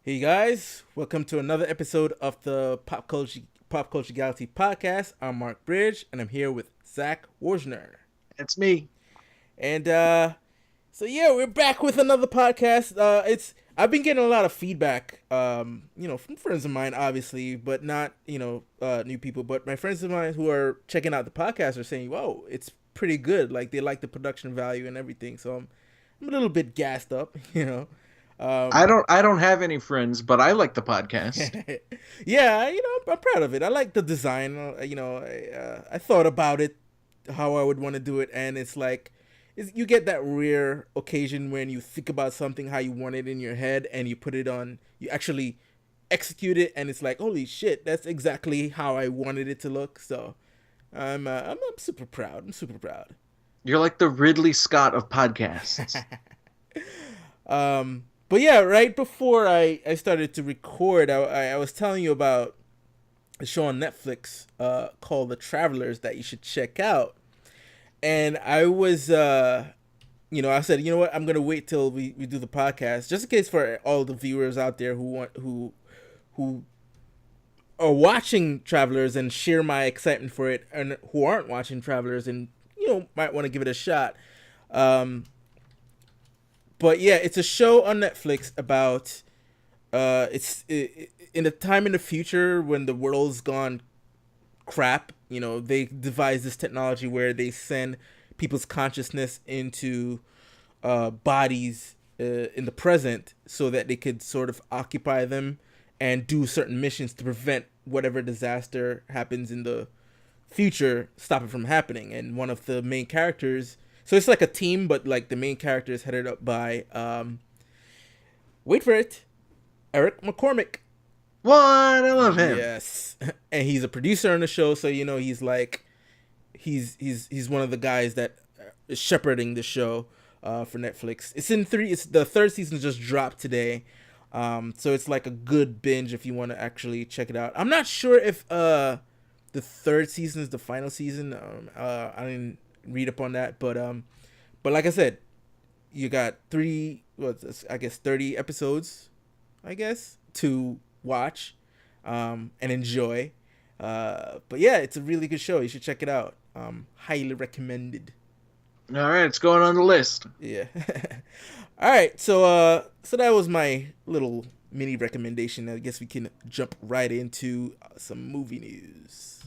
Hey guys, welcome to another episode of the Pop Culture Galaxy podcast. I'm Mark Bridge, and I'm here with Zach Worsner. It's me. And so yeah, we're back with another podcast. It's I've been getting a lot of feedback, from friends of mine, obviously, but not new people. But my friends of mine who are checking out the podcast are saying, "Whoa, it's pretty good. Like they like the production value and everything." So I'm a little bit gassed up, I Um, don't I don't have any friends, but I like the podcast. yeah, I'm proud of it. I like the design. I thought about it, how I would want to do it, and you get that rare occasion when you think about something how you want it in your head, and you put it on. You actually execute it, and it's like, holy shit, that's exactly how I wanted it to look. So I'm super proud. I'm super proud. You're like the Ridley Scott of podcasts. But yeah, right before I started to record, I was telling you about a show on Netflix called The Travelers that you should check out. And I was, I said, you know what, I'm gonna wait till we do the podcast, just in case for all the viewers out there who are watching Travelers and share my excitement for it, and who aren't watching Travelers and might want to give it a shot. Um, but yeah, it's a show on Netflix about in a time in the future when the world's gone crap. They devise this technology where they send people's consciousness into bodies in the present so that they could sort of occupy them and do certain missions to prevent whatever disaster happens in the future, stop it from happening. And one of the main characters, so it's like a team, but like the main character is headed up by wait for it, Eric McCormick. What? I love him. Yes, and he's a producer on the show, so he's like, he's one of the guys that is shepherding the show for Netflix. It's in three. It's the third season just dropped today, so it's like a good binge if you want to actually check it out. I'm not sure if the third season is the final season. I didn't read up on that, but like I said, you got I guess 30 episodes, I guess, to watch and enjoy. But yeah, it's a really good show. You should check it out. Highly recommended. All right, it's going on the list. Yeah. All right. So that was my little mini recommendation. I guess we can jump right into some movie news.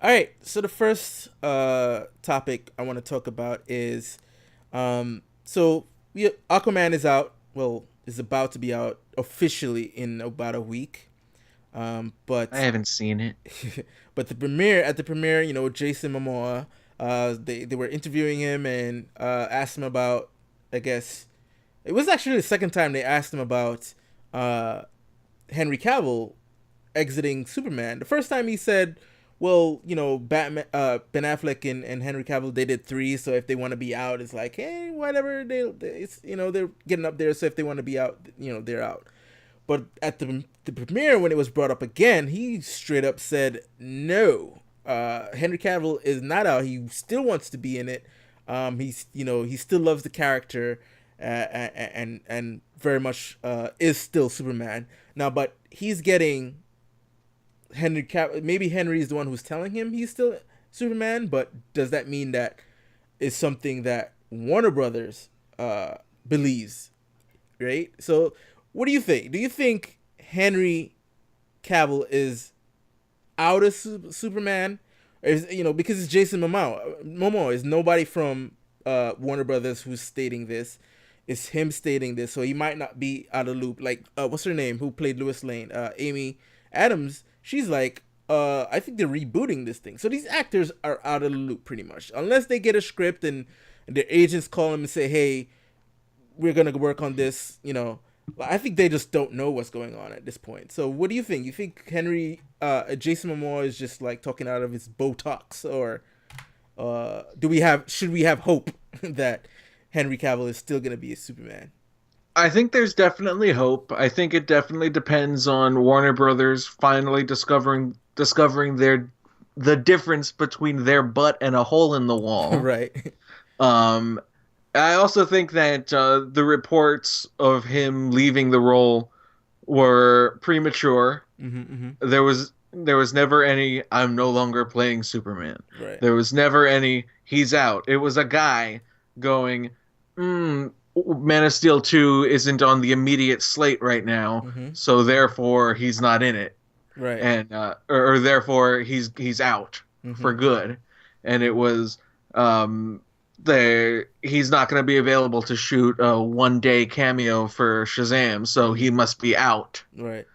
All right, so the first topic I want to talk about is, Aquaman is out. Well, is about to be out officially in about a week. I But haven't seen it. but the premiere, Jason Momoa, they were interviewing him and asked him about, I guess it was actually the second time they asked him about uh Henry Cavill exiting Superman. The first time he said, "Well, Batman, Ben Affleck and Henry Cavill, they did three. So if they want to be out, it's like, hey, whatever. It's they're getting up there. So if they want to be out, they're out." But at the premiere, when it was brought up again, he straight up said, "No, Henry Cavill is not out. He still wants to be in it. He still loves the character, and very much is still Superman now. But he's getting maybe Henry is the one who's telling him he's still Superman, but does that mean that is something that Warner Brothers believes, right? So, what do you think? Do you think Henry Cavill is out of Superman? Or is, because it's Jason Momoa. Momoa is nobody from Warner Brothers who's stating this. It's him stating this, so he might not be out of the loop. Like, what's her name? Who played Lois Lane? Amy Adams. She's like, I think they're rebooting this thing. So these actors are out of the loop pretty much, unless they get a script and their agents call them and say, "Hey, we're gonna work on this." I think they just don't know what's going on at this point. So what do you think? You think Jason Momoa is just like talking out of his Botox, or should we have hope that Henry Cavill is still gonna be a Superman? I think there's definitely hope. I think it definitely depends on Warner Brothers finally discovering the difference between their butt and a hole in the wall. Right. Um, I also think that the reports of him leaving the role were premature. Mm-hmm. There was never any I'm no longer playing Superman. Right. There was never any he's out. It was a guy going, Man of Steel 2 isn't on the immediate slate right now, Mm-hmm. so therefore he's not in it. Right. And or therefore he's out Mm-hmm. for good. And it was he's not going to be available to shoot a 1 day cameo for Shazam, so he must be out. Right.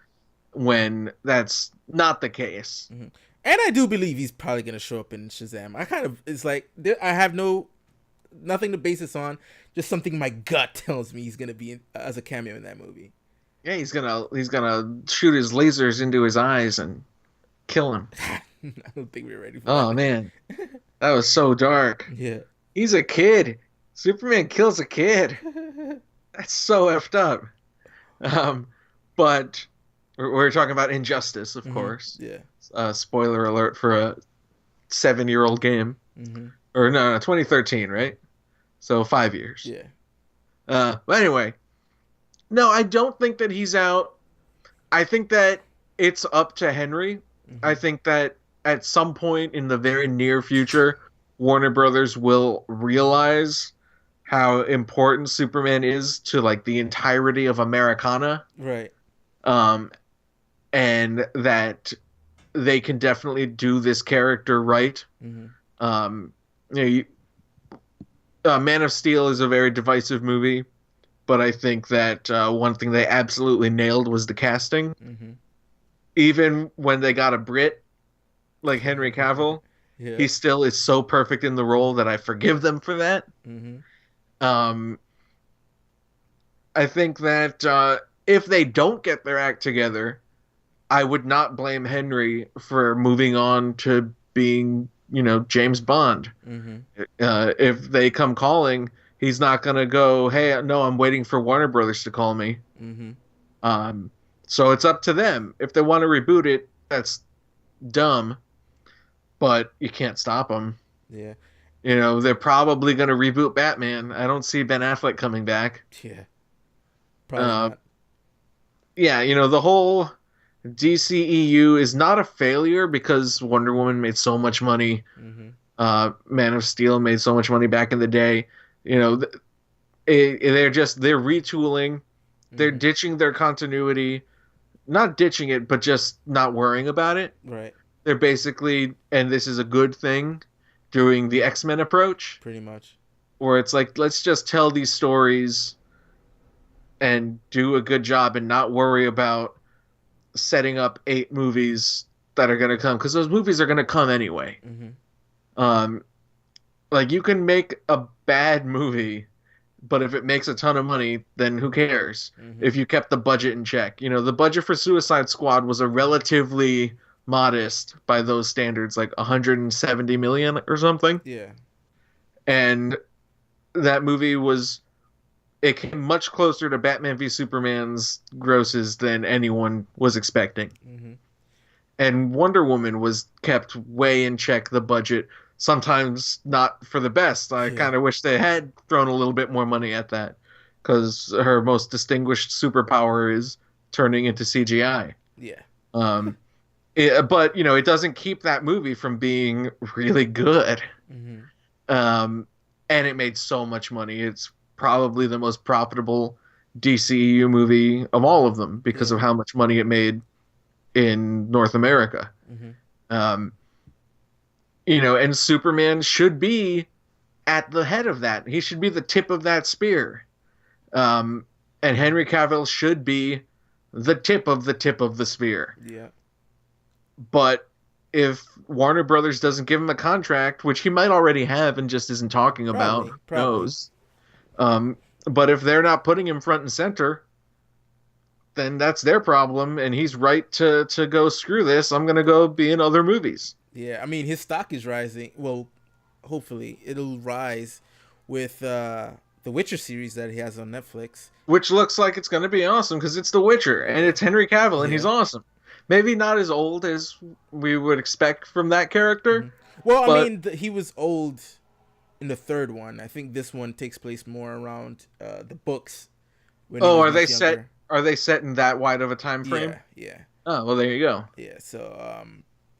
When that's not the case. Mm-hmm. And I do believe he's probably gonna show up in Shazam. It's like I have nothing to base this on, just something my gut tells me he's gonna be as a cameo in that movie. Yeah, he's gonna shoot his lasers into his eyes and kill him. I don't think we're ready for Oh that. man, that was so dark. Yeah. He's a kid. Superman kills a kid. That's so effed up. But we're talking about Injustice, of course. Yeah. Spoiler alert for a 7-year-old game. Mm-hmm. Or no, 2013, right? So 5 years. Yeah. But anyway, no, I don't think that he's out. I think that it's up to Henry. Mm-hmm. I think that at some point in the very near future, Warner Brothers will realize how important Superman is to like the entirety of Americana. Right. And that they can definitely do this character right. Mm-hmm. Man of Steel is a very divisive movie, but I think that one thing they absolutely nailed was the casting. Mm-hmm. Even when they got a Brit like Henry Cavill, Yeah. he still is so perfect in the role that I forgive them for that. Mm-hmm. I think that if they don't get their act together, I would not blame Henry for moving on to being, James Bond. Mm-hmm. If they come calling, he's not going to go, hey, no, I'm waiting for Warner Brothers to call me. Mm-hmm. So it's up to them. If they want to reboot it, that's dumb, but you can't stop them. Yeah. They're probably going to reboot Batman. I don't see Ben Affleck coming back. Yeah. Probably not. Yeah, the whole DCEU is not a failure because Wonder Woman made so much money. Mm-hmm. Man of Steel made so much money back in the day. They're retooling. They're Mm-hmm. ditching their continuity. Not ditching it, but just not worrying about it. Right. They're basically, and this is a good thing, doing the X-Men approach. Pretty much. Where it's like, let's just tell these stories and do a good job and not worry about setting up 8 movies that are going to come, because those movies are going to come anyway. Mm-hmm. Like, you can make a bad movie, but if it makes a ton of money, then who cares? Mm-hmm. If you kept the budget in check. The budget for Suicide Squad was a relatively modest, by those standards, like 170 million or something. Yeah. And that movie it came much closer to Batman v Superman's grosses than anyone was expecting. Mm-hmm. And Wonder Woman was kept way in check, the budget, sometimes not for the best. I kind of wish they had thrown a little bit more money at that, because her most distinguished superpower is turning into CGI. Yeah. But it doesn't keep that movie from being really good. Mm-hmm. And it made so much money. It's probably the most profitable DCEU movie of all of them because of how much money it made in North America. Mm-hmm. And Superman should be at the head of that. He should be the tip of that spear. And Henry Cavill should be the tip of the spear. Yeah. But if Warner Brothers doesn't give him a contract, which he might already have and just isn't talking about, who knows? But if they're not putting him front and center, then that's their problem, and he's right to go, screw this, I'm going to go be in other movies. Yeah, I mean, his stock is rising. Well, hopefully it'll rise with the Witcher series that he has on Netflix. Which looks like it's going to be awesome, because it's The Witcher, and it's Henry Cavill, and he's awesome. Maybe not as old as we would expect from that character, Well, I but mean, he was old in the third one. I think this one takes place more around the books when he oh, was much younger. are they set in that wide of a time frame? Yeah, yeah, Oh, well, there you go. yeah. So,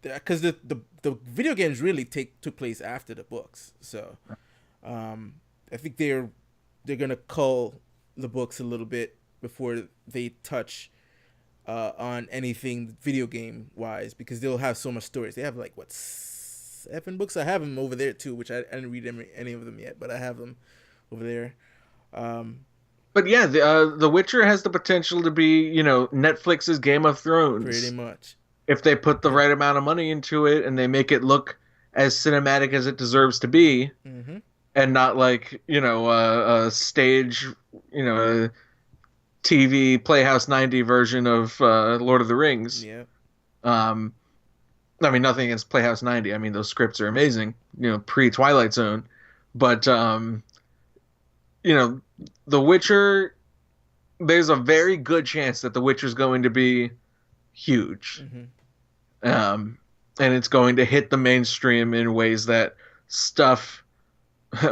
because the video games really took place after the books. So, I think they're gonna cull the books a little bit before they touch on anything video game wise, because they'll have so much stories. They have like what 7 books. I have them over there too, which I didn't read any of them yet, but I have them over there. Um, But yeah, the Witcher has the potential to be, Netflix's Game of Pretty Thrones much. if they put the Yeah. right amount of money into it and they make it look as cinematic as it deserves to be, Mm-hmm. and not like a stage, a TV Playhouse 90 version of Lord of the Rings. Yeah. Um, I mean, nothing against Playhouse 90. I mean, those scripts are amazing, pre Twilight Zone, but you know, The Witcher. There's a very good chance that The Witcher's going to be huge, Mm-hmm. um, and it's going to hit the mainstream in ways that stuff,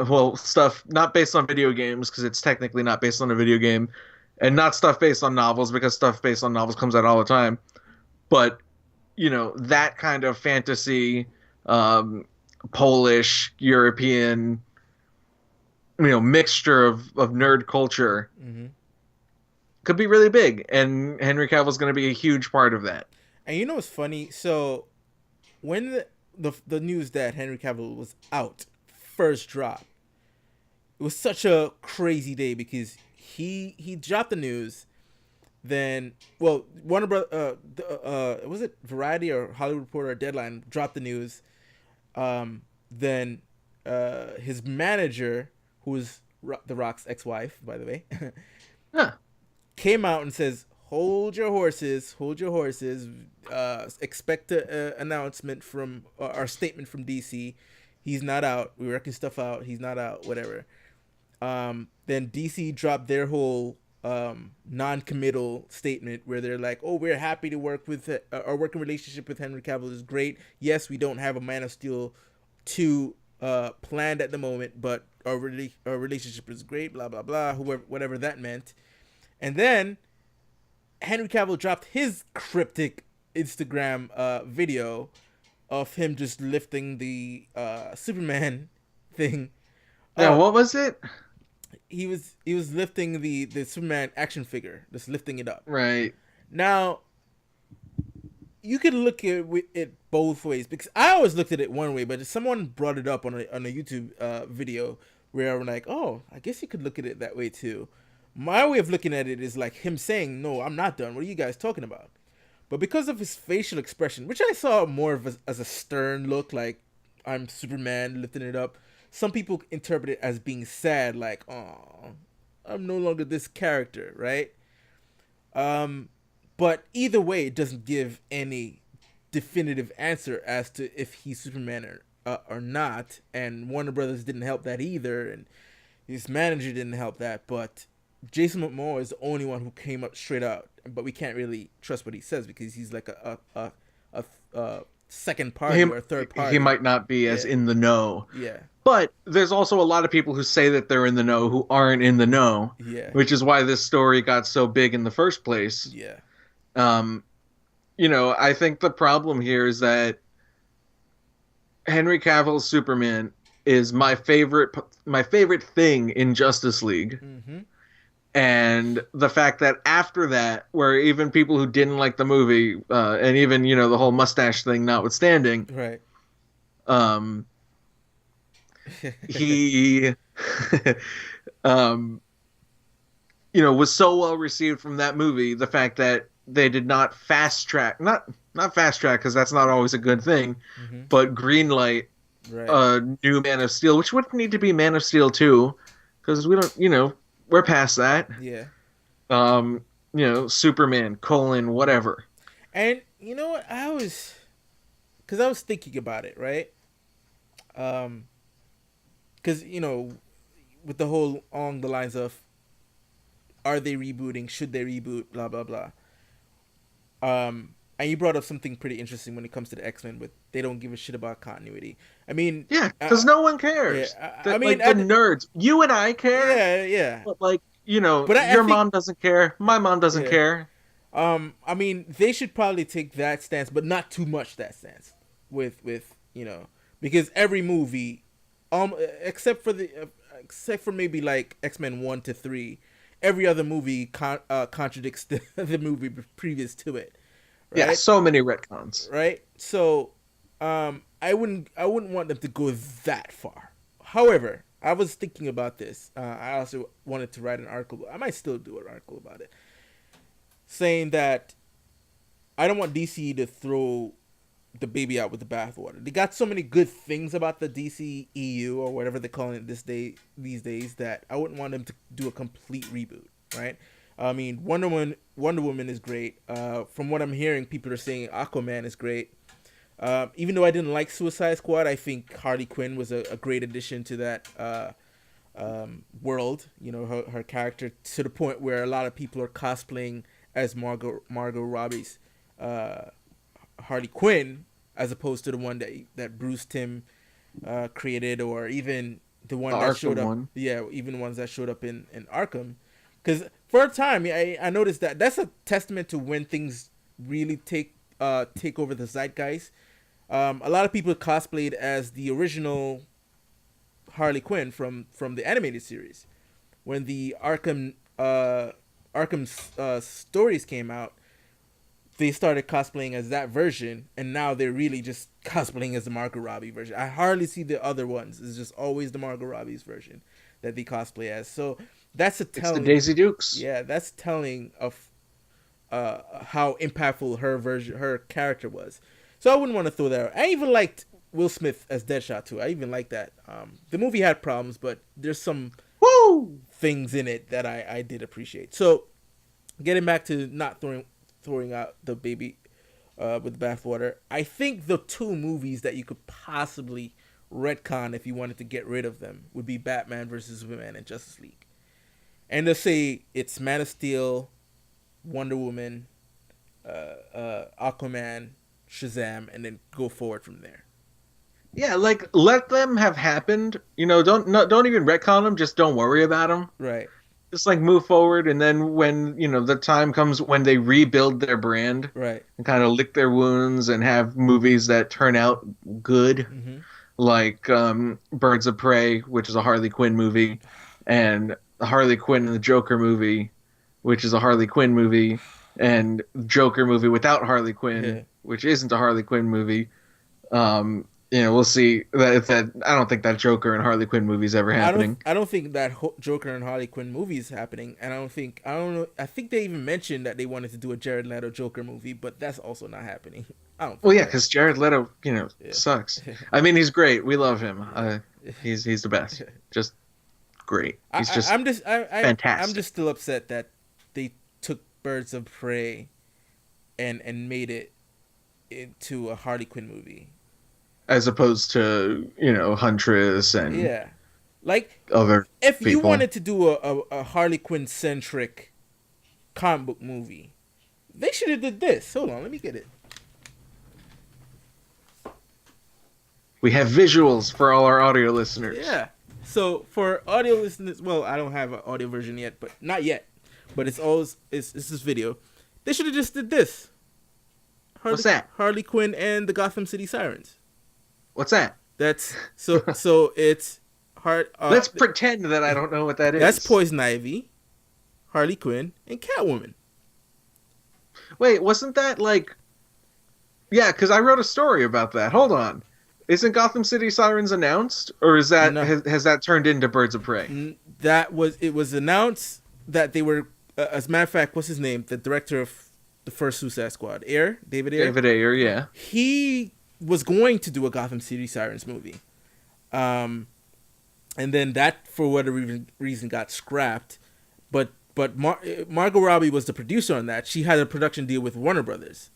well, stuff not based on video games because it's technically not based on a video game, and not stuff based on novels because stuff based on novels comes out all the time. But that kind of fantasy, um, Polish, European, mixture of nerd culture Mm-hmm. could be really big, and Henry Cavill's going to be a huge part of that. And you know what's funny? So when the news that Henry Cavill was out first dropped, it was such a crazy day because he dropped the news. Then, well, Warner Bros. Was it Variety or Hollywood Reporter or Deadline dropped the news. Then his manager, who was The Rock's ex-wife, by the way, Huh. came out and says, "Hold your horses, hold your horses. Expect an announcement from our statement from DC. He's not out. We're working stuff out. He's not out. Whatever." Then DC dropped their whole non-committal statement where they're like, "Oh, we're happy to work with our working relationship with Henry Cavill is great. Yes, we don't have a Man of Steel 2 planned at the moment, but our relationship is great. Blah blah blah. Whatever that meant." And then Henry Cavill dropped his cryptic Instagram video of him just lifting the Superman thing Yeah, up. what was it? He was lifting the Superman action figure, just lifting it up. Right. Now you could look at it both ways, because I always looked at it one way, but someone brought it up on a YouTube video where I'm like, oh, I guess you could look at it that way too. My way of looking at it is like him saying, "No, I'm not done. What are you guys talking about?" But because of his facial expression, which I saw more of as a stern look, like I'm Superman lifting it up, some people interpret it as being sad, like, "Oh, I'm no longer this character," right? But either way, it doesn't give any definitive answer as to if he's Superman or not. And Warner Brothers didn't help that either, and his manager didn't help that. But Jason Momoa is the only one who came up straight out. But we can't really trust what he says because he's like a second party He, or a third he party. might not be as Yeah, in the know. yeah, But there's also a lot of people who say that they're in the know who aren't in the know, yeah, which is why this story got so big in the first place. yeah. Um, I think the problem here is that Henry Cavill's Superman is my favorite thing in Justice League. Mm-hmm. And the fact that after that, where even people who didn't like the movie, and even the whole mustache thing notwithstanding, Right. um, he, um, was so well received from that movie. The fact that they did not fast track, not fast track because that's not always a good thing, Mm-hmm. but greenlight Right. a new Man of Steel, which wouldn't need to be Man of Steel 2, because we don't, we're past that. Yeah. Superman, whatever. And you know what? because I was thinking about it, right? Because with the whole along the lines of, are they rebooting? Should they reboot? Blah blah blah. And you brought up something pretty interesting when it comes to the X-Men, with they don't give a shit about continuity. I mean, Yeah, because no one yeah, cares. I That mean, like the nerds, you and I care, yeah, yeah. but like But I your think, mom doesn't care, my mom doesn't yeah. care. I mean, they should probably take that stance, but not too much that stance. With because every movie, except for except for maybe like X-Men 1 to 3, every other movie contradicts the movie previous to it, Yeah, right? so many retcons. Right. So, I wouldn't want them to go that far. However, I was thinking about this. I also wanted to write an article. I might still do an article about it, saying that I don't want DC to throw the baby out with the bathwater. They got so many good things about the DC EU or whatever they're calling it these days, that I wouldn't want them to do a complete reboot, right? I mean, Wonder Woman is great. From what I'm hearing, people are saying Aquaman is great. Even though I didn't like Suicide Squad, I think Harley Quinn was a great addition to that world. Her character, to the point where a lot of people are cosplaying as Margot Robbie's Harley Quinn, as opposed to the one that Bruce Timm created, or even the one The that showed Arkham up. one. Yeah, even ones that showed up in Arkham. Because for a time, I noticed that that's a testament to when things really take over the zeitgeist. A lot of people cosplayed as the original Harley Quinn from the animated series. When the Arkham stories came out, they started cosplaying as that version, and now they're really just cosplaying as the Margot Robbie version. I hardly see the other ones. It's just always the Margot Robbie's version that they cosplay as. So that's a It's the telling. Daisy Dukes. Yeah, that's telling of how impactful her character was. So I wouldn't want to throw that out. I even liked Will Smith as Deadshot too. I even like that. The movie had problems, but there's some Woo! things in it that I did appreciate. So getting back to not throwing out the baby with the bathwater, I think the two movies that you could possibly retcon if you wanted to get rid of them would be Batman versus Superman and Justice League. And let's say it's Man of Steel, Wonder Woman, Aquaman, Shazam, and then go forward from there. Yeah, like let them have happened. Don't even retcon them. Just don't worry about them. Right. Just like move forward, and then when the time comes when they rebuild their brand Right. and kind of lick their wounds and have movies that turn out good, Mm-hmm. like Birds of Prey, which is a Harley Quinn movie, and Harley Quinn and the Joker movie, which is a Harley Quinn movie, and Joker movie without Harley Quinn, Yeah. which isn't a Harley Quinn movie. We'll see. That I don't think that Joker and Harley Quinn movie's ever happening. I don't think that Joker and Harley Quinn movie is happening, and I don't know. I think they even mentioned that they wanted to do a Jared Leto Joker movie, but that's also not happening. I don't. Well, yeah, because Jared Leto, Yeah. sucks. I mean, he's great. We love him. He's the best. Just great. He's just fantastic. I'm just still upset that they took Birds of Prey and made it into a Harley Quinn movie. As opposed to Huntress and Yeah, like other if people. you wanted to do a Harley Quinn centric comic book movie, they should have did this. Hold on, let me get it. We have visuals for all our audio listeners. Yeah. So for audio listeners, well, I don't have an audio version yet, but not yet. But it's this video. They should have just did this. What's that? Harley Quinn and the Gotham City Sirens. What's that? That's so it's hard. Let's pretend that I don't know what that is. That's Poison Ivy, Harley Quinn, and Catwoman. Wait, wasn't that like? Yeah, because I wrote a story about that. Hold on, isn't Gotham City Sirens announced, or is that No. has that turned into Birds of Prey? It was announced that they were. As a matter of fact, what's his name? The director of the first Suicide Squad, David Ayer. David Ayer, yeah. He was going to do a Gotham City Sirens movie, and then that for whatever reason got scrapped. But Margot Robbie was the producer on that. She had a production deal with Warner Brothers.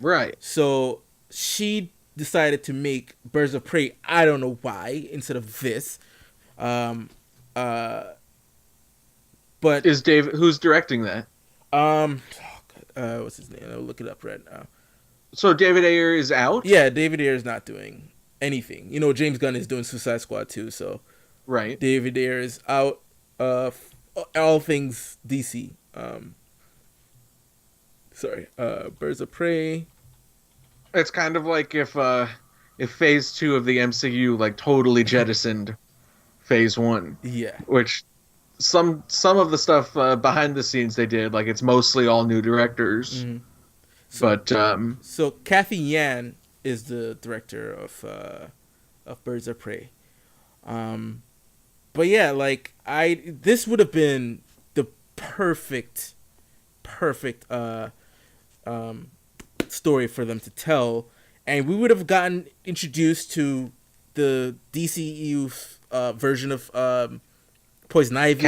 Right. So she decided to make Birds of Prey. I don't know why instead of this. But Is Dave who's directing that? what's his name? I'll look it up right now. So David Ayer is out? Yeah, David Ayer is not doing anything. James Gunn is doing Suicide Squad too, so Right. David Ayer is out of all things DC. Sorry, Birds of Prey. It's kind of like if Phase 2 of the MCU like totally jettisoned Phase 1, Yeah. which some of the stuff behind the scenes they did, like it's mostly all new directors. Mm-hmm. So, But so Kathy Yan is the director of Birds of Prey. But yeah, like this would have been the perfect story for them to tell, and we would have gotten introduced to the DCEU version of Poison Ivy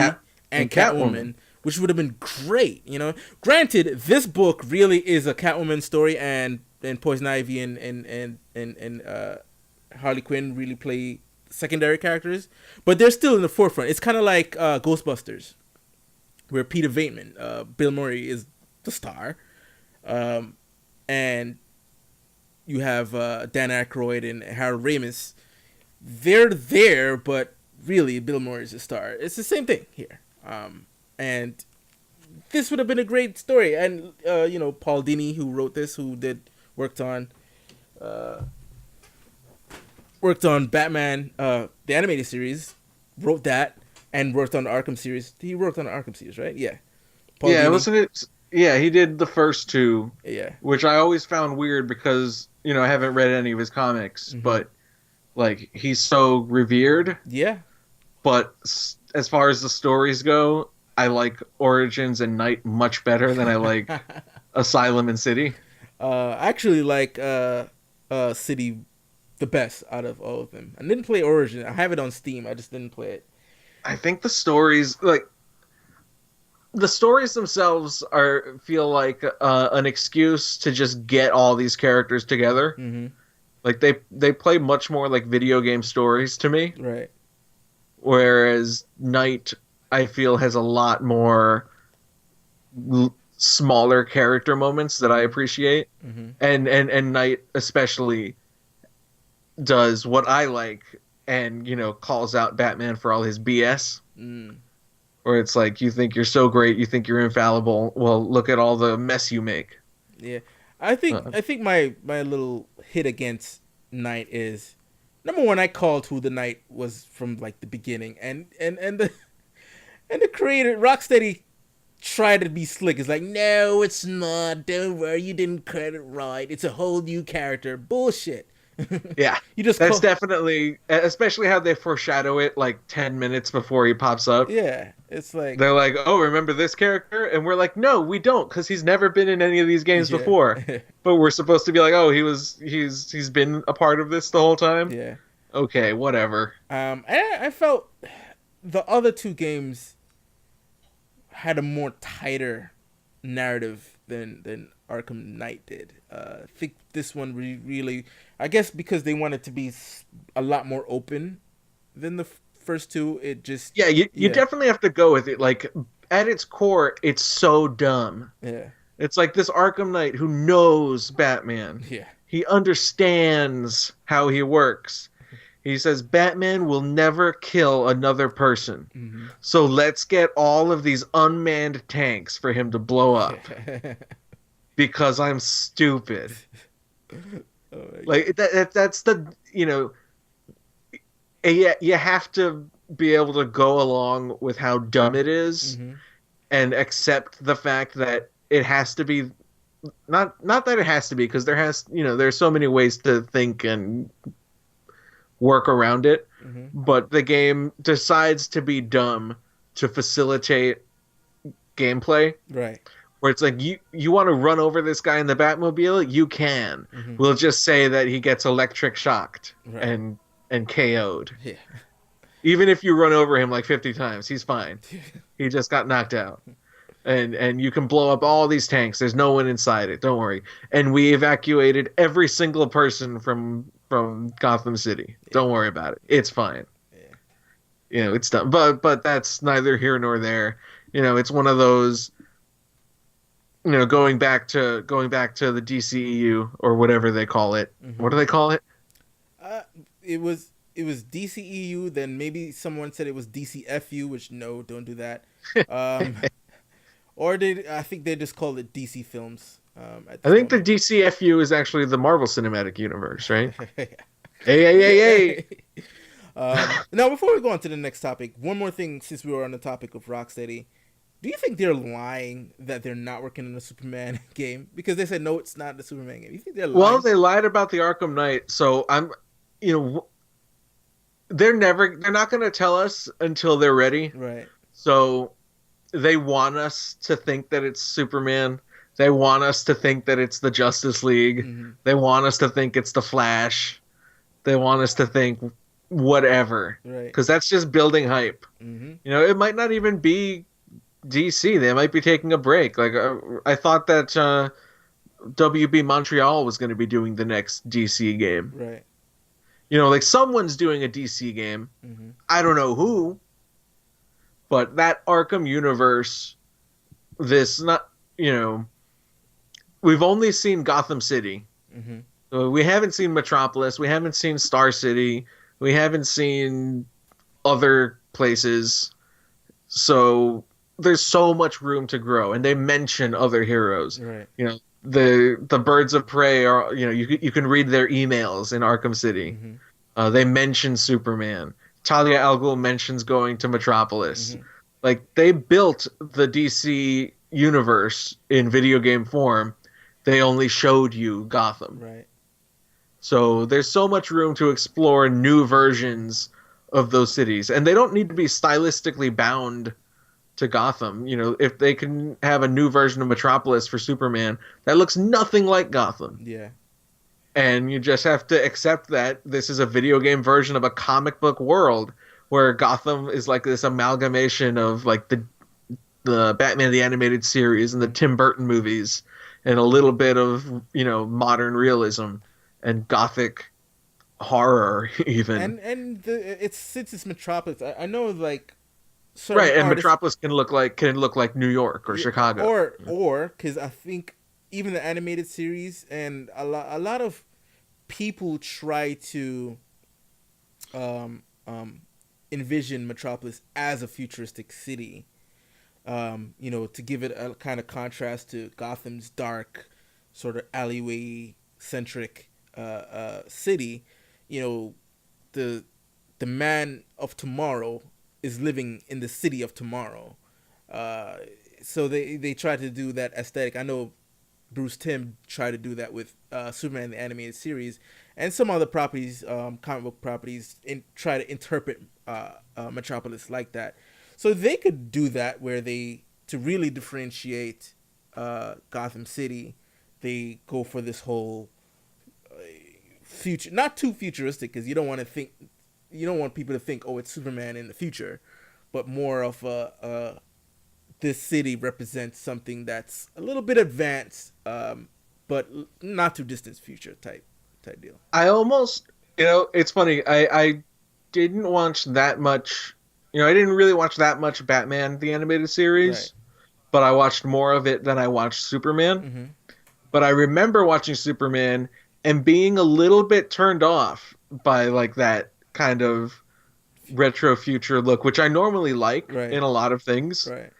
and Catwoman, which would have been great. Granted, this book really is a Catwoman story, and Poison Ivy and Harley Quinn really play secondary characters, but they're still in the forefront. It's kind of like Ghostbusters, where Peter Venkman, Bill Murray is the star, and you have Dan Aykroyd and Harold Ramis. They're there, but really Bill Murray is the star. It's the same thing here, and this would have been a great story. And Paul Dini, who wrote this, worked on Batman, the animated series, wrote that, and worked on the Arkham series. He worked on the Arkham series, right? Yeah. Paul Dini. Wasn't it? Yeah, he did the first two. Yeah. Which I always found weird because, I haven't read any of his comics, but, like, he's so revered. Yeah. But as far as the stories go, I like Origins and Night much better than I like Asylum and City. I actually like City the best out of all of them. I didn't play Origin. I have it on Steam. I just didn't play it. I think the stories themselves feel like an excuse to just get all these characters together. Mm-hmm. Like they play much more like video game stories to me. Right. Whereas Night, I feel, has a lot more smaller character moments that I appreciate. Mm-hmm. And Night especially does what I like and, calls out Batman for all his BS. Where it's like, you think you're so great, you think you're infallible. Well, look at all the mess you make. Yeah. I think my little hit against Night is, number one, I called who the Night was from like the beginning, and the creator Rocksteady tried to be slick. It's like, no, it's not. Don't worry, you didn't cut it right. It's a whole new character. Bullshit. Yeah, that's definitely, especially how they foreshadow it like 10 minutes before he pops up. Yeah, it's like they're like, oh, remember this character? And we're like, no, we don't, because he's never been in any of these games before. But we're supposed to be like, oh, he's been a part of this the whole time. Yeah. Okay, whatever. I felt the other two games had a more tighter narrative than Arkham Knight did. I think this one really, I guess because they wanted to be a lot more open than the first two, it just... Yeah, you definitely have to go with it. Like, at its core, it's so dumb. Yeah. It's like this Arkham Knight who knows Batman. Yeah. He understands how he works. He says Batman will never kill another person. Mm-hmm. So let's get all of these unmanned tanks for him to blow up. Because I'm stupid. Like that's the, you have to be able to go along with how dumb it is, and accept the fact that it has to be not that it has to be, because there's so many ways to think and work around it, but the game decides to be dumb to facilitate gameplay. Right. Where it's like, you want to run over this guy in the Batmobile? You can. We'll just say that he gets electric shocked and KO'd. Yeah. Even if you run over him like 50 times, he's fine. He just got knocked out. And you can blow up all these tanks. There's no one inside it. Don't worry. And we evacuated every single person from Gotham City. Yeah. Don't worry about it. It's fine. Yeah. It's done. But that's neither here nor there. It's one of those... going back to the DCEU or whatever they call it. What Mm-hmm. do they call it? Uh, it was DCEU. Then maybe someone said it was DCFU, which no, don't do that. Um, or I think they just called it DC Films at I this think the moment. DCFU is actually the Marvel Cinematic Universe, right? Hey, hey, hey, hey. Now, before we go on to the next topic, one more thing since we were on the topic of Rocksteady. Do you think they're lying that they're not working on a Superman game? Because they said, no, it's not the Superman game. You think they're Well, lying? they lied about the Arkham Knight, so you know, they're not going to tell us until they're ready. Right. So they want us to think that it's Superman. They want us to think that it's the Justice League. Mm-hmm. They want us to think it's the Flash. They want us to think whatever, Right. because that's just building hype. Mm-hmm. It might not even be DC. They might be taking a break. Like I thought that WB Montreal was going to be doing the next DC game. Right. Like someone's doing a DC game. Mm-hmm. I don't know who, but that Arkham universe, this not, we've only seen Gotham City. Mm-hmm. We haven't seen Metropolis. We haven't seen Star City. We haven't seen other places. So there's so much room to grow, and they mention other heroes. Right. The Birds of Prey are, you can read their emails in Arkham City. Mm-hmm. They mention Superman. Talia al Ghul mentions going to Metropolis. Mm-hmm. Like they built the DC universe in video game form. They only showed you Gotham. Right. So there's so much room to explore new versions of those cities, and they don't need to be stylistically bound to Gotham. If they can have a new version of Metropolis for Superman that looks nothing like Gotham. Yeah. And you just have to accept that this is a video game version of a comic book world where Gotham is like this amalgamation of like the Batman the Animated Series and the Tim Burton movies and a little bit of, modern realism and gothic horror even. And it's since it's Metropolis, I know like Right, certain and artists, Metropolis can look like New York or Chicago. or because I think even the animated series and a lot of people try to um, um, envision Metropolis as a futuristic city. To give it a kind of contrast to Gotham's dark, sort of alleyway centric city. The the man of tomorrow is living in the city of tomorrow. So they try to do that aesthetic. I know Bruce Timm tried to do that with Superman the animated series, and some other properties, comic book properties, try to interpret Metropolis like that. So they could do that where to really differentiate Gotham City, they go for this whole future, not too futuristic because you don't want people to think, oh, it's Superman in the future, but more of this city represents something that's a little bit advanced, but not too distant future type deal. I almost, it's funny. I didn't watch that much. I didn't really watch that much Batman the Animated Right. Series, but I watched more of it than I watched Superman. Mm-hmm. But I remember watching Superman and being a little bit turned off by like that kind of retro future look, which I normally like Right. in a lot of things. Right.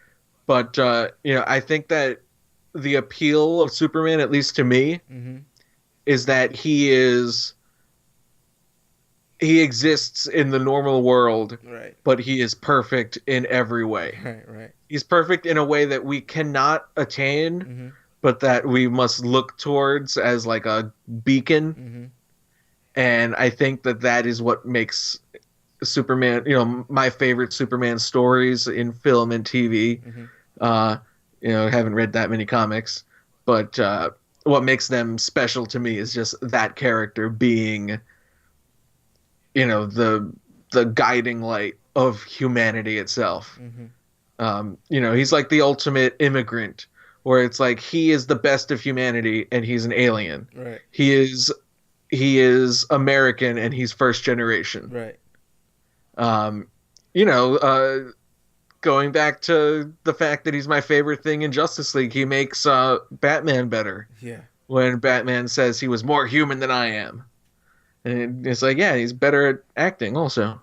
But I think that the appeal of Superman, at least to me, Mm-hmm. is that he exists in the normal world, Right. but he is perfect in every way. Right. Right. He's perfect in a way that we cannot attain, Mm-hmm. but that we must look towards as like a beacon. Mm-hmm. And I think that is what makes Superman, my favorite Superman stories in film and TV. Mm-hmm. I haven't read that many comics, but what makes them special to me is just that character being, the guiding light of humanity itself. Mm-hmm. He's like the ultimate immigrant, where it's like he is the best of humanity and he's an alien. Right. He is American and he's first generation. Right. Um, you know, uh, going back to the fact that he's my favorite thing in Justice League, he makes Batman better. Yeah. When Batman says he was more human than I am. And it's like, yeah, he's better at acting also.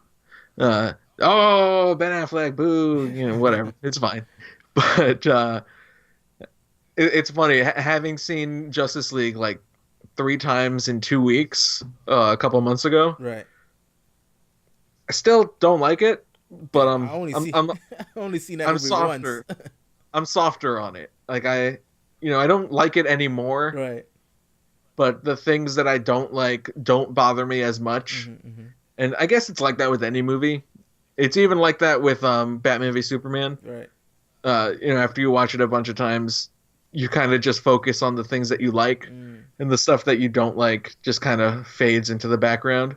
Oh, Ben Affleck, boo, whatever. It's fine. But it's funny having seen Justice League like 3 times in 2 weeks a couple months ago. Right. I still don't like it, but I only seen that I'm movie softer. once. I'm softer on it. Like I don't like it anymore. Right. But the things that I don't like don't bother me as much. Mm-hmm, mm-hmm. And I guess it's like that with any movie. It's even like that with Batman v Superman. Right. After you watch it a bunch of times, you kind of just focus on the things that you like, and the stuff that you don't like just kind of fades into the background.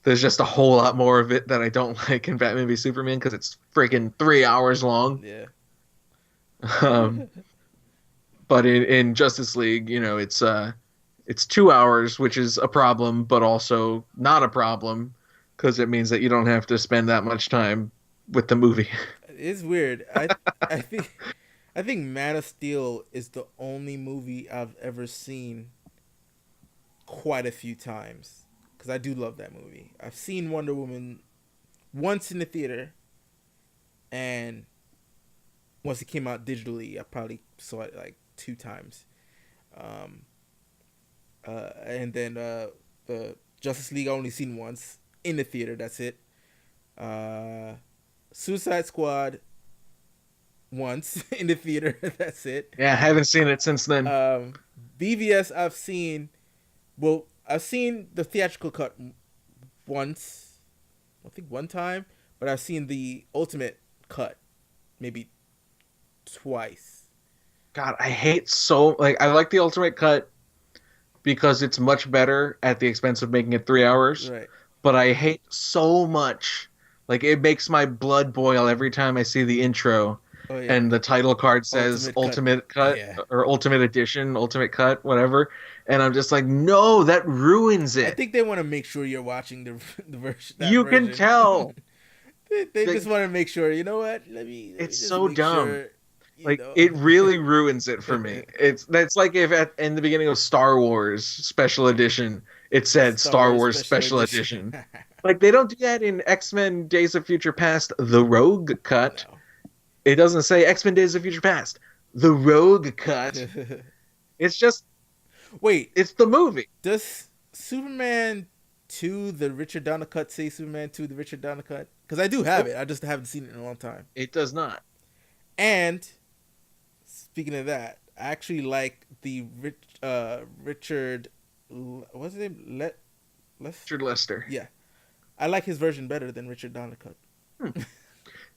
There's just a whole lot more of it that I don't like in Batman v Superman because it's freaking 3 hours long. Yeah. But in Justice League, it's 2 hours, which is a problem, but also not a problem because it means that you don't have to spend that much time with the movie. It's weird. I think Man of Steel is the only movie I've ever seen quite a few times because I do love that movie. I've seen Wonder Woman once in the theater, and once it came out digitally, I probably saw it like 2 times. And then the Justice League I only seen once in the theater. That's it. Suicide Squad once in the theater. That's it. Yeah, I haven't seen it since then. BVS I've seen. Well, I've seen the theatrical cut once. I think one time, but I've seen the ultimate cut maybe twice. God, I like the ultimate cut because it's much better at the expense of making it 3 hours. Right. But I hate so much. Like, it makes my blood boil every time I see the intro. Oh, yeah. And the title card says Ultimate Cut yeah. Or Ultimate Edition, Ultimate Cut, whatever. And I'm just like, no, that ruins it. I think they want to make sure you're watching the version. You can tell. they just want to make sure, you know what? It's so dumb. Sure, it really ruins it for me. That's like if in the beginning of Star Wars Special Edition, it said Star Wars Special Edition. Like, they don't do that in X-Men Days of Future Past, the Rogue Cut. No. It doesn't say X-Men Days of Future Past, the Rogue Cut. It's just... Wait. It's the movie. Does Superman 2, the Richard Donner cut, say Superman 2, the Richard Donner cut? Because I do have it. I just haven't seen it in a long time. It does not. And, speaking of that, I actually like the Richard... What's his name? Richard Lester. Yeah. I like his version better than Richard Donner cut.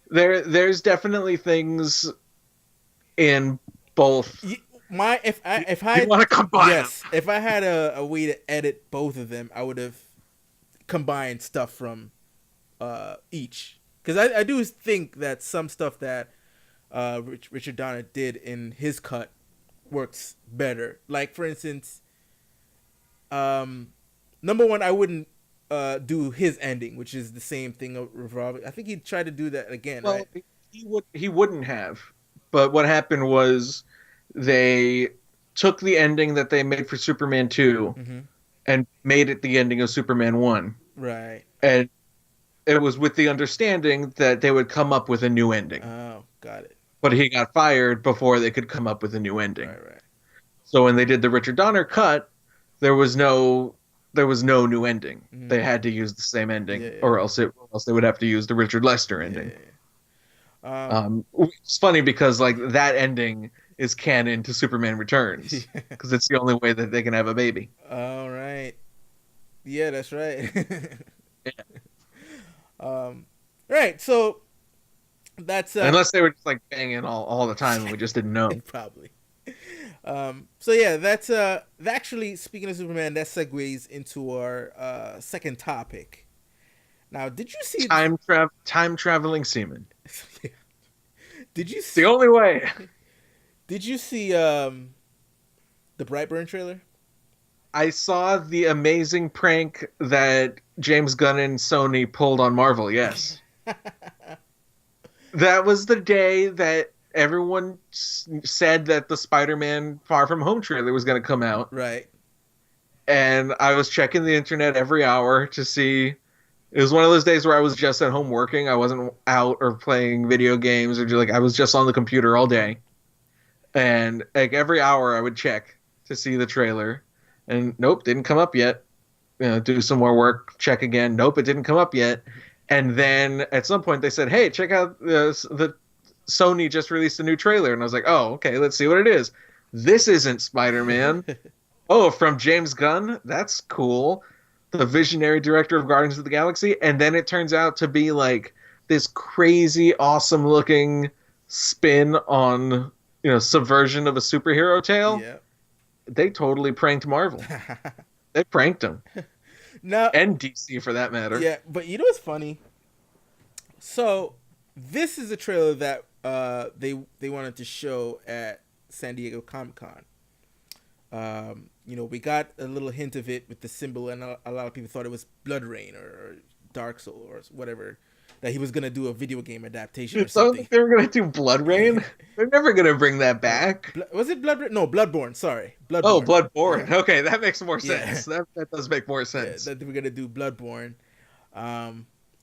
There's definitely things in both. If I want to combine, yes, if I had a way to edit both of them, I would have combined stuff from each. Because I do think that some stuff that Richard Donner did in his cut works better. Like, for instance, number one, I wouldn't do his ending, which is the same thing revolving. I think he tried to do that again. Well, right? He wouldn't have. But what happened was they took the ending that they made for Superman 2 and made it the ending of Superman 1. Right. And it was with the understanding that they would come up with a new ending. Oh, got it. But he got fired before they could come up with a new ending. Right. So when they did the Richard Donner cut, there was no new ending. They had to use the same ending, or else they would have to use the Richard Lester ending. It's funny because like that ending is canon to Superman Returns because it's the only way that they can have a baby. All right. Yeah, that's right. Right. So that's unless they were just like banging all the time and we just didn't know. Probably. So yeah, that's actually, speaking of Superman, that segues into our second topic. Now, did you see time traveling semen? Yeah. Did you see the only way? Did you see the Brightburn trailer? I saw the amazing prank that James Gunn and Sony pulled on Marvel. Yes. That was the day that everyone said that the Spider-Man Far From Home trailer was going to come out. Right. And I was checking the internet every hour to see. It was one of those days where I was just at home working. I wasn't out or playing video games or just, like I was just on the computer all day. And like every hour I would check to see the trailer. And nope, didn't come up yet. Do some more work, check again. Nope, it didn't come up yet. And then at some point they said, "Hey, check out the Sony just released a new trailer." And I was like, "Oh, okay, let's see what it is." This isn't Spider-Man. Oh, from James Gunn? That's cool. The visionary director of Guardians of the Galaxy. And then it turns out to be like this crazy, awesome looking spin on, subversion of a superhero tale. Yeah. They totally pranked Marvel. They pranked them. Now, And DC for that matter. yeah, but you know what's funny? So this is a trailer that they wanted to show at San Diego Comic-Con. We got a little hint of it with the symbol, and a lot of people thought it was Blood Rain or Dark Soul or whatever, that he was gonna do a video game adaptation or something. They were gonna do Blood Rain. They're never gonna bring that back. Was it Blood Rain? No, Bloodborne. Sorry, Bloodborne. Oh, Bloodborne. Yeah. Okay, that makes more sense. Yeah. That does make more sense. Yeah, that we're gonna do Bloodborne.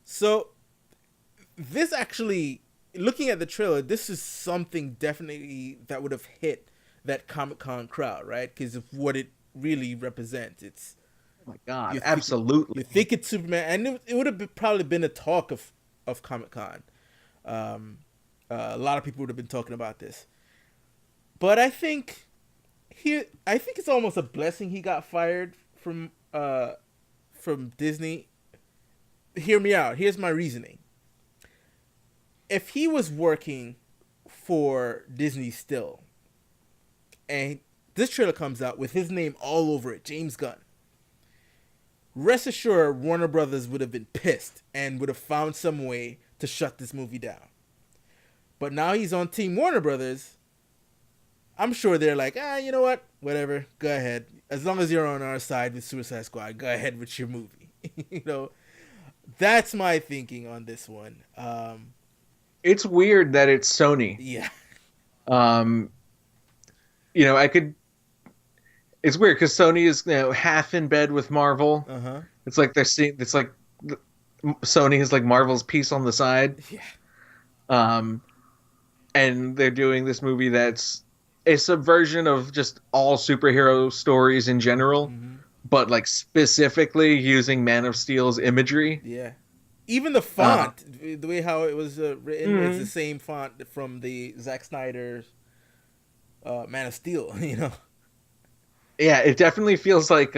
So this actually, looking at the trailer, this is something definitely that would have hit that Comic-Con crowd, right? Because of what it really represents. It's, oh my God, absolutely. You think it's Superman, and it would have probably been a talk of Comic-Con. A lot of people would have been talking about this, but I think it's almost a blessing he got fired from Disney. Hear me out. Here's my reasoning. If he was working for Disney still, and this trailer comes out with his name all over it, James Gunn, rest assured Warner Brothers would have been pissed and would have found some way to shut this movie down. But now he's on Team Warner Brothers. I'm sure they're like, you know what? Whatever. Go ahead. As long as you're on our side with Suicide Squad, go ahead with your movie. That's my thinking on this one. It's weird that it's Sony. Yeah. I could. It's weird because Sony is half in bed with Marvel. Uh-huh. It's like they're seeing. It's like Sony is like Marvel's piece on the side. Yeah. And they're doing this movie that's a subversion of just all superhero stories in general, but like specifically using Man of Steel's imagery. Yeah. Even the font, the way how it was written, is the same font from the Zack Snyder's Man of Steel. Yeah, it definitely feels like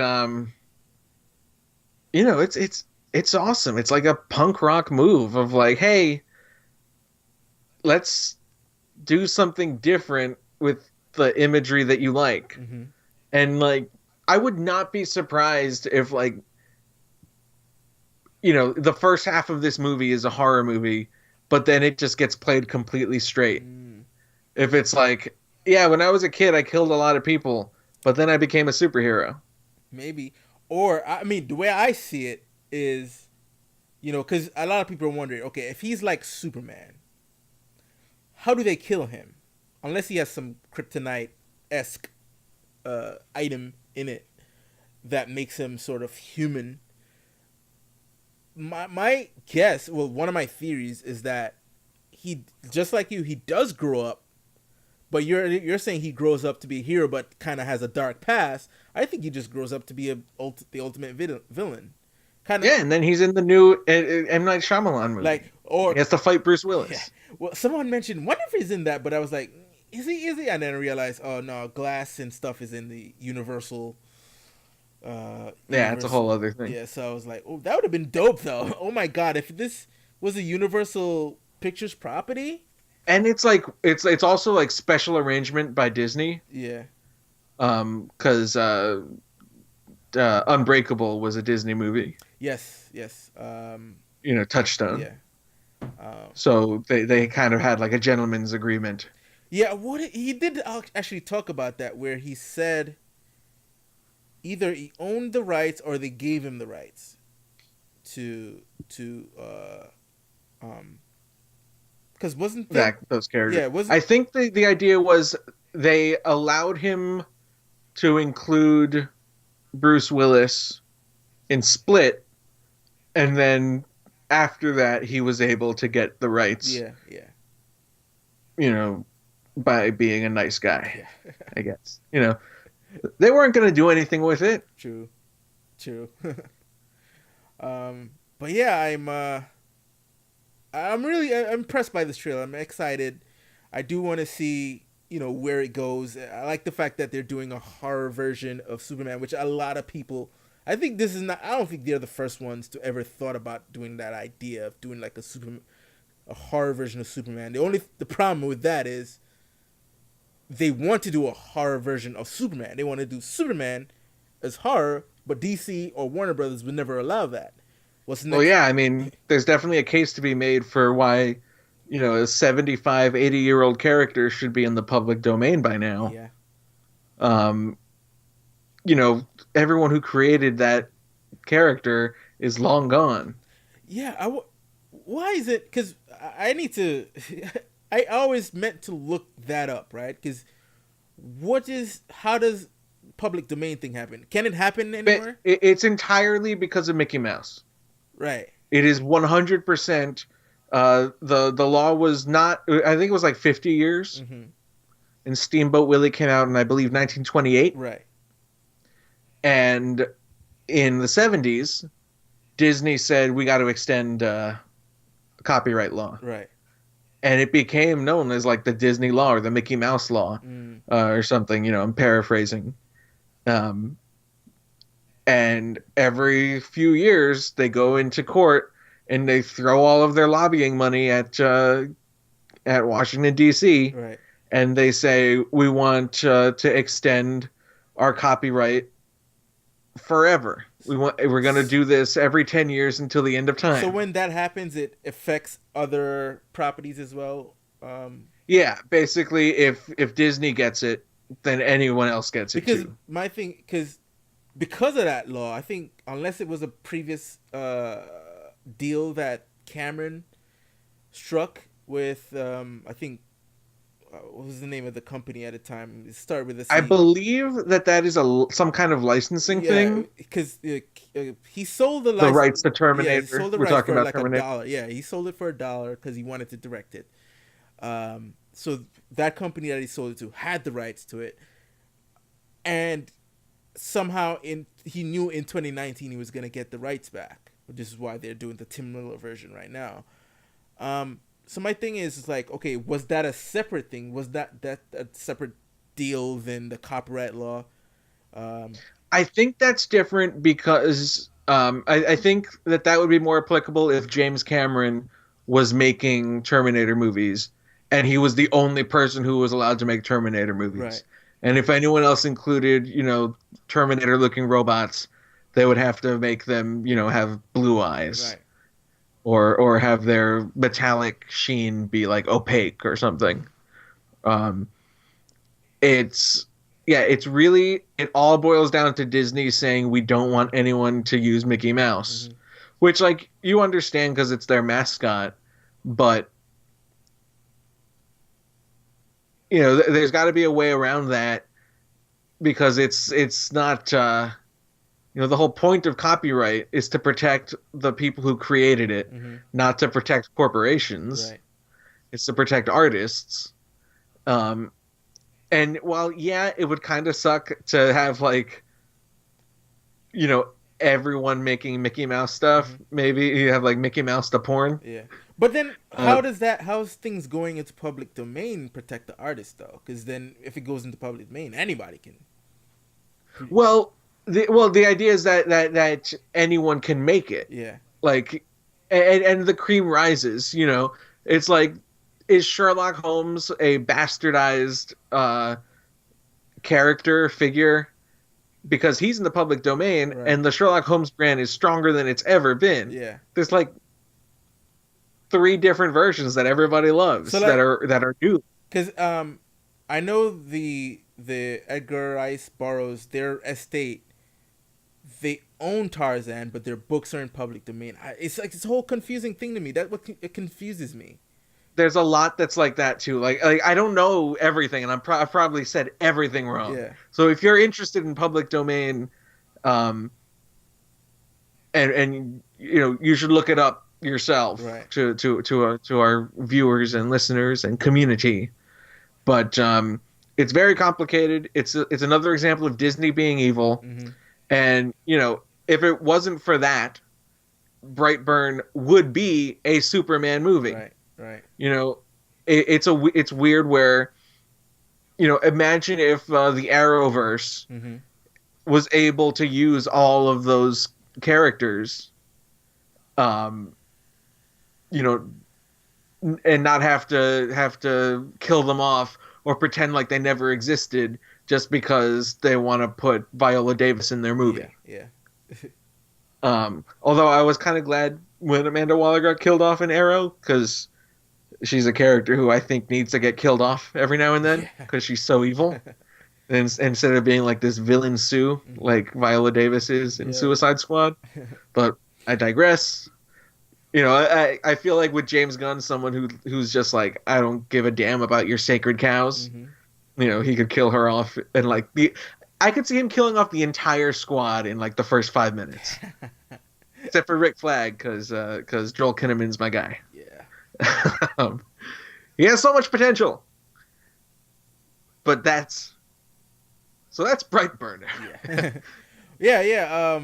it's awesome. It's like a punk rock move of like, hey, let's do something different with the imagery that you like. And like, I would not be surprised if like, the first half of this movie is a horror movie, but then it just gets played completely straight. If it's like, yeah, when I was a kid, I killed a lot of people, but then I became a superhero. Maybe. Or, I mean, the way I see it is, because a lot of people are wondering, okay, if he's like Superman, how do they kill him? Unless he has some kryptonite-esque item in it that makes him sort of human. My guess, well, one of my theories is that he, just like you, he does grow up, but you're saying he grows up to be a hero, but kind of has a dark past. I think he just grows up to be the ultimate villain. Kind of. Yeah, and then he's in the new M. Night Shyamalan movie. He has to fight Bruce Willis. Yeah. Well, someone mentioned, wonder if he's in that, but I was like, is he? And then I realized, oh no, glass and stuff is in the Universal. Yeah, it's a whole other thing. Yeah, so I was like, oh, that would have been dope though. Oh my God, if this was a Universal Pictures property. And it's like it's also like special arrangement by Disney. Yeah. Because Unbreakable was a Disney movie. Yes. Touchstone. Yeah. So they kind of had like a gentleman's agreement. Yeah, he did actually talk about that, where he said either he owned the rights or they gave him the rights to Because wasn't that that those characters. yeah wasn't I think the idea was they allowed him to include Bruce Willis in Split, and then after that he was able to get the rights, yeah you know, by being a nice guy, yeah I guess. You know, they weren't going to do anything with it. true true. But yeah, I'm really impressed by this trailer. I'm excited. I do want to see, where it goes. I like the fact that they're doing a horror version of Superman, which a lot of people. I think this is not. I don't think they're the first ones to ever thought about doing that idea of doing like a horror version of Superman. The problem with that is they want to do a horror version of Superman. They want to do Superman as horror, but DC or Warner Brothers would never allow that. What's Well, next? yeah, I mean, there's definitely a case to be made for why, a 75, 80-year-old character should be in the public domain by now. Yeah. Um, Everyone who created that character is long gone. Yeah. Why is it? Because I need to. I always meant to look that up, right? Because how does public domain thing happen? Can it happen anywhere? It's entirely because of Mickey Mouse. Right. It is 100%. The law was not. I think it was like 50 years. Mm-hmm. And Steamboat Willie came out in, I believe, 1928. Right. And in the 70s, Disney said we got to extend copyright law. Right. And it became known as like the Disney law or the Mickey Mouse law or something. I'm paraphrasing. And every few years they go into court and they throw all of their lobbying money at Washington D.C. Right. And they say we want to extend our copyright forever. We're going to do this every 10 years until the end of time. So when that happens, it affects other properties as well. Yeah, basically, if Disney gets it, then anyone else gets it too. My thing, because of that law, I think unless it was a previous deal that Cameron struck with, I think, what was the name of the company at the time? It started with a C. I believe that is some kind of licensing thing. Because he sold the rights to Terminator. Yeah, he sold the We're rights talking for about like Terminator. $1. Yeah, he sold it for $1 because he wanted to direct it. So that company that he sold it to had the rights to it, and somehow he knew in 2019 he was gonna get the rights back. This is why they're doing the Tim Miller version right now. So my thing is like, okay, was that a separate thing? Was that a separate deal than the copyright law? I think that's different because I think that would be more applicable if James Cameron was making Terminator movies and he was the only person who was allowed to make Terminator movies. Right. And if anyone else included, Terminator-looking robots, they would have to make them, have blue eyes. Right. Or have their metallic sheen be like opaque or something. It all boils down to Disney saying we don't want anyone to use Mickey Mouse, which like you understand because it's their mascot, but there's got to be a way around that because it's not. The whole point of copyright is to protect the people who created it, not to protect corporations. Right. It's to protect artists. And while, yeah, it would kind of suck to have, like, everyone making Mickey Mouse stuff. Maybe you have, like, Mickey Mouse the porn. Yeah. But then how's things going into public domain protect the artist, though? Because then if it goes into public domain, anybody can. Well... The idea is that anyone can make it. Yeah. Like, and the cream rises. It's like, is Sherlock Holmes a bastardized character figure because he's in the public domain, right. And the Sherlock Holmes brand is stronger than it's ever been. Yeah. There's like 3 different versions that everybody loves that are new. Because I know the Edgar Rice Burroughs, their estate. They own Tarzan, but their books are in public domain. It's like this whole confusing thing to me. It confuses me. there's a lot that's like that too. Like I don't know everything, and I've probably said everything wrong. Yeah. So if you're interested in public domain, um, and you know, you should look it up yourself, Right. to our viewers and listeners and community. But it's very complicated. It's another example of Disney being evil. Mm-hmm. And you know, if it wasn't for that, Brightburn would be a Superman movie. Right. Right. You know, it's weird where, you know, imagine if the Arrowverse Mm-hmm. was able to use all of those characters, um, you know, and not have to kill them off or pretend like they never existed just because they want to put Viola Davis in their movie. Yeah. Although I was kind of glad when Amanda Waller got killed off in Arrow, because she's a character who I think needs to get killed off every now and then because she's so evil. And instead of being like this villain Sue, like Viola Davis is in Suicide Squad. But I digress. You know, I feel like with James Gunn, someone who's just like, I don't give a damn about your sacred cows. Mm-hmm. You know, he could kill her off, and like I could see him killing off the entire squad in like the first 5 minutes, except for Rick Flag, because Joel Kinnaman's my guy. Yeah. He has so much potential, but that's Brightburn. Yeah.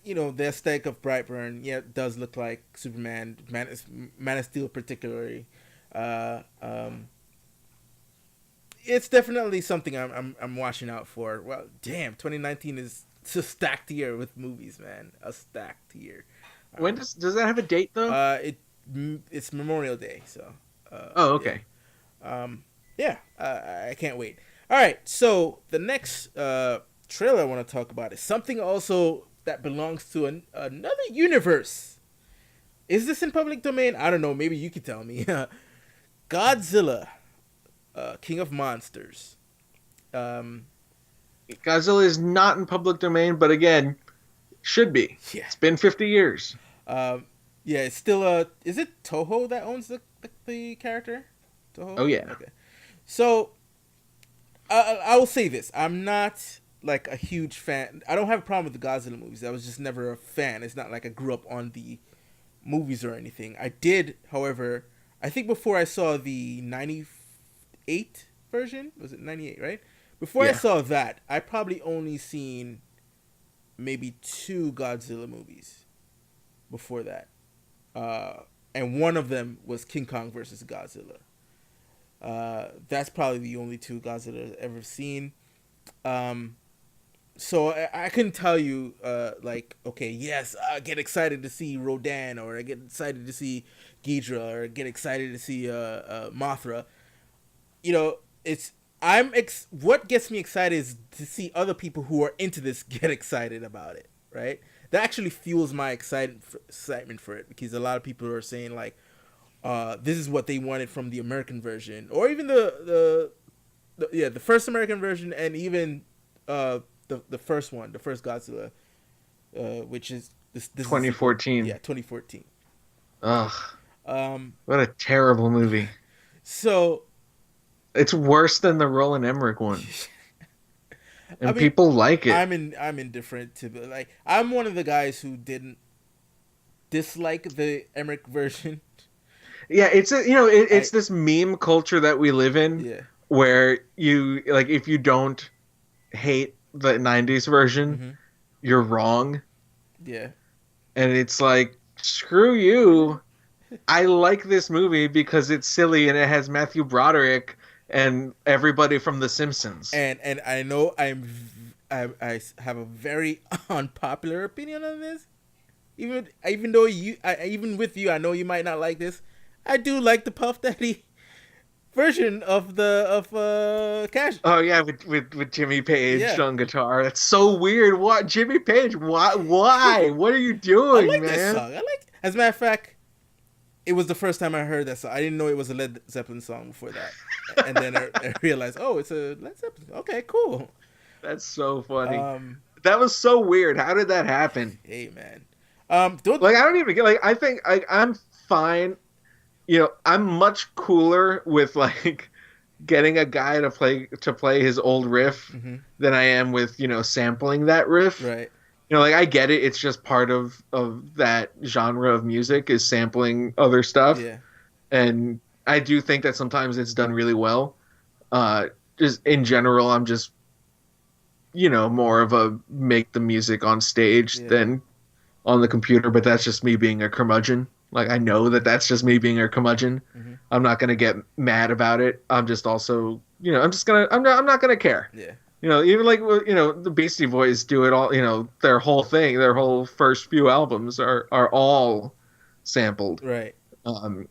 You know, the aesthetic of Brightburn, yeah, it does look like Superman, Man of Steel particularly. It's definitely something I'm watching out for. Well, damn, 2019 is a stacked year with movies, man. A stacked year. When does that have a date though? It's Memorial Day, so. Oh, okay. Yeah. I can't wait. All right, so the next trailer I want to talk about is something also that belongs to another universe. Is this in public domain? I don't know. Maybe you could tell me. Godzilla, King of Monsters. Godzilla is not in public domain, but again, should be. Yeah. It's been 50 years. Yeah, it's still is it Toho that owns the character? Toho? Oh yeah. Okay. So I will say this: I'm not like a huge fan. I don't have a problem with the Godzilla movies. I was just never a fan. It's not like I grew up on the movies or anything. I did, however, I think before I saw the 98 version, was it 98, right? Before I saw that, I probably only seen maybe 2 Godzilla movies before that. And one of them was King Kong versus Godzilla. That's probably the only 2 Godzilla I've ever seen. So I couldn't tell you, like, okay, yes, I get excited to see Rodan, or I get excited to see Ghidra, or get excited to see Mothra. You know, what gets me excited is to see other people who are into this get excited about it, right? That actually fuels my excitement for it, because a lot of people are saying, like, this is what they wanted from the American version, or even the first American version, and even the first one, the first Godzilla, which is this 2014. 2014. Ugh. What a terrible movie. So it's worse than the Roland Emmerich one. And I mean, people like it. I'm indifferent to, like, I'm one of the guys who didn't dislike the Emmerich version. Yeah, it's this meme culture that we live in. Yeah. Where you, like, if you don't hate the 90s version, you're wrong. Yeah. And it's like, screw you. I like this movie because it's silly and it has Matthew Broderick and everybody from The Simpsons. And I know I have a very unpopular opinion on this. Even though even with you, I know you might not like this. I do like the Puff Daddy version of Cash. Oh yeah, with Jimmy Page on guitar. That's so weird. What, Jimmy Page? Why? What are you doing, I like man? That song. As a matter of fact, it was the first time I heard that song. I didn't know it was a Led Zeppelin song before that, and then I realized, oh, it's a Led Zeppelin. Okay, cool. That's so funny. That was so weird. How did that happen? Hey man, like, I don't even get, like, I think I'm fine. I'm much cooler with like getting a guy to play his old riff Mm-hmm. than I am with, sampling that riff. Right. Like I get it, it's just part of that genre of music is sampling other stuff. Yeah. And I do think that sometimes it's done really well. Uh just in general, I'm just, more of a make the music on stage Yeah. than on the computer, but that's just me being a curmudgeon. Like I know that that's just me being a curmudgeon. Mm-hmm. I'm not gonna get mad about it. I'm just also, I'm not gonna care. Yeah. Even like the Beastie Boys do it all. Their whole thing, their whole first few albums are all sampled. Right. Um,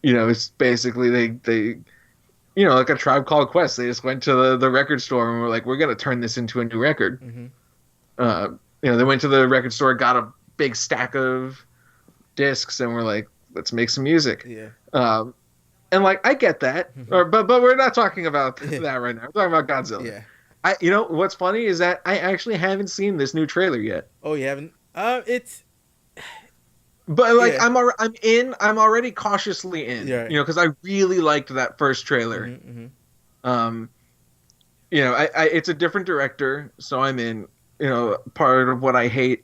it's basically they like a Tribe Called Quest. They just went to the record store and were like, we're gonna turn this into a new record. Mm-hmm. Uh, they went to the record store, got a big stack of discs, and were like, let's make some music. Yeah. And like I get that, but we're not talking about that right now. We're talking about Godzilla. Yeah. What's funny is that I actually haven't seen this new trailer yet. Oh, you haven't? It's. But like Yeah. I'm already cautiously in. Yeah. Because I really liked that first trailer. Mm-hmm. Mm-hmm. Um, it's a different director, so I'm in. Part of what I hate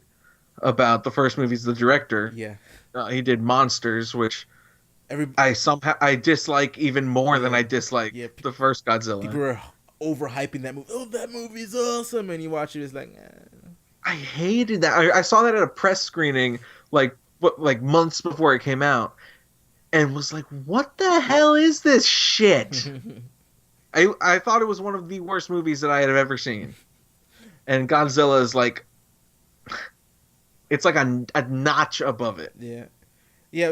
about the first movie is the director. Yeah. He did Monsters, which Every I dislike even more than I dislike the first Godzilla. People are overhyping that movie. Oh, that movie's awesome, and you watch it, it's like, I hated that. I saw that at a press screening, like months before it came out, and was like, what the hell is this shit? I thought it was one of the worst movies that I had ever seen, and Godzilla is like, it's like a notch above it. Yeah, yeah.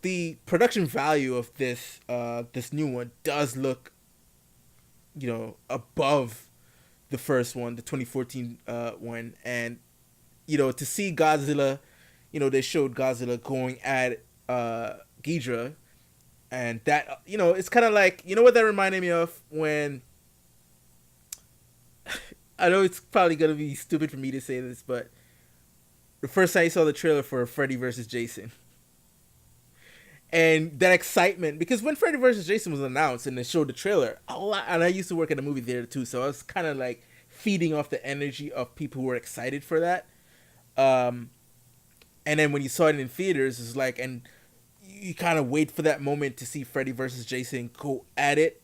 The production value of this new one does look, above the first one, the 2014 one, and to see Godzilla, they showed Godzilla going at Ghidorah, and that it's kind of like, what that reminded me of when. I know it's probably gonna be stupid for me to say this, but the first time you saw the trailer for Freddy vs. Jason. And that excitement, because when Freddy vs. Jason was announced and they showed the trailer, and I used to work at a movie theater too, so I was kind of like feeding off the energy of people who were excited for that. And then when you saw it in theaters, it's like, and you kind of wait for that moment to see Freddy vs. Jason go at it.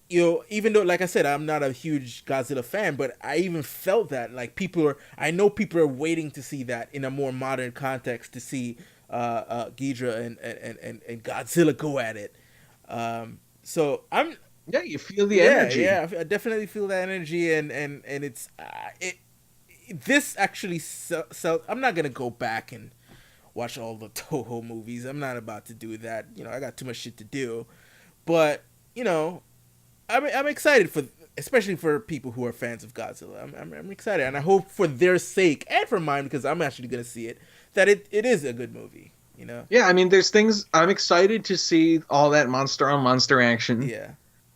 Even though, like I said, I'm not a huge Godzilla fan, but I even felt that, like, I know people are waiting to see that in a more modern context, to see Ghidorah and Godzilla go at it. So I'm. Yeah, you feel the energy. Yeah, I definitely feel that energy, and it's this actually I'm not gonna go back and watch all the Toho movies. I'm not about to do that. I got too much shit to do. But I'm excited especially for people who are fans of Godzilla. I'm excited, and I hope for their sake and for mine, because I'm actually gonna see it, that it is a good movie. Yeah, I mean, there's things I'm excited to see, all that monster on monster action. Yeah.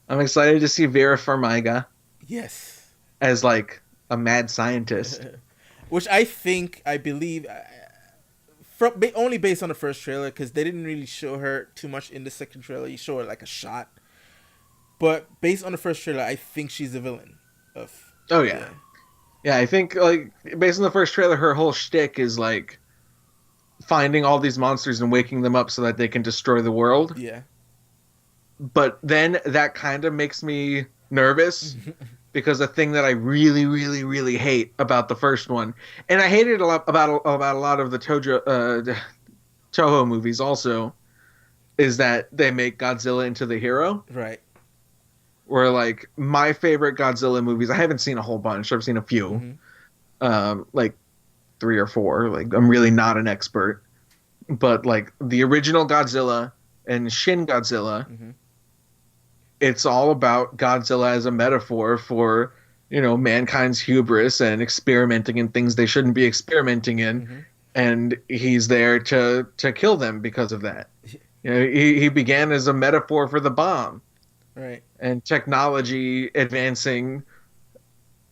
I'm excited to see Vera Farmiga. Yes. As like a mad scientist. Which I believe, only based on the first trailer, because they didn't really show her too much in the second trailer. You show her like a shot. But based on the first trailer, I think she's a villain. Oh, yeah. Yeah, I think, like, based on the first trailer, her whole shtick is, like, finding all these monsters and waking them up so that they can destroy the world. Yeah. But then that kind of makes me nervous, because a thing that I really, really, really hate about the first one, and I hated a lot about a lot of the Toho movies also, is that they make Godzilla into the hero. Right. Where, like, my favorite Godzilla movies, I haven't seen a whole bunch. I've seen a few, like 3 or 4. Like, I'm really not an expert, but like the original Godzilla and Shin Godzilla, it's all about Godzilla as a metaphor for, mankind's hubris and experimenting in things they shouldn't be experimenting in, and he's there to kill them because of that. He began as a metaphor for the bomb. Right. And technology advancing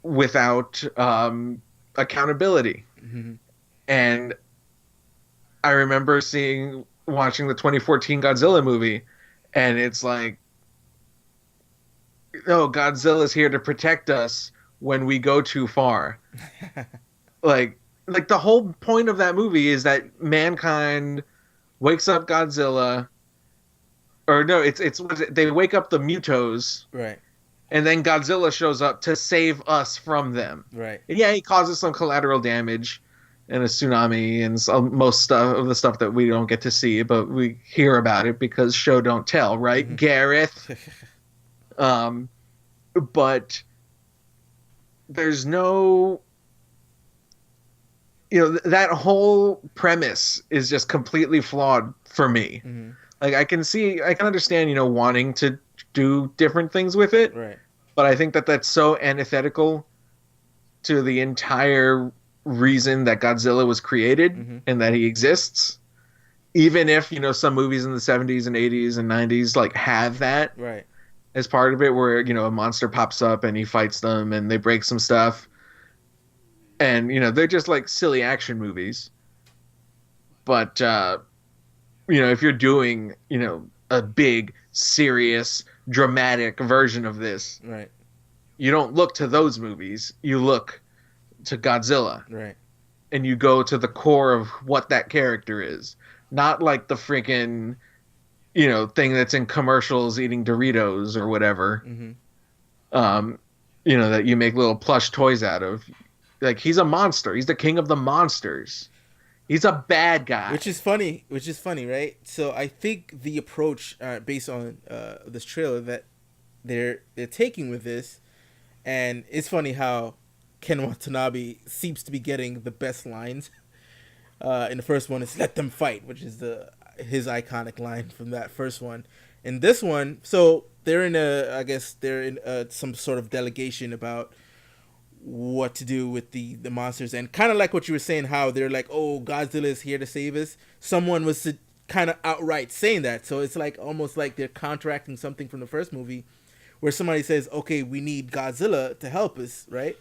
without accountability. And I remember seeing watching the 2014 Godzilla movie, and it's like, oh, Godzilla's here to protect us when we go too far. Like, like the whole point of that movie is that mankind wakes up Godzilla, or no, it's what is it? They wake up the Mutos, Right. and then Godzilla shows up to save us from them. Right. And yeah, he causes some collateral damage and a tsunami and most stuff of the stuff that we don't get to see, but we hear about it because show don't tell, right, Gareth? Um, but there's no, that whole premise is just completely flawed for me. Like I can understand, wanting to do different things with it, Right. but I think that that's so antithetical to the entire reason that Godzilla was created and that he exists. Even if, some movies in the 70s and 80s and 90s like have that Right. as part of it, where, a monster pops up and he fights them and they break some stuff. And, they're just like silly action movies. But, if you're doing, a big, serious, dramatic version of this, Right. you don't look to those movies. You look to Godzilla. Right. And you go to the core of what that character is. Not like the freaking, thing that's in commercials eating Doritos or whatever. That you make little plush toys out of. Like, he's a monster. He's the king of the monsters. He's a bad guy. Which is funny, right? So I think the approach based on this trailer that they're taking with this, and it's funny how Ken Watanabe seems to be getting the best lines. In the first one, it's "Let them fight," which is his iconic line from that first one. In this one, so they're in some sort of delegation about what to do with the monsters, and kind of like what you were saying, how they're like, oh, Godzilla is here to save us. Someone was kind of outright saying that, so it's like almost like they're counteracting something from the first movie, where somebody says, okay, we need Godzilla to help us, right?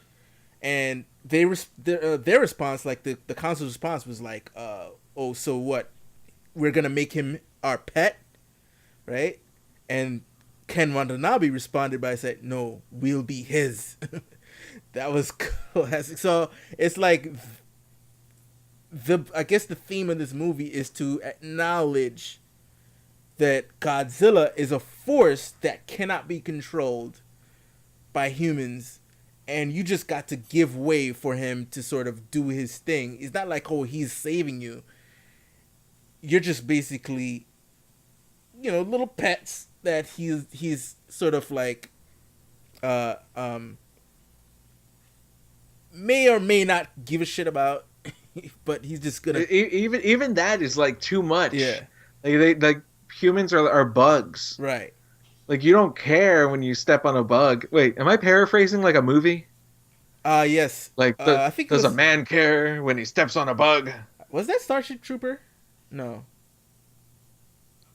And their response, like the council's response, was like, oh, so what? We're gonna make him our pet, right? And Ken Watanabe responded by saying, no, we'll be his. That was classic. So it's like I guess the theme of this movie is to acknowledge that Godzilla is a force that cannot be controlled by humans, and you just got to give way for him to sort of do his thing. It's not like, oh, he's saving you. You're just basically, little pets that he's sort of like may or may not give a shit about, but he's just gonna. Even that is like too much. Yeah, like humans are bugs. Right. Like, you don't care when you step on a bug. Wait, am I paraphrasing like a movie? Yes. Like, I think does a man care when he steps on a bug? Was that Starship Trooper? No.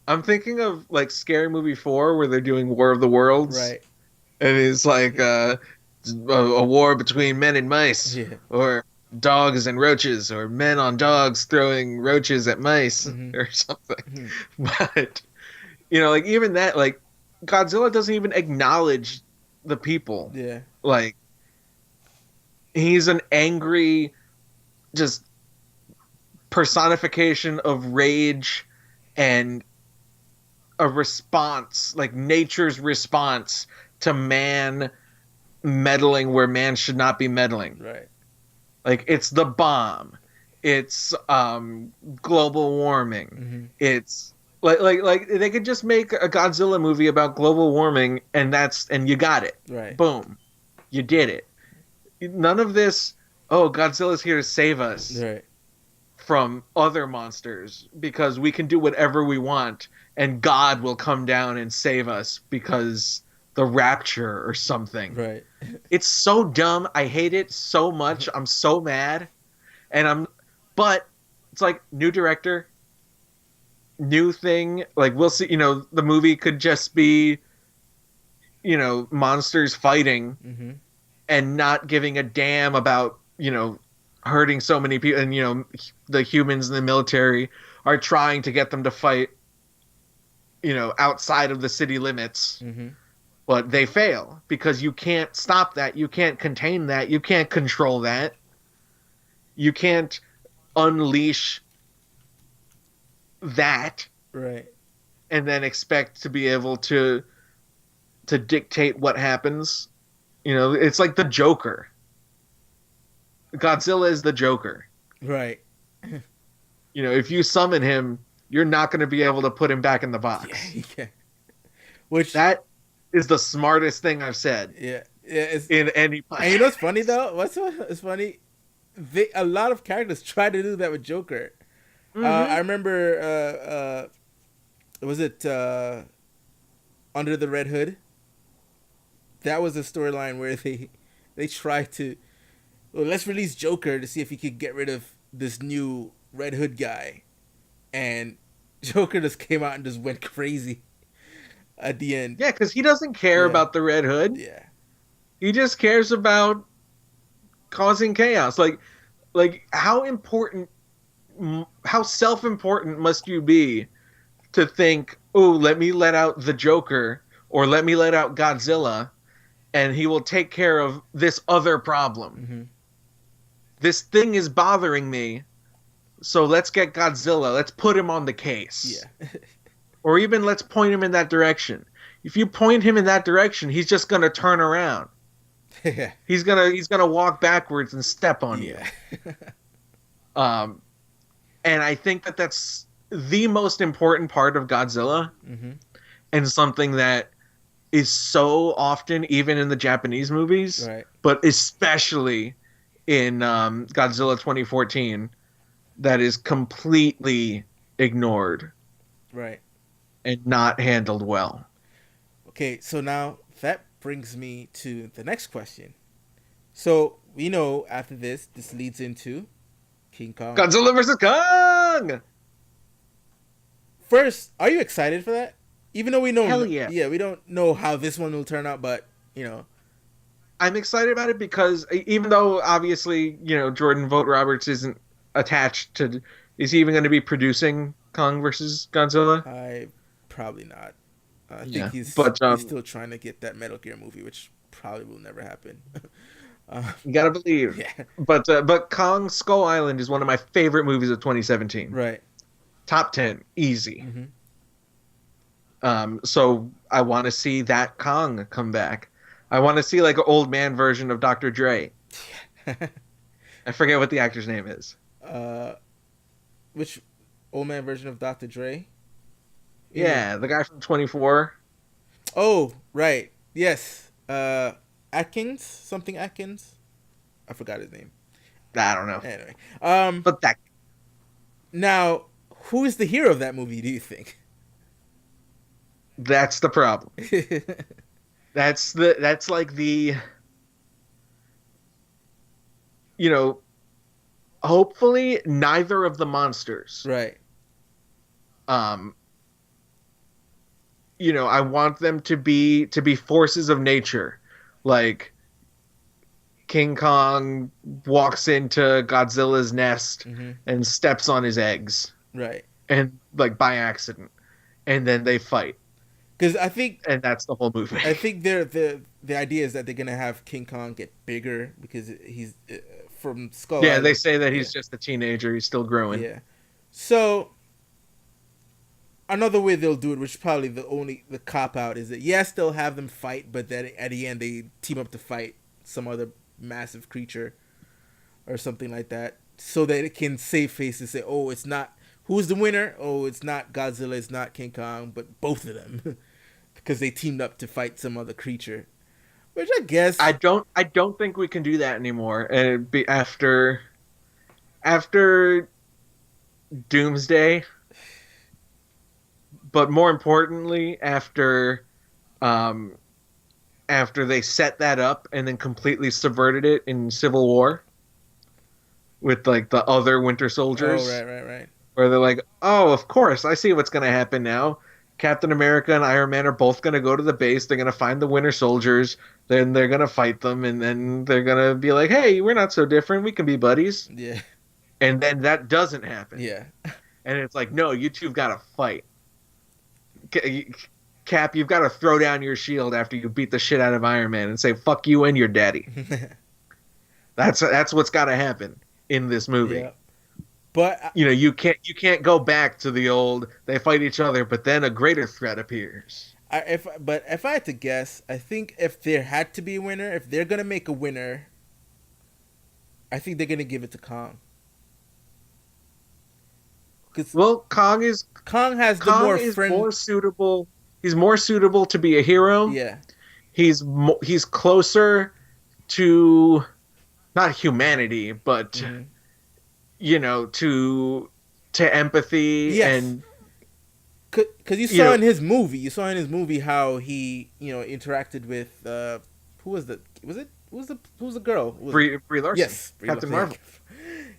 I'm thinking of like Scary Movie 4, where they're doing War of the Worlds. Right. And it's like a war between men and mice, or dogs and roaches, or men on dogs throwing roaches at mice, or something. But like, even that, like, Godzilla doesn't even acknowledge the people. Yeah. Like, he's an angry, just personification of rage and a response, like nature's response to man meddling where man should not be meddling. Right. Like, it's the bomb. It's global warming. It's like they could just make a Godzilla movie about global warming, and you got it. Right. Boom. You did it. None of this, oh, Godzilla's here to save us. Right. From other monsters, because we can do whatever we want, and God will come down and save us because the rapture or something. Right. It's so dumb. I hate it so much. I'm so mad. But it's like, new director, new thing. Like, we'll see, the movie could just be, monsters fighting and not giving a damn about, hurting so many people, and, the humans in the military. are trying to get them to fight, outside of the city limits. Mm-hmm. But they fail because you can't stop that. You can't contain that. You can't control that. You can't unleash that. Right. And then expect to be able to dictate what happens. It's like the Joker. Godzilla is the Joker. Right. If you summon him, you're not going to be able to put him back in the box. Yeah. Which that is the smartest thing I've said. Yeah. In any podcast. And you know what's funny though? What's funny? A lot of characters try to do that with Joker. Mm-hmm. I remember. Was it Under the Red Hood? That was a storyline where they tried to, well, let's release Joker to see if he could get rid of this new Red Hood guy, and Joker just came out and just went crazy at the end. Yeah, because he doesn't care about the Red Hood. Yeah, he just cares about causing chaos. Like how self-important must you be to think, oh, let me let out the Joker or let me let out Godzilla and he will take care of this other problem. Mm-hmm. This thing is bothering me, so let's get Godzilla. Let's put him on the case. Yeah. Or even let's point him in that direction. If you point him in that direction, he's just going to turn around. He's gonna walk backwards and step on you. And I think that's the most important part of Godzilla, mm-hmm. and something that is so often, even in the Japanese movies, right. but especially in Godzilla 2014, that is completely ignored, right, and not handled well. Okay, so now that brings me to the next question. So we know after this leads into King Kong. Godzilla vs. Kong! First, are you excited for that? Even though we know, hell yeah. Yeah, we don't know how this one will turn out, but I'm excited about it because even though obviously Jordan Vogt Roberts isn't attached to, is he even going to be producing Kong versus Godzilla? Probably not. I think he's still trying to get that Metal Gear movie, which probably will never happen. You gotta believe. Yeah. But Kong Skull Island is one of my favorite movies of 2017. Right. Top 10, easy. Mm-hmm. So I want to see that Kong come back. I want to see like an old man version of Dr. Dre. I forget what the actor's name is. Which old man version of Dr. Dre? Yeah, the guy from 24. Oh, right. Yes. Atkins? Something Atkins? I forgot his name. I don't know. Anyway. But that... Now, who is the hero of that movie, do you think? That's the problem. That's like the... hopefully neither of the monsters. Right. I want them to be forces of nature. Like King Kong walks into Godzilla's nest mm-hmm. and steps on his eggs. Right. And like by accident. And then they fight. Because I think... And that's the whole movie. I think the idea is that they're going to have King Kong get bigger because he's from Skull Yeah, Island. they say that he's just a teenager. He's still growing. Yeah. So... another way they'll do it, which is probably the cop-out, is that yes, they'll have them fight, but then at the end they team up to fight some other massive creature or something like that, so that it can save face and say, oh, it's not, who's the winner? Oh, it's not Godzilla, it's not King Kong, but both of them. Because they teamed up to fight some other creature. Which I guess... I don't think we can do that anymore. And it'd be after Doomsday... But more importantly, after they set that up and then completely subverted it in Civil War with like the other Winter Soldiers. Oh, right. Where they're like, oh, of course, I see what's going to happen now. Captain America and Iron Man are both going to go to the base. They're going to find the Winter Soldiers. Then they're going to fight them. And then they're going to be like, hey, we're not so different. We can be buddies. Yeah. And then that doesn't happen. Yeah. and it's like, no, you two've got to fight. Cap, you've got to throw down your shield after you beat the shit out of Iron Man and say fuck you and your daddy. That's what's got to happen in this movie. Yeah. But you can't go back to the old they fight each other, but then a greater threat appears. If I had to guess, I think if there had to be a winner, if they're gonna make a winner, I think they're gonna give it to Kong. Well, Kong has more suitable. He's more suitable to be a hero. Yeah. He's closer to not humanity, but to empathy. Yes. And because you saw in his movie how he interacted with who was the girl? Brie Larson. Yes, Captain Marvel.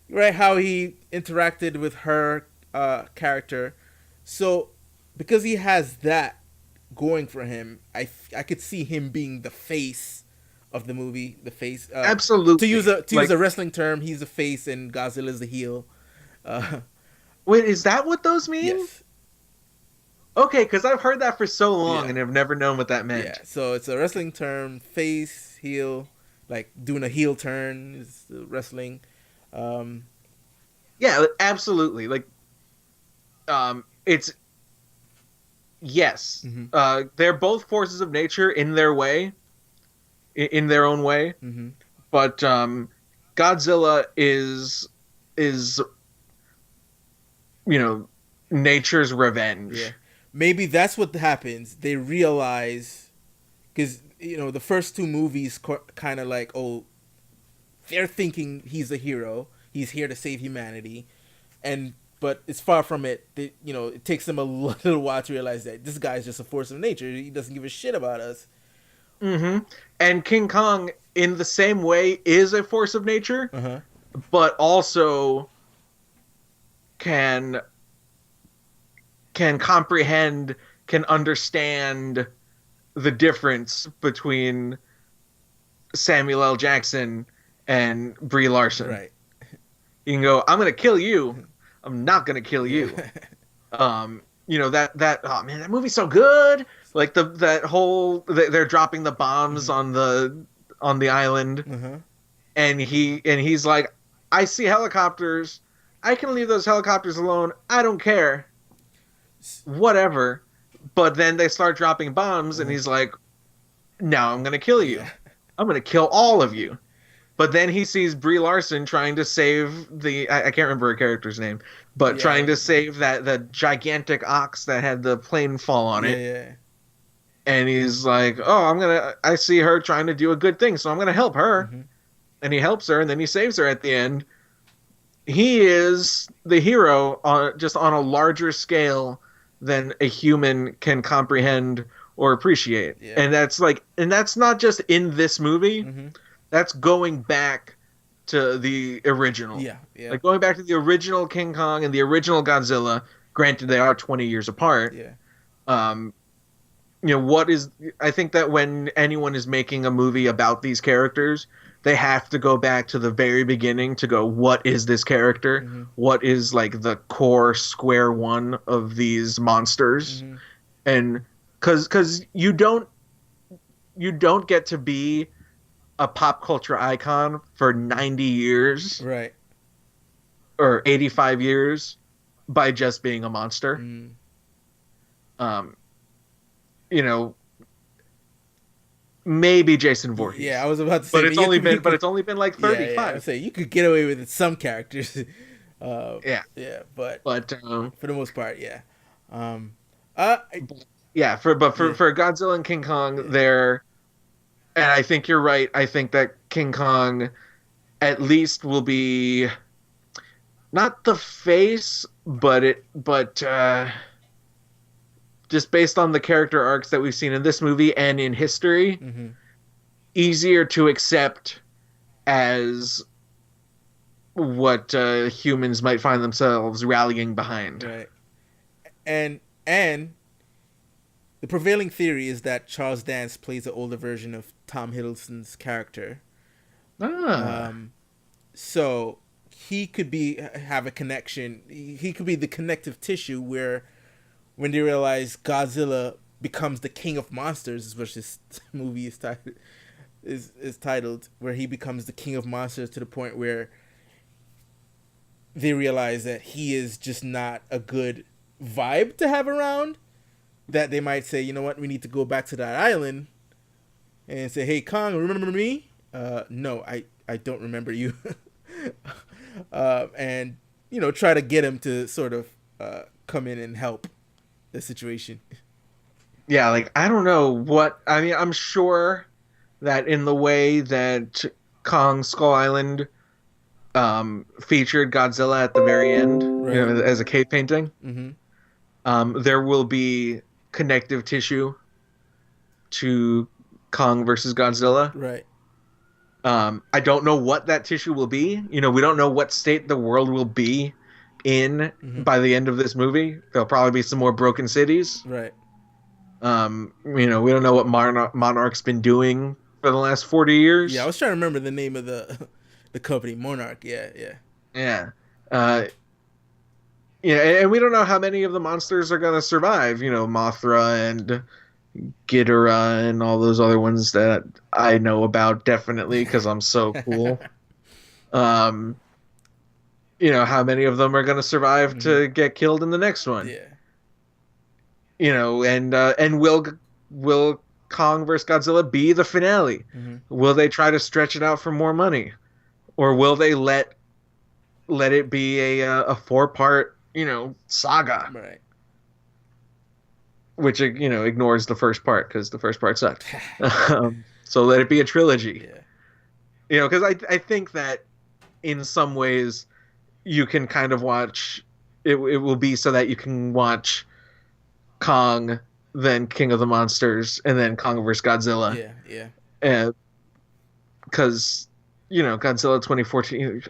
Right, how he interacted with her character. So because he has that going for him, I could see him being the face of the movie. The face, absolutely. To use a wrestling term, he's the face and Godzilla's the heel. Wait, is that what those mean? Yes. Okay, because I've heard that for so long and have never known what that meant. Yeah, so it's a wrestling term, face, heel, like doing a heel turn is wrestling. Yeah, absolutely. Like, it's yes. Mm-hmm. They're both forces of nature in their way, in their own way. Mm-hmm. But Godzilla is nature's revenge. Yeah. Maybe that's what happens. They realize, because the first two movies kind of like, oh, they're thinking he's a hero. He's here to save humanity, but it's far from it. It takes them a little while to realize that this guy's just a force of nature. He doesn't give a shit about us. Mm-hmm. And King Kong, in the same way, is a force of nature, but also can comprehend, can understand the difference between Samuel L. Jackson and Brie Larson. Right. You can go, I'm gonna kill you. I'm not gonna kill you. Oh man, that movie's so good. Like they're dropping the bombs on the island, and he's like, I see helicopters. I can leave those helicopters alone. I don't care. Whatever. But then they start dropping bombs, and he's like, now I'm gonna kill you. I'm gonna kill all of you. But then he sees Brie Larson trying to save I can't remember her character's name, but trying to save the gigantic ox that had the plane fall on it. Yeah. And he's like, oh, I see her trying to do a good thing, so I'm going to help her. Mm-hmm. And he helps her, and then he saves her at the end. He is the hero just on a larger scale than a human can comprehend or appreciate. Yeah. And that's not just in this movie. Mm-hmm. That's going back to the original. Yeah. Like going back to the original King Kong and the original Godzilla. Granted, they are 20 years apart. Yeah. I think that when anyone is making a movie about these characters, they have to go back to the very beginning to go, what is this character? Mm-hmm. What is like the core square one of these monsters? Mm-hmm. And because you don't get to be a pop culture icon for 90 years. Right. Or 85 years by just being a monster. Mm. Maybe Jason Voorhees. Yeah, I was about to say, but it's only been like 35. Yeah, I would say you could get away with some characters. But for the most part, yeah. For Godzilla and King Kong, they're, and I think you're right. I think that King Kong at least will be not the face, but just based on the character arcs that we've seen in this movie and in history, mm-hmm. easier to accept as what humans might find themselves rallying behind. Right. And the prevailing theory is that Charles Dance plays an older version of Tom Hiddleston's character. Ah. So he could have a connection. He could be the connective tissue where, when they realize Godzilla becomes the king of monsters, which this movie is titled, where he becomes the king of monsters to the point where they realize that he is just not a good vibe to have around, that they might say, you know what, we need to go back to that island and say, hey, Kong, remember me? No, I don't remember you. And, try to get him to sort of come in and help the situation. Yeah, like, I don't know what... I mean, I'm sure that in the way that Kong Skull Island featured Godzilla at the very end, right, as a cave painting, mm-hmm. There will be connective tissue to Kong versus Godzilla. Right. I don't know what that tissue will be. We don't know what state the world will be in by the end of this movie. There'll probably be some more broken cities. Right. We don't know what Monarch's been doing for the last 40 years. Yeah, I was trying to remember the name of the company, Monarch. Yeah. And we don't know how many of the monsters are going to survive. Mothra and Ghidorah and all those other ones that I know about, definitely, because I'm so cool. How many of them are going to survive to get killed in the next one? Yeah. And will Kong vs. Godzilla be the finale? Will they try to stretch it out for more money, or will they let it be a 4-part saga? Right. Which ignores the first part because the first part sucked. So let it be a trilogy. Yeah. Because I think that in some ways you can kind of watch it. It will be so that you can watch Kong, then King of the Monsters, and then Kong vs. Godzilla. Yeah. And because Godzilla 2014.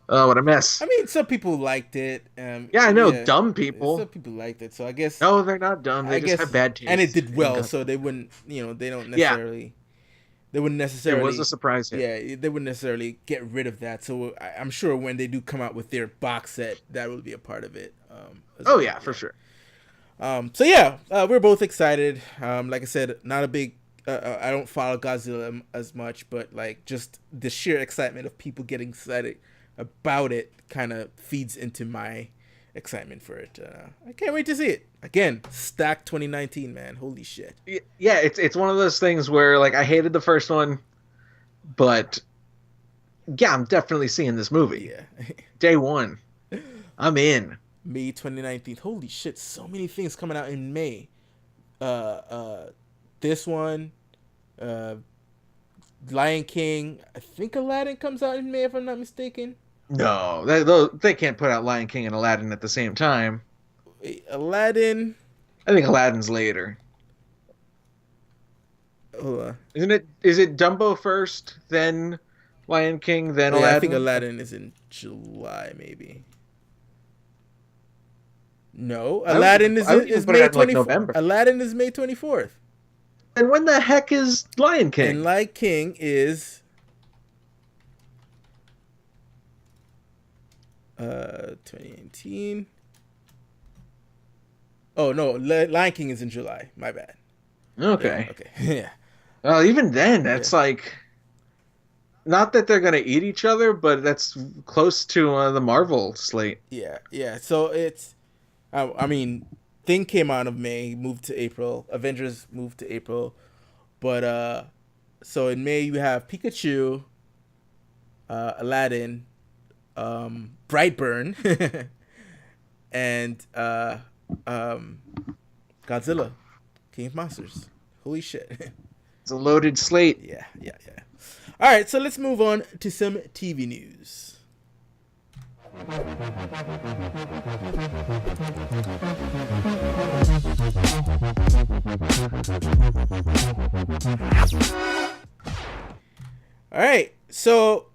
Oh, what a mess! I mean, some people liked it. Yeah, I know, dumb people. Some people liked it, so I guess. No, they're not dumb. They just have bad taste. And it did well, so they wouldn't. They don't necessarily. Yeah. They wouldn't necessarily. It was a surprise hit. Yeah, they wouldn't necessarily get rid of that. So I'm sure when they do come out with their box set, that will be a part of it. For sure. We're both excited. Like I said, not a big. I don't follow Godzilla as much, but like just the sheer excitement of people getting excited about it kind of feeds into my excitement for it. I can't wait to see it. Again, stacked 2019, man. Holy shit. Yeah, it's one of those things where like I hated the first one, but yeah, I'm definitely seeing this movie. Yeah. Day one. I'm in. May 2019. Holy shit, so many things coming out in May. This one, Lion King. I think Aladdin comes out in May, if I'm not mistaken. No, they can't put out Lion King and Aladdin at the same time. Wait, Aladdin. I think Aladdin's later. Hold on. Is it Dumbo first, then Lion King, then Aladdin? I think Aladdin is in July, maybe. No, Aladdin is May 24th. November. Aladdin is May 24th. And when the heck is Lion King? And Lion King is 2018. Oh no, Lion King is in July. My bad. Okay. Yeah. Well, even then, that's like, not that they're gonna eat each other, but that's close to the Marvel slate. Yeah. So it's, I mean, Thing came out of May, moved to April. Avengers moved to April, but so in May you have Pikachu, Aladdin, Brightburn, and Godzilla, King of Monsters. Holy shit. It's a loaded slate. Yeah. All right, so let's move on to some TV news. All right, so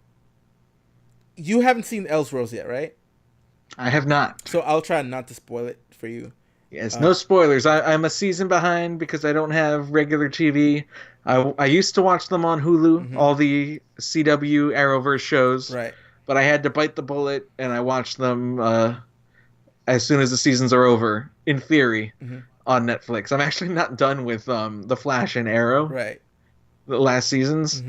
you haven't seen Elseworlds yet, right? I have not. So I'll try not to spoil it for you. Yes, no spoilers. I'm a season behind because I don't have regular TV. I used to watch them on Hulu, all the CW Arrowverse shows. Right. but I had to bite the bullet and I watched them as soon as the seasons are over, in theory, on Netflix. I'm actually not done with The Flash and Arrow, Right. the last seasons,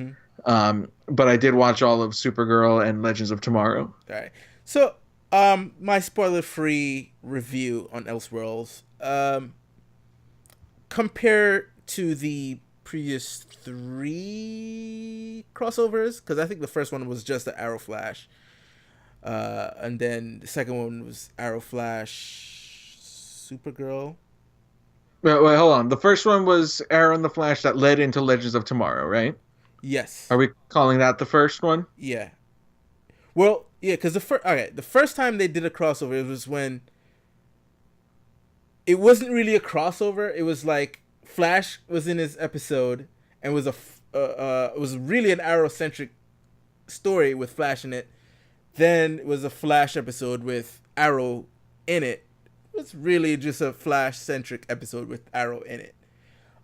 but I did watch all of Supergirl and Legends of Tomorrow. All right. So, my spoiler-free review on Elseworlds, compared to the previous 3 crossovers, because I think the first one was just the Arrow Flash, and then the second one was Arrow Flash Supergirl. Wait, hold on. The first one was Arrow and the Flash that led into Legends of Tomorrow, right? Yes. Are we calling that the first one? Yeah. Well, yeah, because the first time they did a crossover, it was when it wasn't really a crossover. It was like Flash was in his episode and was it was really an Arrow-centric story with Flash in it. Then it was a Flash episode with Arrow in it. It was really just a Flash-centric episode with Arrow in it.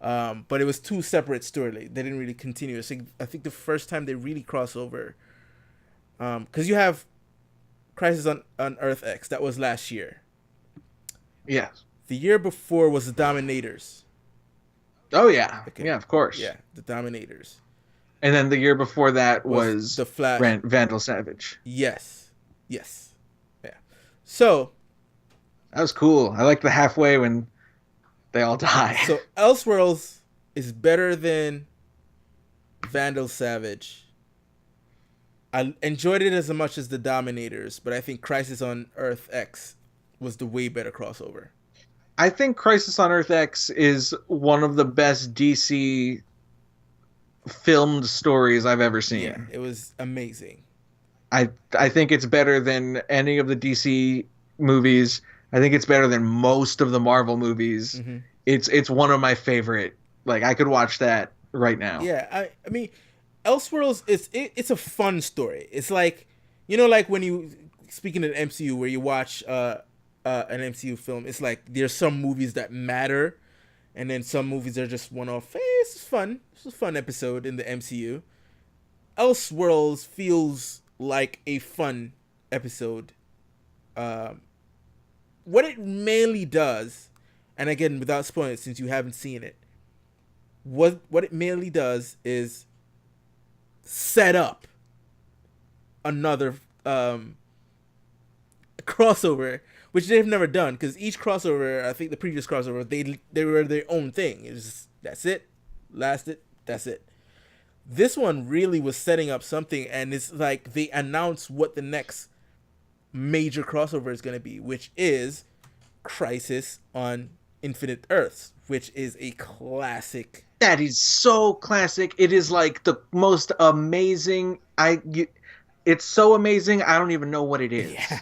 But it was 2 separate stories. They didn't really continue. So I think the first time they really cross over, because you have Crisis on Earth X, that was last year. Yes. The year before was the Dominators. Oh yeah, Okay. yeah, of course. Yeah, the Dominators. And then the year before that was the Flash. Vandal Savage. Yes. Yeah. So that was cool. I like the halfway when they all die. So Elseworlds is better than Vandal Savage. I enjoyed it as much as the Dominators, but I think Crisis on Earth X was the way better crossover. I think Crisis on Earth X is one of the best DC filmed stories I've ever seen. Yeah, it was amazing. I think it's better than any of the DC movies. I think it's better than most of the Marvel movies. Mm-hmm. It's one of my favorite. Like, I could watch that right now. Yeah, I mean, Elseworlds it's a fun story. It's like, like when you, speaking of the MCU, where you watch an MCU film, it's like there's some movies that matter, and then some movies are just one-off. Hey, this is fun. This is a fun episode in the MCU. Elseworlds feels like a fun episode. What it mainly does, and again, without spoiling it, since you haven't seen it, what it mainly does is set up another crossover, which they've never done, because each crossover, I think the previous crossover, they were their own thing. It was just, that's it, that's it. This one really was setting up something, and it's like they announced what the next major crossover is going to be, which is Crisis on Infinite Earths, which is a classic. That is so classic. It is like the most amazing. It's so amazing. I don't even know what it is. Yeah.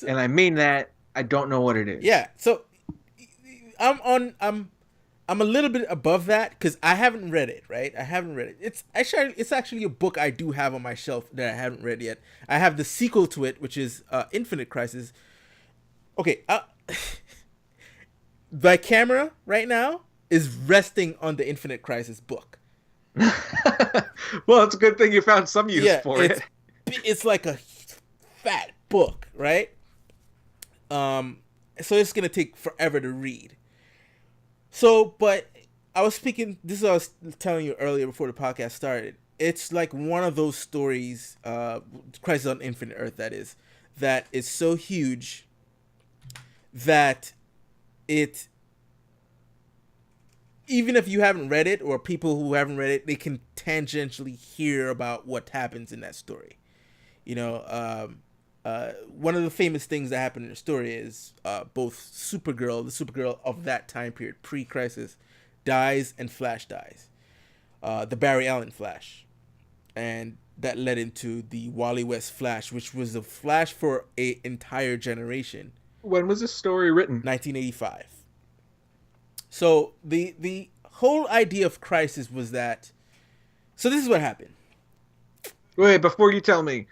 And I mean that. I don't know what it is. Yeah. So I'm a little bit above that because I haven't read it. Right. I haven't read it. It's actually a book I do have on my shelf that I haven't read yet. I have the sequel to it, which is Infinite Crisis. Okay. My camera right now is resting on the Infinite Crisis book. Well, it's a good thing you found some use for it. It's like a fat book, right? So it's gonna take forever to read. So, but this is what I was telling you earlier before the podcast started. It's like one of those stories, Crisis on Infinite Earth, that is so huge that it, even if you haven't read it, or people who haven't read it, they can tangentially hear about what happens in that story. One of the famous things that happened in the story is both the Supergirl of that time period, pre-Crisis, dies, and Flash dies. The Barry Allen Flash. And that led into the Wally West Flash, which was the Flash for an entire generation. When was this story written? 1985. So the whole idea of Crisis was that... So this is what happened. Wait, before you tell me...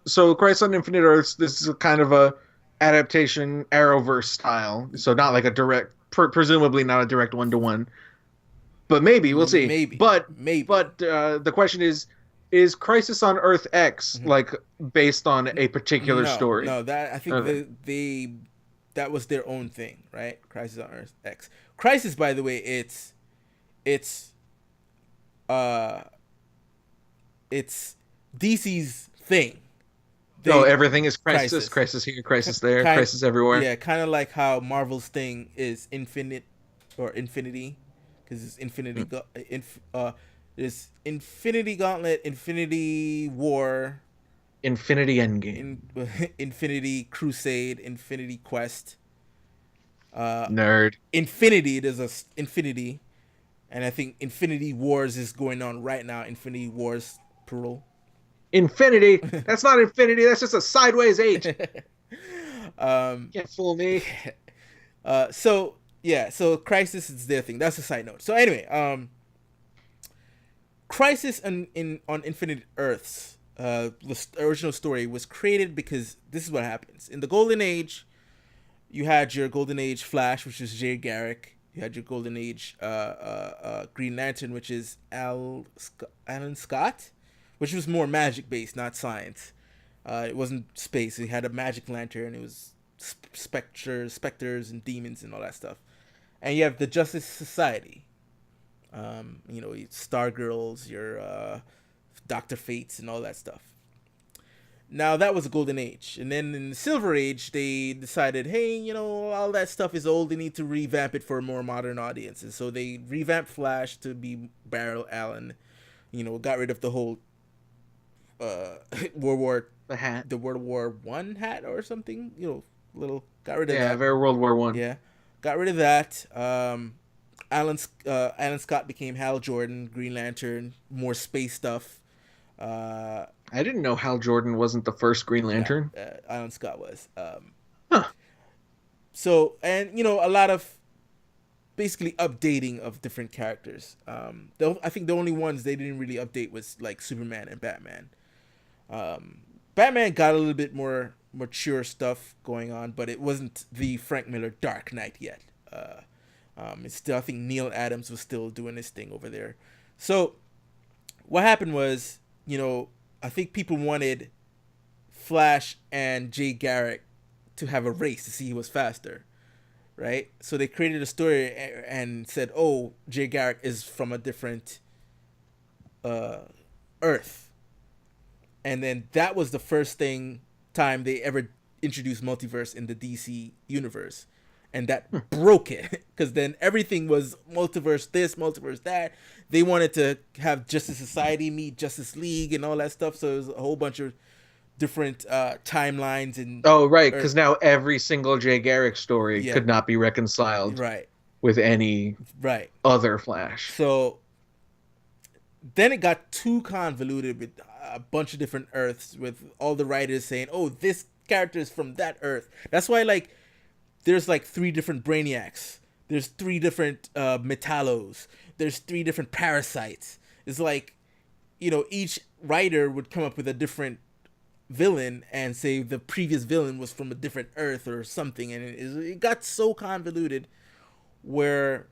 So Crisis on Infinite Earths, this is a kind of a adaptation Arrowverse style. So not like a direct, presumably not a direct one-to-one. But maybe, we'll see. Maybe. But the question is, Is Crisis on Earth X Mhm. like based on a particular No, story? no, that I think Okay. they that was their own thing, right? Crisis on Earth X. Crisis, by the way, it's uh it's DC's thing. No, They everything is Crisis. Crisis. Crisis here, Crisis there, Kind Crisis everywhere. yeah, kind of like how Marvel's thing is infinite or infinity, because it's Hmm. there's Infinity Gauntlet, Infinity War, Infinity in Endgame. Infinity Crusade, Infinity Quest, uh, Nerd. Infinity. There's Infinity, and I think Infinity Wars is going on right now. Infinity Wars plural. Infinity. That's not infinity. That's just a sideways H. um, Can't fool me. so yeah, so Crisis is their thing. That's a side note. So anyway, Crisis on Infinite Earths, the original story was created because this is what happens in the Golden Age. You had your Golden Age Flash, which is Jay Garrick. You had your Golden Age Green Lantern, which is Alan Scott, which was more magic based, not science. It wasn't space. It had a magic lantern. It was specters, and demons, and all that stuff. And you have the Justice Society. Stargirls, your Doctor Fates, and all that stuff. Now that was a golden age, and then in the silver age, they decided, hey, all that stuff is old. They need to revamp it for a more modern audience, and so they revamped Flash to be Barrel Allen. Got rid of the whole uh, World War The hat. the World War One hat or something. Little got rid of Yeah, that. very World War One. Yeah, got rid of that. Alan Scott became Hal Jordan, Green Lantern, more space stuff. Uh, I didn't know Hal Jordan wasn't the first Green no, Lantern. Alan Scott was. Huh. So, and a lot of basically updating of different characters. I think the only ones they didn't really update was like Superman and Batman. Batman got a little bit more mature stuff going on, but it wasn't the Frank Miller Dark Knight yet. It's still, I think Neil Adams was still doing his thing over there. So what happened was, I think people wanted Flash and Jay Garrick to have a race to see who was faster, right? So they created a story and said, "Oh, Jay Garrick is from a different uh, Earth," and then that was the first time they ever introduced multiverse in the DC universe, and that broke it because then everything was multiverse this, multiverse that. They wanted to have Justice Society meet Justice League and all that stuff, so it was a whole bunch of different timelines and Oh, right, or, because now every single Jay Garrick story yeah, could not be reconciled right, with any right. other Flash. So then it got too convoluted with a bunch of different Earths, with all the writers saying, "Oh, this character is from that Earth." That's why, like, there's like 3 different Brainiacs. There's 3 different Metallos. There's 3 different Parasites. It's like, each writer would come up with a different villain and say the previous villain was from a different Earth or something, and it got so convoluted where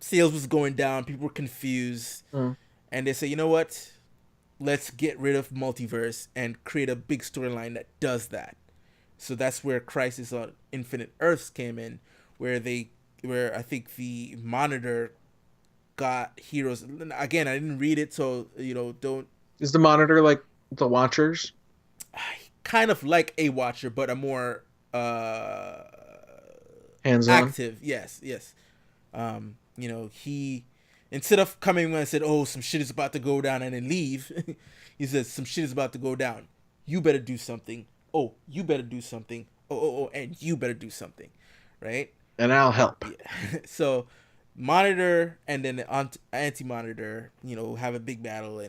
sales was going down, people were confused, Mm. and they say, you know what? Let's get rid of multiverse and create a big storyline that does that. So that's where Crisis on Infinite Earths came in, where I think the Monitor got heroes. Again, I didn't read it, so don't. Is the Monitor like the Watchers? Kind of like a Watcher, but a more Hands on. active. Yes, yes. He, instead of coming when I said, "Oh, some shit is about to go down," and then leave, he says, "Some shit is about to go down. You better do something. Oh, you better do something. Oh, and you better do something." Right? And I'll help. Yeah. So, Monitor and then the Anti-Monitor, have a big battle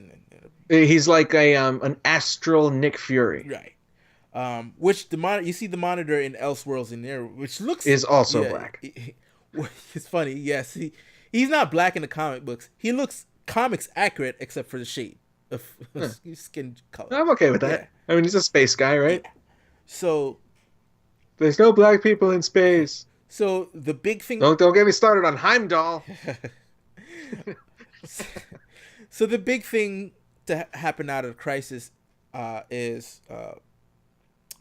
He's like an astral Nick Fury. right. Which you see the Monitor in Elseworlds in there, which looks, Is also yeah, black. it's funny. Yes, he's not black in the comic books. He looks comics accurate except for the shade of skin color. I'm okay with that. Yeah. I mean, he's a space guy, right? Yeah. So There's no black people in space. the big thing. Don't get me started on Heimdall. So the big thing to happen out of the crisis is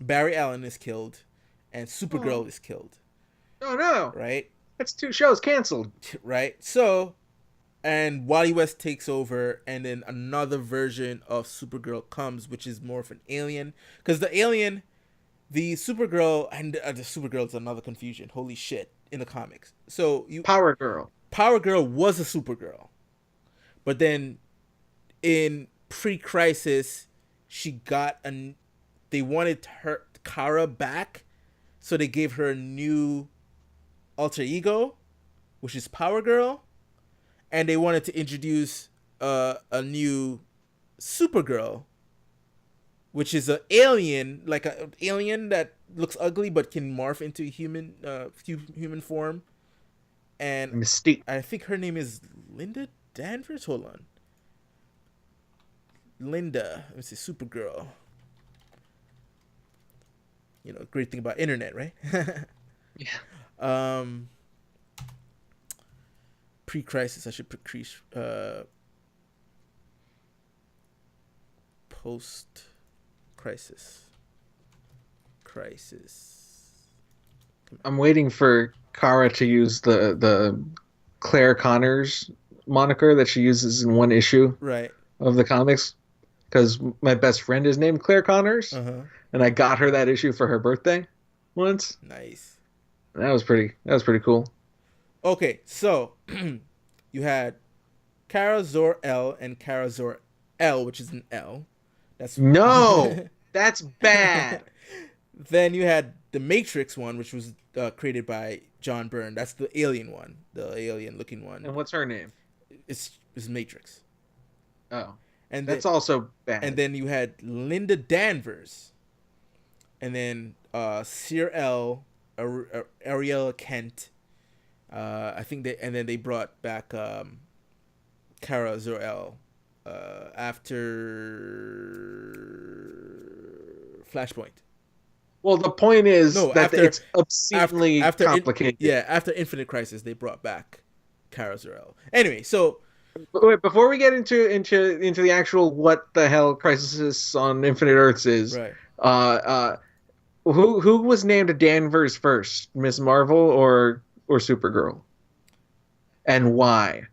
Barry Allen is killed, and Supergirl is killed. Oh no! Right. That's 2 shows canceled. Right. So, and Wally West takes over, and then another version of Supergirl comes, which is more of an alien. Because the alien, the Supergirl, and the Supergirl is another confusion. Holy shit! In the comics, so Power Girl was a Supergirl, but then in pre-crisis, she got they wanted her Kara back, so they gave her a new alter ego, which is Power Girl, and they wanted to introduce a new Supergirl, which is an alien, like an alien that looks ugly but can morph into human form. And Mystique. I think her name is Linda Danvers. Hold on, Linda. Let me see, Supergirl. You know, great thing about internet, right? Yeah. Pre-crisis, I should post-crisis. I'm waiting for Kara to use the Claire Connors moniker that she uses in one issue of the comics, because my best friend is named Claire Connors, and I got her that issue for her birthday once. Nice. That was pretty cool. Okay, so you had Kara Zor-El and Kara Zor-El, which is an L. That's that's bad. Then you had the Matrix one, which was created by John Byrne. That's the alien one, the alien-looking one. And what's her name? It's Matrix. Oh, and that's also bad. And then you had Linda Danvers, and then Sir-El, Ariella Kent. I think then they brought back Kara Zor-El after Flashpoint. Well, the point is it's obscenely complicated. After Infinite Crisis, they brought back Kara Zor-El. Anyway, so wait, before we get into the actual what the hell Crisis on Infinite Earths is, right? Who was named Danvers first, Ms. Marvel or Supergirl, and why?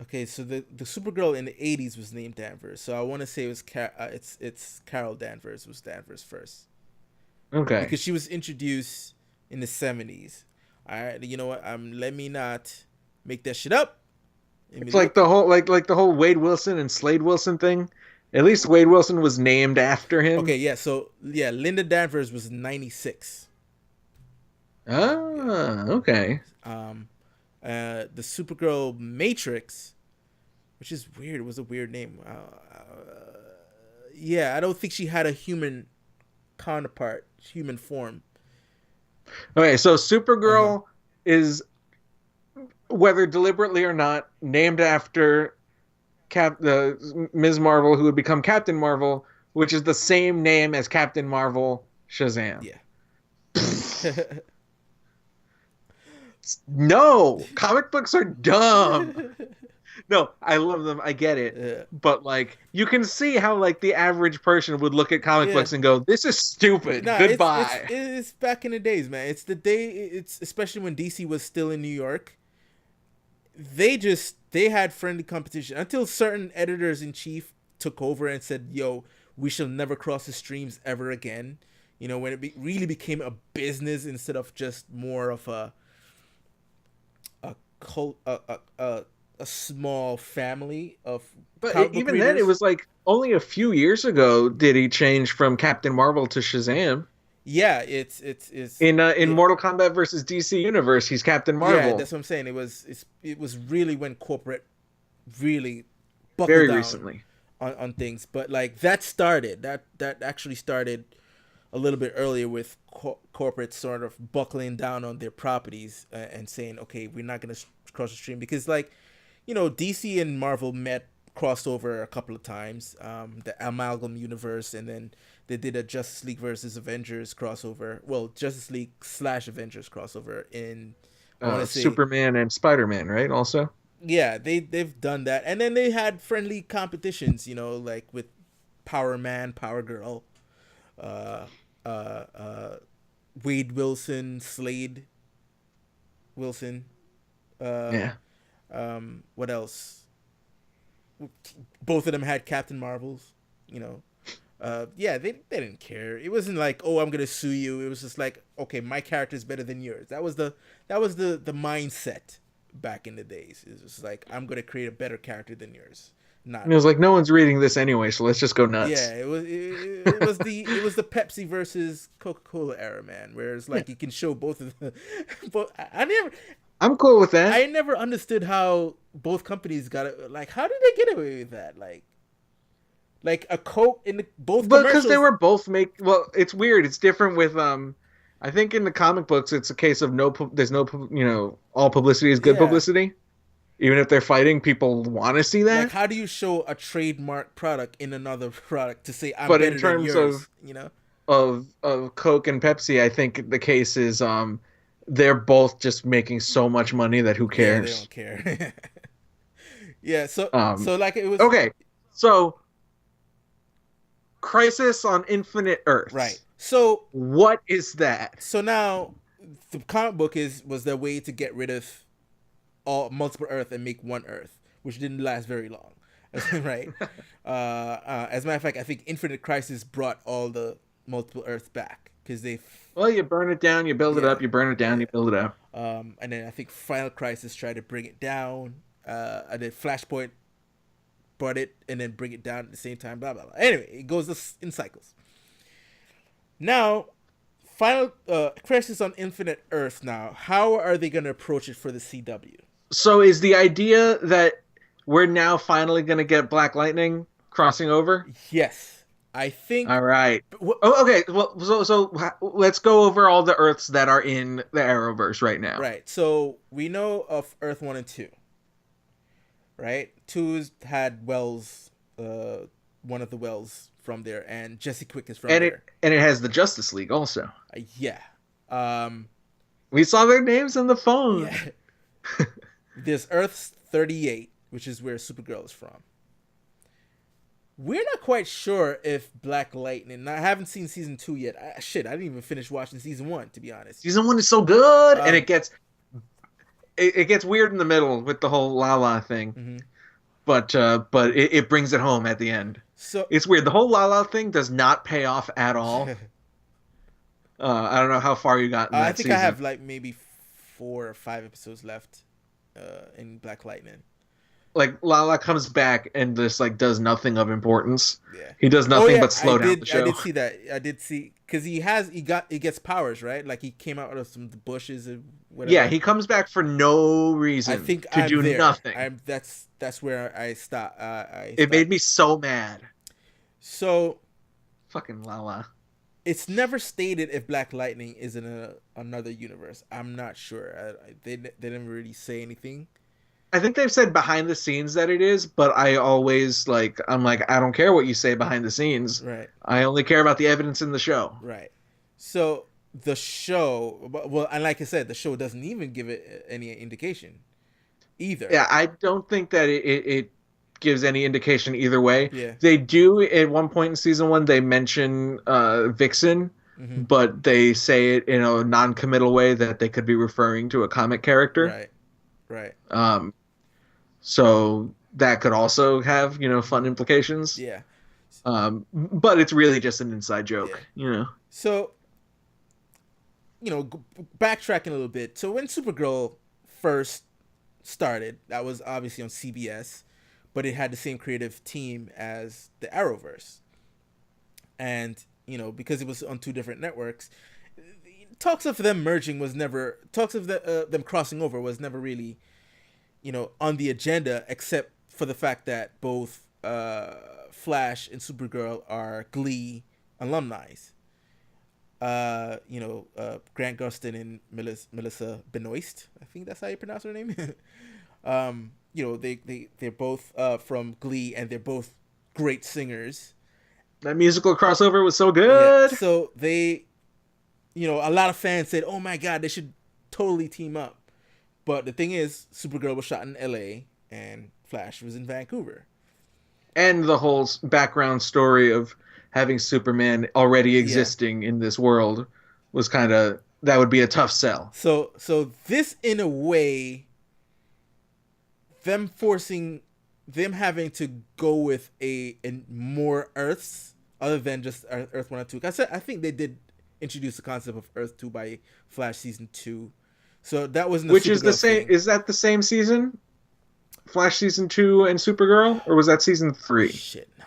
Okay, so the Supergirl in the 80s was named Danvers, so I want to say it was it's Carol Danvers was Danvers first. Okay. Because she was introduced in the 70s. All right, you know what? Let me not make that shit up. It's like the whole the whole Wade Wilson and Slade Wilson thing. At least Wade Wilson was named after him. Okay, yeah. So yeah, Linda Danvers was 96. Okay. The Supergirl Matrix, which is weird. It was a weird name. Yeah, I don't think she had a human counterpart, human form. Okay, so Supergirl is, whether deliberately or not, named after Ms. Marvel, who would become Captain Marvel, which is the same name as Captain Marvel Shazam. Yeah. No, comic books are dumb. No, I love them. I get it. Yeah. But like, you can see how like the average person would look at comic books and go, "This is stupid. Goodbye." It's back in the days, man. It's the day. It's especially when DC was still in New York. They had friendly competition until certain editors in chief took over and said, "Yo, we shall never cross the streams ever again." You know, when it really became a business instead of just more of a small family of. But even then, it was like only a few years ago did he change from Captain Marvel to Shazam. Yeah, it's in Mortal Kombat versus DC Universe, he's Captain Marvel. Yeah, that's what I'm saying. It was really when corporate really buckled very down recently on things, but like that actually started a little bit earlier with corporate sort of buckling down on their properties and saying, okay, we're not going to cross the stream, because like, you know, DC and Marvel crossed over a couple of times, the Amalgam universe, and then they did a Justice League versus Avengers crossover. Well, Justice League / Avengers crossover in Superman and Spider-Man, right? Also, Yeah, they've done that, and then they had friendly competitions, like with Power Man, Power Girl, uh, uh, uh, Wade Wilson, Slade Wilson. Uh, Yeah. what else? Both of them had Captain Marvels. You know, yeah, they didn't care. It wasn't like, oh, I'm gonna sue you. It was just like, okay, my character is better than yours. That was the mindset back in the days. It was just like, I'm gonna create a better character than yours. Not And it was like, no one's reading this anyway, so let's just go Yeah, nuts. it was the Pepsi versus Coca-Cola era, man. Whereas Yeah. like you can show both of them, but I'm cool with that. I never understood how both companies got it. Like, how did they get away with that? Like a Coke in both But because they commercials. were both well, it's weird. It's different with I think in the comic books it's a case of there's no all publicity is good Yeah, publicity. Even if they're fighting, people want to see like that. how do you show a trademark product in another product to say I'm But in better than terms yours? of Coke and Pepsi, I think the case is they're both just making so much money that who Yeah, they cares? don't care. Yeah, so Um, so like it was okay, so Crisis on Infinite right. Earths. So What is that? so now the comic book was their way to get rid of all multiple Earth and make one Earth, which didn't last very long, right? As a matter of fact, I think Infinite Crisis brought all the multiple Earths back because they, Well, you burn it down, you build it yeah, up, you burn it down, yeah. you build it up. And then I think Final Crisis tried to bring it down, and then Flashpoint brought it and then bring it down at the same time. Blah blah blah. Anyway, it goes in cycles. Now, Final Crisis on Infinite Earth. Now, how are they going to approach it for the CW? So is the idea that we're now finally going to get Black Lightning crossing over? Yes, I think. All right. Oh, okay. Well, let's go over all the Earths that are in the Arrowverse right now. Right. So we know of Earth 1 and 2. Right? 2's had Wells, one of the Wells from there, and Jesse Quick is from And there. it has the Justice League also. Yeah. Um, We saw their names on the phone. yeah. There's Earth 38, which is where Supergirl is from. We're not quite sure if Black Lightning. I haven't seen season 2 yet. I didn't even finish watching season 1, to be honest. Season 1 is so good, and it gets weird in the middle with the whole Lala thing. Mm-hmm. But it brings it home at the end. So it's weird. The whole Lala thing does not pay off at all. I don't know how far you got in that I think season. I have like maybe 4 or 5 episodes left in Black Lightning. Like Lala comes back and just like does nothing of importance. Yeah, he does nothing but slow down the show. I did see that. I did see because he gets powers, right? Like he came out of some bushes and whatever. Yeah, he comes back for no reason. I think to do nothing. That's where I stopped. It made me so mad. So, fucking Lala. It's never stated if Black Lightning is in another universe. I'm not sure. They didn't really say anything. I think they've said behind the scenes that it is, but I always I'm like, I don't care what you say behind the scenes. Right. I only care about the evidence in the show. Right. So the show, well, and like I said, the show doesn't even give it any indication either. Yeah, I don't think that it gives any indication either way. Yeah. They do at one point in season 1, they mention Vixen, mm-hmm. but they say it in a non-committal way that they could be referring to a comic character. Right. So that could also have, fun implications. Yeah. But it's really just an inside joke, So, backtracking a little bit. So when Supergirl first started, that was obviously on CBS, but it had the same creative team as the Arrowverse. And, because it was on 2 different networks, talks of them merging talks of them crossing over was never really, on the agenda, except for the fact that both Flash and Supergirl are Glee alumni. Grant Gustin and Melissa Benoist, I think that's how you pronounce her name. They're both from Glee, and they're both great singers. That musical crossover was so good. Yeah. So they, a lot of fans said, "Oh my God, they should totally team up." But the thing is, Supergirl was shot in L.A. and Flash was in Vancouver. And the whole background story of having Superman already existing in this world was that would be a tough sell. So this, in a way, them having to go with a more Earths other than just Earth 1 and 2. I think they did introduce the concept of Earth 2 by Flash season 2. So that wasn't which is the same. Thing. Is that the same season? Flash season 2 and Supergirl, or was that season 3? Shit, no,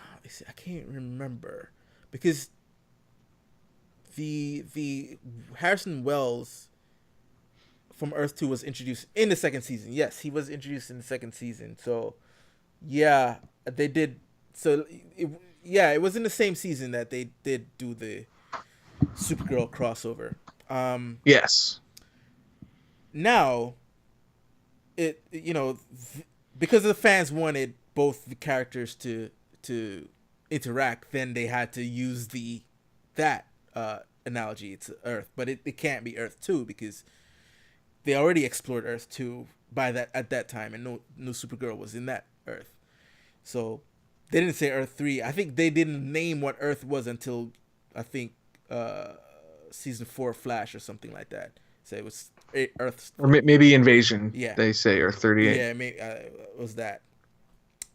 I can't remember because the Harrison Wells from Earth 2 was introduced in the second season. Yes, he was introduced in the second season. So yeah, they did. So it was in the same season that they did do the Supergirl crossover. Yes. Now, because the fans wanted both the characters to interact, then they had to use that analogy. It's Earth, but it can't be Earth 2 because they already explored Earth 2 at that time, and no Supergirl was in that Earth. So they didn't say Earth 3. I think they didn't name what Earth was until I think season 4 Flash or something like that. So it was Earth, or maybe Invasion. Yeah, they say Earth 38. Yeah, maybe it was that.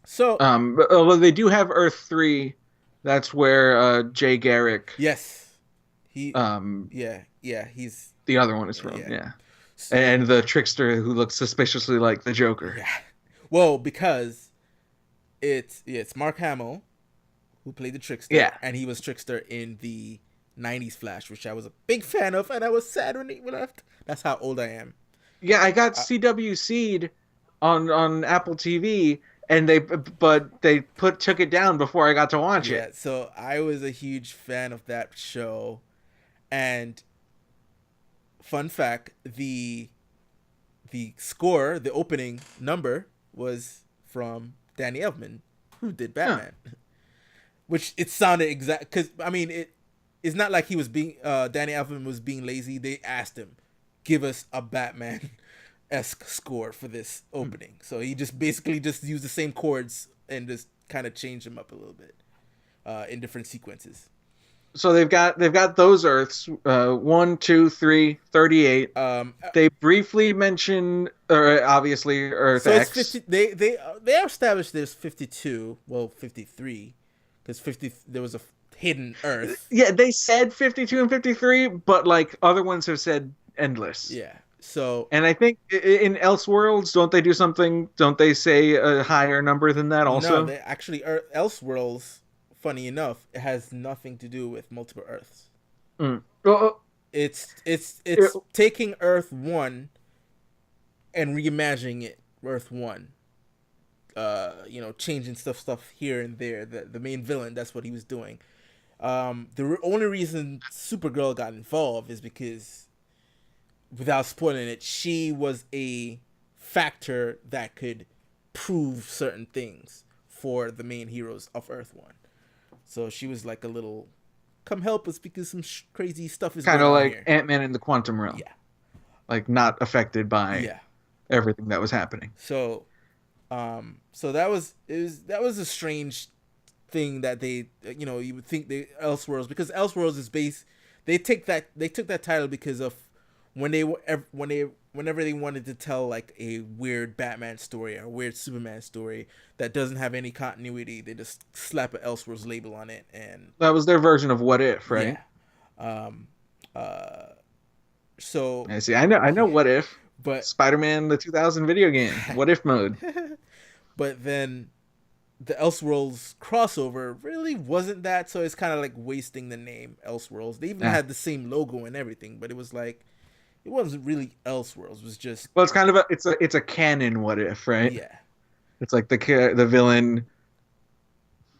So although they do have Earth 3, that's where Jay Garrick. Yes, he's the other one is from. Yeah. So, and the trickster who looks suspiciously like the Joker. Yeah. Well, because it's Mark Hamill who played the trickster. Yeah. And he was trickster in the 90s Flash, which I was a big fan of, and I was sad when he left. That's how old I am. Yeah, I got CWC'd on Apple TV, and they took it down before I got to watch it. Yeah, so I was a huge fan of that show, and fun fact, the score, the opening number, was from Danny Elfman, who did Batman. Huh. Which it sounded exact, because I mean it's not like he was being Danny Elfman was being lazy. They asked him, give us a Batman-esque score for this opening. So he just basically just used the same chords and just kind of changed them up a little bit in different sequences. So they've got those Earths, 1, 2, 3, 38. They briefly mention, obviously, Earth X. So it's 50. They established there's 52. Well, 53, because 50 there was a hidden Earth. Yeah, they said 52 and 53, but like other ones have said endless. Yeah. So, and I think in Elseworlds, don't they do something? Don't they say a higher number than that also? No, they actually Elseworlds. Funny enough, it has nothing to do with multiple Earths. It's taking Earth 1 and reimagining it Earth 1. Changing stuff here and there. The main villain, that's what he was doing. The only reason Supergirl got involved is because, without spoiling it, she was a factor that could prove certain things for the main heroes of Earth 1. So she was like a little, come help us because some crazy stuff is kind of like here. Ant-Man in the Quantum Realm. Yeah. Like not affected by everything that was happening. So that was a strange thing that they, you would think they Elseworlds, because Elseworlds is based, they took that title because of whenever they wanted to tell like a weird Batman story or a weird Superman story that doesn't have any continuity, they just slap an Elseworlds label on it, and that was their version of What If, right? Yeah. So I see. I know What If, but Spider-Man the 2000 video game, What If mode. But then the Elseworlds crossover really wasn't that, so it's kind of like wasting the name Elseworlds. They even had the same logo and everything, but it was like, it wasn't really Elseworlds. It was just, well, it's kind of it's a canon What If, right? Yeah. It's like the villain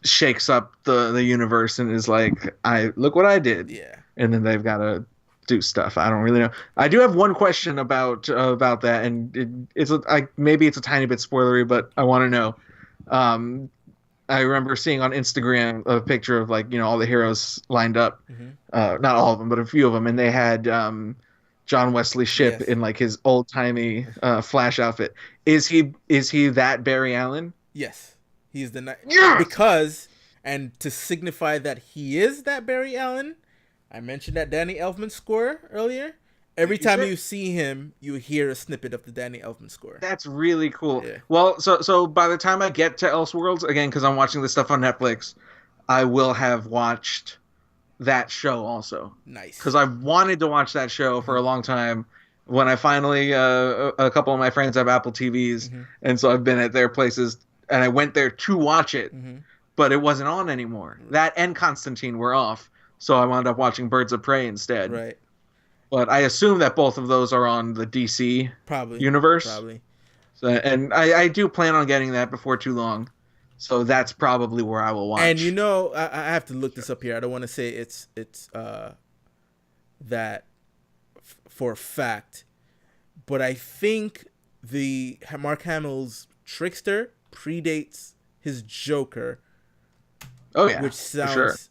shakes up the universe and is like, look what I did. Yeah. And then they've got to do stuff. I don't really know. I do have one question about that, and maybe it's a tiny bit spoilery, but I want to know. I remember seeing on Instagram a picture of like all the heroes lined up, not all of them, but a few of them, and they had John Wesley Shipp Yes. in like his old timey Flash outfit. Is he that Barry Allen? Yes. He's the night Yes. because, and to signify that he is that Barry Allen, I mentioned that Danny Elfman score earlier. Every time you see him, you hear a snippet of the Danny Elfman score. That's really cool. Yeah. Well, so by the time I get to Elseworlds again, because I'm watching this stuff on Netflix, I will have watched that show also. Nice. Because I've wanted to watch that show for a long time. When I finally, a couple of my friends have Apple TVs, and so I've been at their places, and I went there to watch it, but it wasn't on anymore. That and Constantine were off, so I wound up watching Birds of Prey instead. Right. But I assume that both of those are on the DC universe. Probably. So, and I do plan on getting that before too long. So that's probably where I will watch. And I have to look this up here. I don't want to say it's that for a fact, but I think the Mark Hamill's Trickster predates his Joker. Oh yeah, which sounds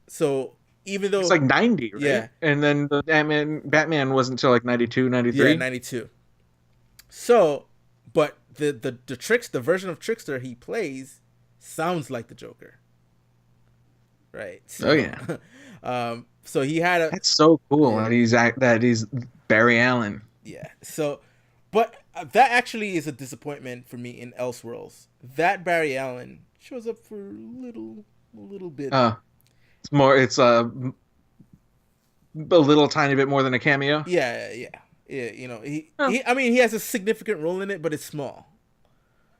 so even though it's like 90, right? Yeah, and then the Batman wasn't until like 92, 93. Yeah, 92. So, but the version of Trickster he plays sounds like the Joker, right? So, oh yeah. So he had a. That's so cool. Yeah. That he's Barry Allen. Yeah. So, but that actually is a disappointment for me in Elseworlds. That Barry Allen shows up for a little bit. It's a little tiny bit more than a cameo. Yeah. He has a significant role in it, but it's small.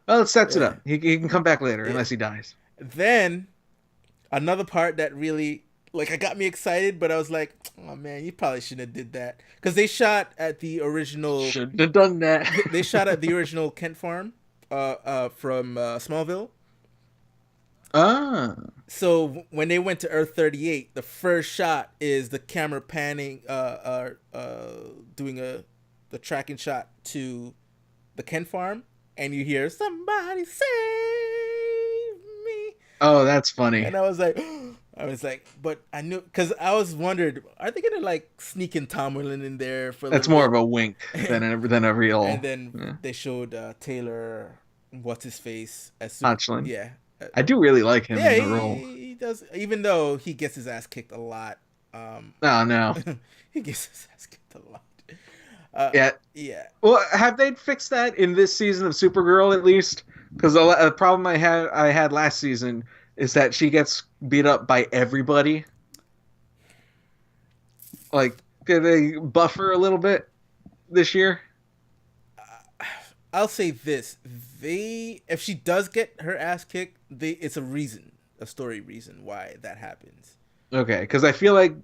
Well, it sets it up. He can come back later unless he dies. Then another part that really I got me excited, but I was like, oh man, you probably shouldn't have did that, because they shot at the original. Shouldn't have done that. They shot at the original Kent farm, from Smallville. So when they went to Earth 38, the first shot is the camera panning, doing the tracking shot to the Kent farm, and you hear somebody save me. Oh, that's funny. And I was like, but I knew, because I was wondered, are they gonna sneak in Tom Welling in there for? That's more of a wink than a real. And then they showed Taylor, what's his face, as Hodgson. Yeah. I do really like him in the role. He does, even though he gets his ass kicked a lot. No. He gets his ass kicked a lot. Yeah. Well, have they fixed that in this season of Supergirl at least? Because the problem I had last season is that she gets beat up by everybody. Did they buff her a little bit this year? I'll say this: if she does get her ass kicked, it's a story reason why that happens. Okay, because I feel like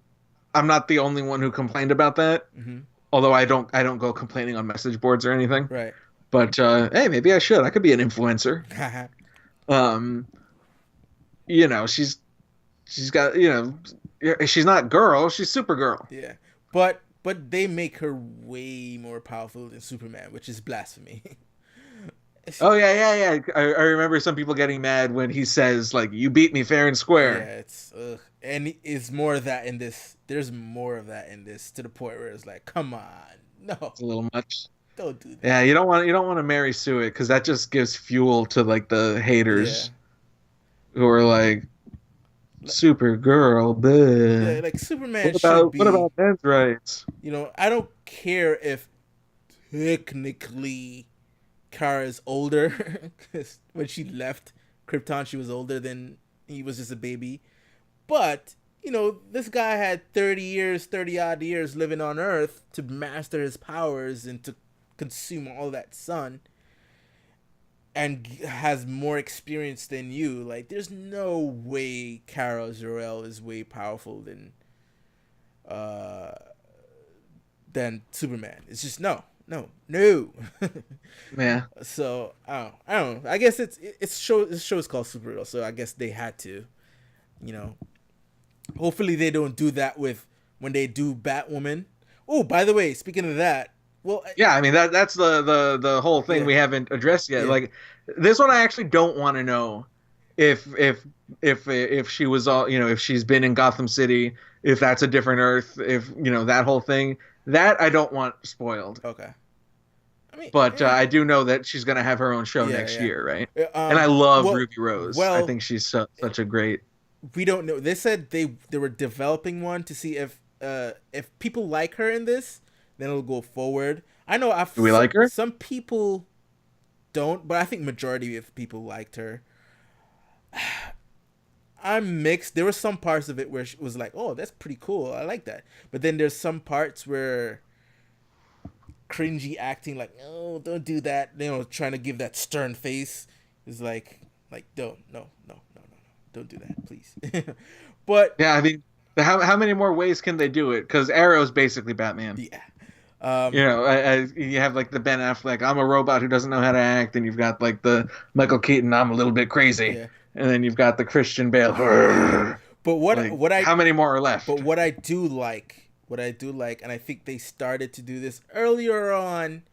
I'm not the only one who complained about that. Mm-hmm. Although I don't go complaining on message boards or anything. Right. But hey, maybe I should. I could be an influencer. She's got, she's not girl, she's Supergirl. Yeah, but they make her way more powerful than Superman, which is blasphemy. Oh yeah. I remember some people getting mad when he says you beat me fair and square. Yeah, it's and it's more of that in this. There's more of that in this, to the point where it's like, come on, no, it's a little much. Don't do that. Yeah, you don't want to Mary Sue it, because that just gives fuel to the haters who are like, Supergirl, yeah, Superman should be. What about men's rights? I don't care if technically Kara's older, because when she left Krypton, she was older than he was, just a baby. But this guy had 30 odd years living on Earth to master his powers and to consume all that sun, and has more experience than you. There's no way Kara Zor-El is way powerful than Superman. It's just no. Yeah. So I don't know. I guess this show is called Supergirl, so I guess they had to, Hopefully they don't do that when they do Batwoman. Oh, by the way, speaking of that. Well, yeah, I mean that's the whole thing we haven't addressed yet. Yeah. This one, I actually don't want to know if she was all, if she's been in Gotham City if that's a different Earth, if that whole thing, that I don't want spoiled. Okay. I mean, But I do know that she's gonna have her own show next year, right? And I love Ruby Rose. I think she's such a great. We don't know. They said they were developing one to see if people like her in this, then it'll go forward. I know Do we like her? Some people don't, but I think majority of people liked her. I'm mixed. There were some parts of it where she was like, "Oh, that's pretty cool. I like that." But then there's some parts where cringy acting, like, "Oh, don't do that." Trying to give that stern face is like, don't, no, don't do that, please. But yeah, I mean, how many more ways can they do it? Because Arrow's basically Batman. Yeah. You have like the Ben Affleck, I'm a robot who doesn't know how to act, and you've got like the Michael Keaton, I'm a little bit crazy. Yeah. And then you've got the Christian Bale. But how many more are left? But what I do like, and I think they started to do this earlier on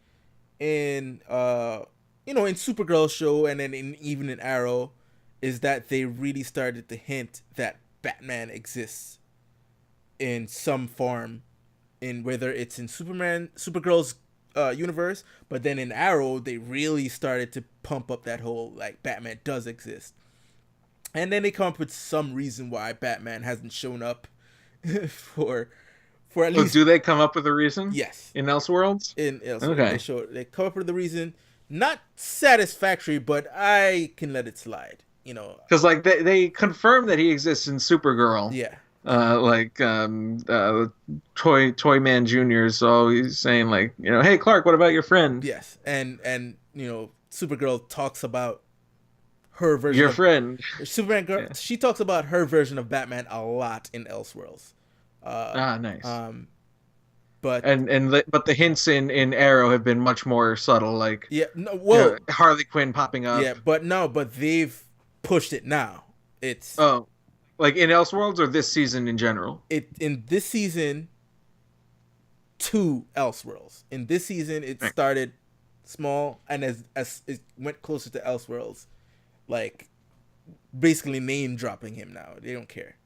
in in Supergirl's show, and then even in Arrow, is that they really started to hint that Batman exists in some form, in whether it's in Supergirl's universe, but then in Arrow they really started to pump up that whole like Batman does exist. And then they come up with some reason why Batman hasn't shown up for at least. Do they come up with a reason? Yes. In Elseworlds? In Elseworlds. Okay. They come up with a reason, not satisfactory, but I can let it slide. Because like they confirm that he exists in Supergirl. Yeah. Toy Man Jr. is always saying like, hey Clark, what about your friend? Yes. And Supergirl talks about her version your friend Superman girl. Yeah. She talks about her version of Batman a lot in Elseworlds. Nice. But the hints in Arrow have been much more subtle, like Harley Quinn popping up. Yeah, but they've pushed it now. It's like in Elseworlds or this season in general. In this season to Elseworlds. In this season it started small, and as it went closer to Elseworlds, like basically name dropping him now. They don't care.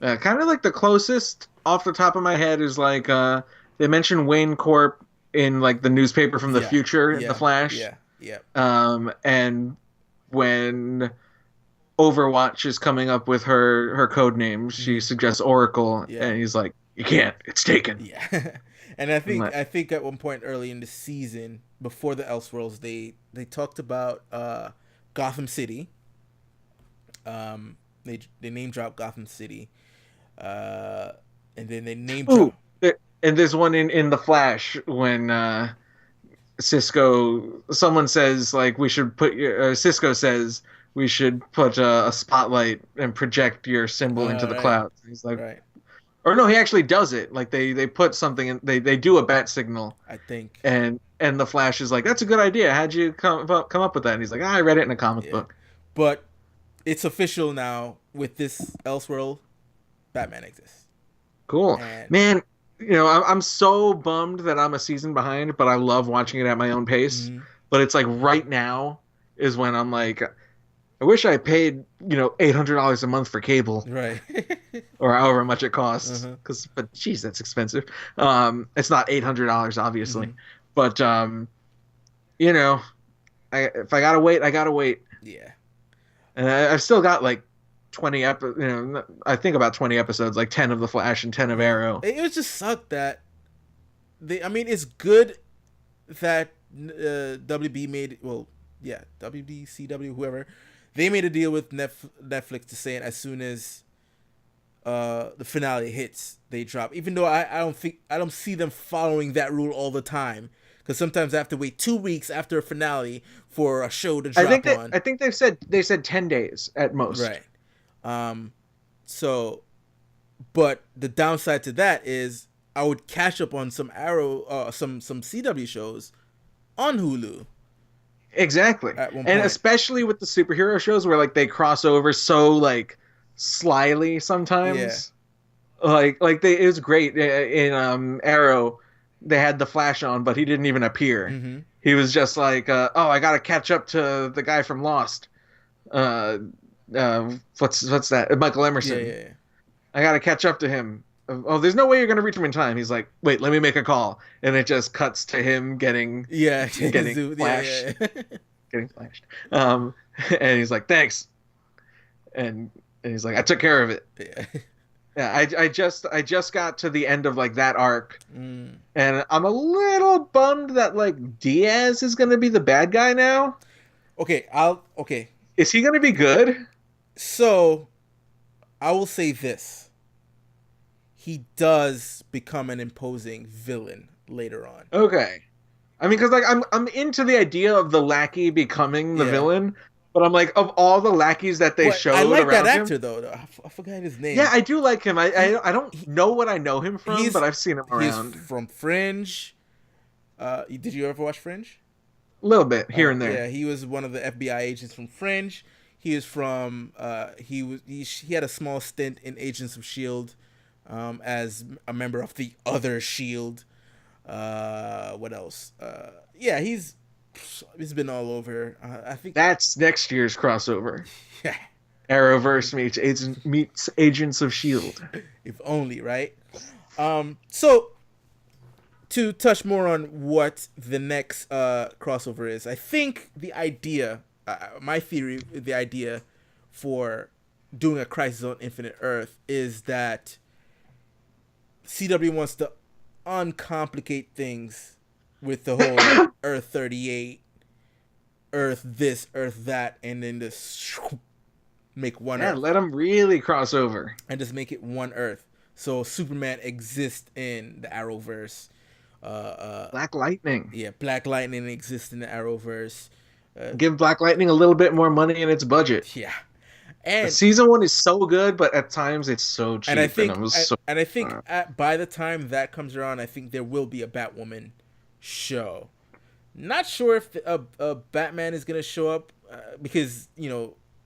Kind of like the closest off the top of my head is like they mentioned Wayne Corp in like the newspaper from the future in The Flash. Yeah. And when Overwatch is coming up with her code name, she suggests Oracle, and he's like, "You can't. It's taken." Yeah. And I think at one point early in the season, before the Elseworlds, they talked about Gotham City. They name drop Gotham City, and then they name drop. And there's one in The Flash when Cisco, someone says like we should put Cisco says we should put a spotlight and project your symbol into the clouds. He's like, or no, he actually does it. Like they put something in, they do a bat signal, I think, and the Flash is like, that's a good idea. How'd you come up with that? And he's like, I read it in a comic book. But it's official now with this Elseworld, Batman exists. Cool. Man, I'm so bummed that I'm a season behind, but I love watching it at my own pace. Mm-hmm. But it's like right now is when I'm like, I wish I paid, $800 a month for cable. Right. Or however much it costs. But geez, that's expensive. It's not $800, obviously. Mm-hmm. But, if I gotta wait, I gotta wait. Yeah. And I've still got like 20 I think about 20 episodes, like 10 of The Flash and 10 of Arrow. It just sucked that it's good that WB made, WB, CW, whoever, they made a deal with Netflix to say it as soon as the finale hits, they drop. Even though I don't see them following that rule all the time. Because sometimes I have to wait 2 weeks after a finale for a show to drop on. I think they said 10 days at most. Right. But the downside to that is I would catch up on some Arrow, some CW shows on Hulu. Exactly. And especially with the superhero shows where like they cross over so like slyly sometimes. Yeah. It was great in Arrow. They had the Flash on, but he didn't even appear. Mm-hmm. He was just like, I got to catch up to the guy from Lost. What's that? Michael Emerson. Yeah. I gotta catch up to him. Oh, there's no way you're gonna reach him in time. He's like, wait, let me make a call, and it just cuts to him getting flashed, getting flashed. And he's like, thanks, and he's like, I took care of it. Yeah. Yeah, I just got to the end of like that arc, and I'm a little bummed that like Diaz is gonna be the bad guy now. Okay. Is he gonna be good? So, I will say this: he does become an imposing villain later on. Okay, I mean, because like I'm into the idea of the lackey becoming the villain. But I'm like, of all the lackeys that they showed, I like that actor though. I forgot his name. Yeah, I do like him. I don't know what I know him from, but I've seen him around. He's from Fringe. Did you ever watch Fringe? A little bit here and there. Yeah, he was one of the FBI agents from Fringe. He is from. He had a small stint in Agents of Shield, as a member of the other Shield. What else? Yeah, he's been all over. I think that's next year's crossover. Yeah, Arrowverse meets Agents of Shield. If only, right? So to touch more on what the next crossover is, I think the idea, my theory, the idea for doing a Crisis on Infinite Earth is that CW wants to uncomplicate things with the whole Earth 38, Earth this, Earth that, and then just make one Earth. Let them really cross over. And just make it one Earth. So Superman exists in the Arrowverse. Black Lightning. Yeah, Black Lightning exists in the Arrowverse. Give Black Lightning a little bit more money in its budget. Yeah. And season 1 is so good, but at times it's so cheap. And I think, by the time that comes around, I think there will be a Batwoman show. Not sure if a Batman is gonna show up, because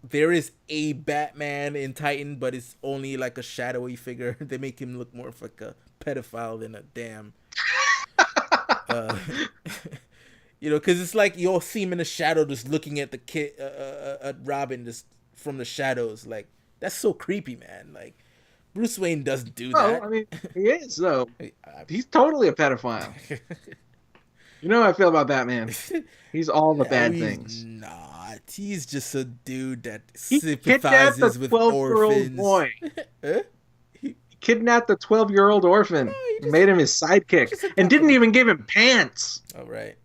there is a Batman in Titan, but it's only like a shadowy figure. They make him look more of like a pedophile than a damn. Because it's like you'll see him in the shadow, just looking at the kid, at Robin, just from the shadows. Like, that's so creepy, man. Like, Bruce Wayne doesn't do that. I mean, he is though. He's totally a pedophile. You know how I feel about Batman. He's all the bad things. Not. He's just a dude that he sympathizes with orphans. Boy. He kidnapped a 12-year-old orphan, made him his sidekick, and didn't even give him pants. Oh, right.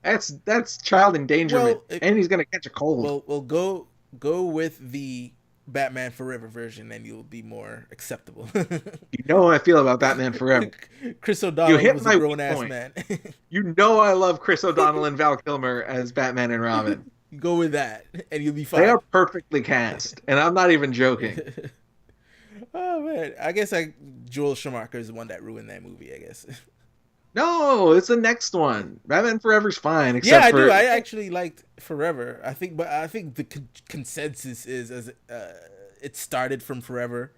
That's child endangerment, and he's gonna catch a cold. Well, go with the Batman Forever version, and you'll be more acceptable. You know how I feel about Batman Forever. Chris O'Donnell was a grown-ass man. You know I love Chris O'Donnell and Val Kilmer as Batman and Robin. Go with that, and you'll be fine. They are perfectly cast, and I'm not even joking. Oh, man. I guess Joel Schumacher is the one that ruined that movie, I guess. No, it's the next one. Batman Forever's fine. Except I do. I actually liked Forever. I think the consensus is it started from Forever.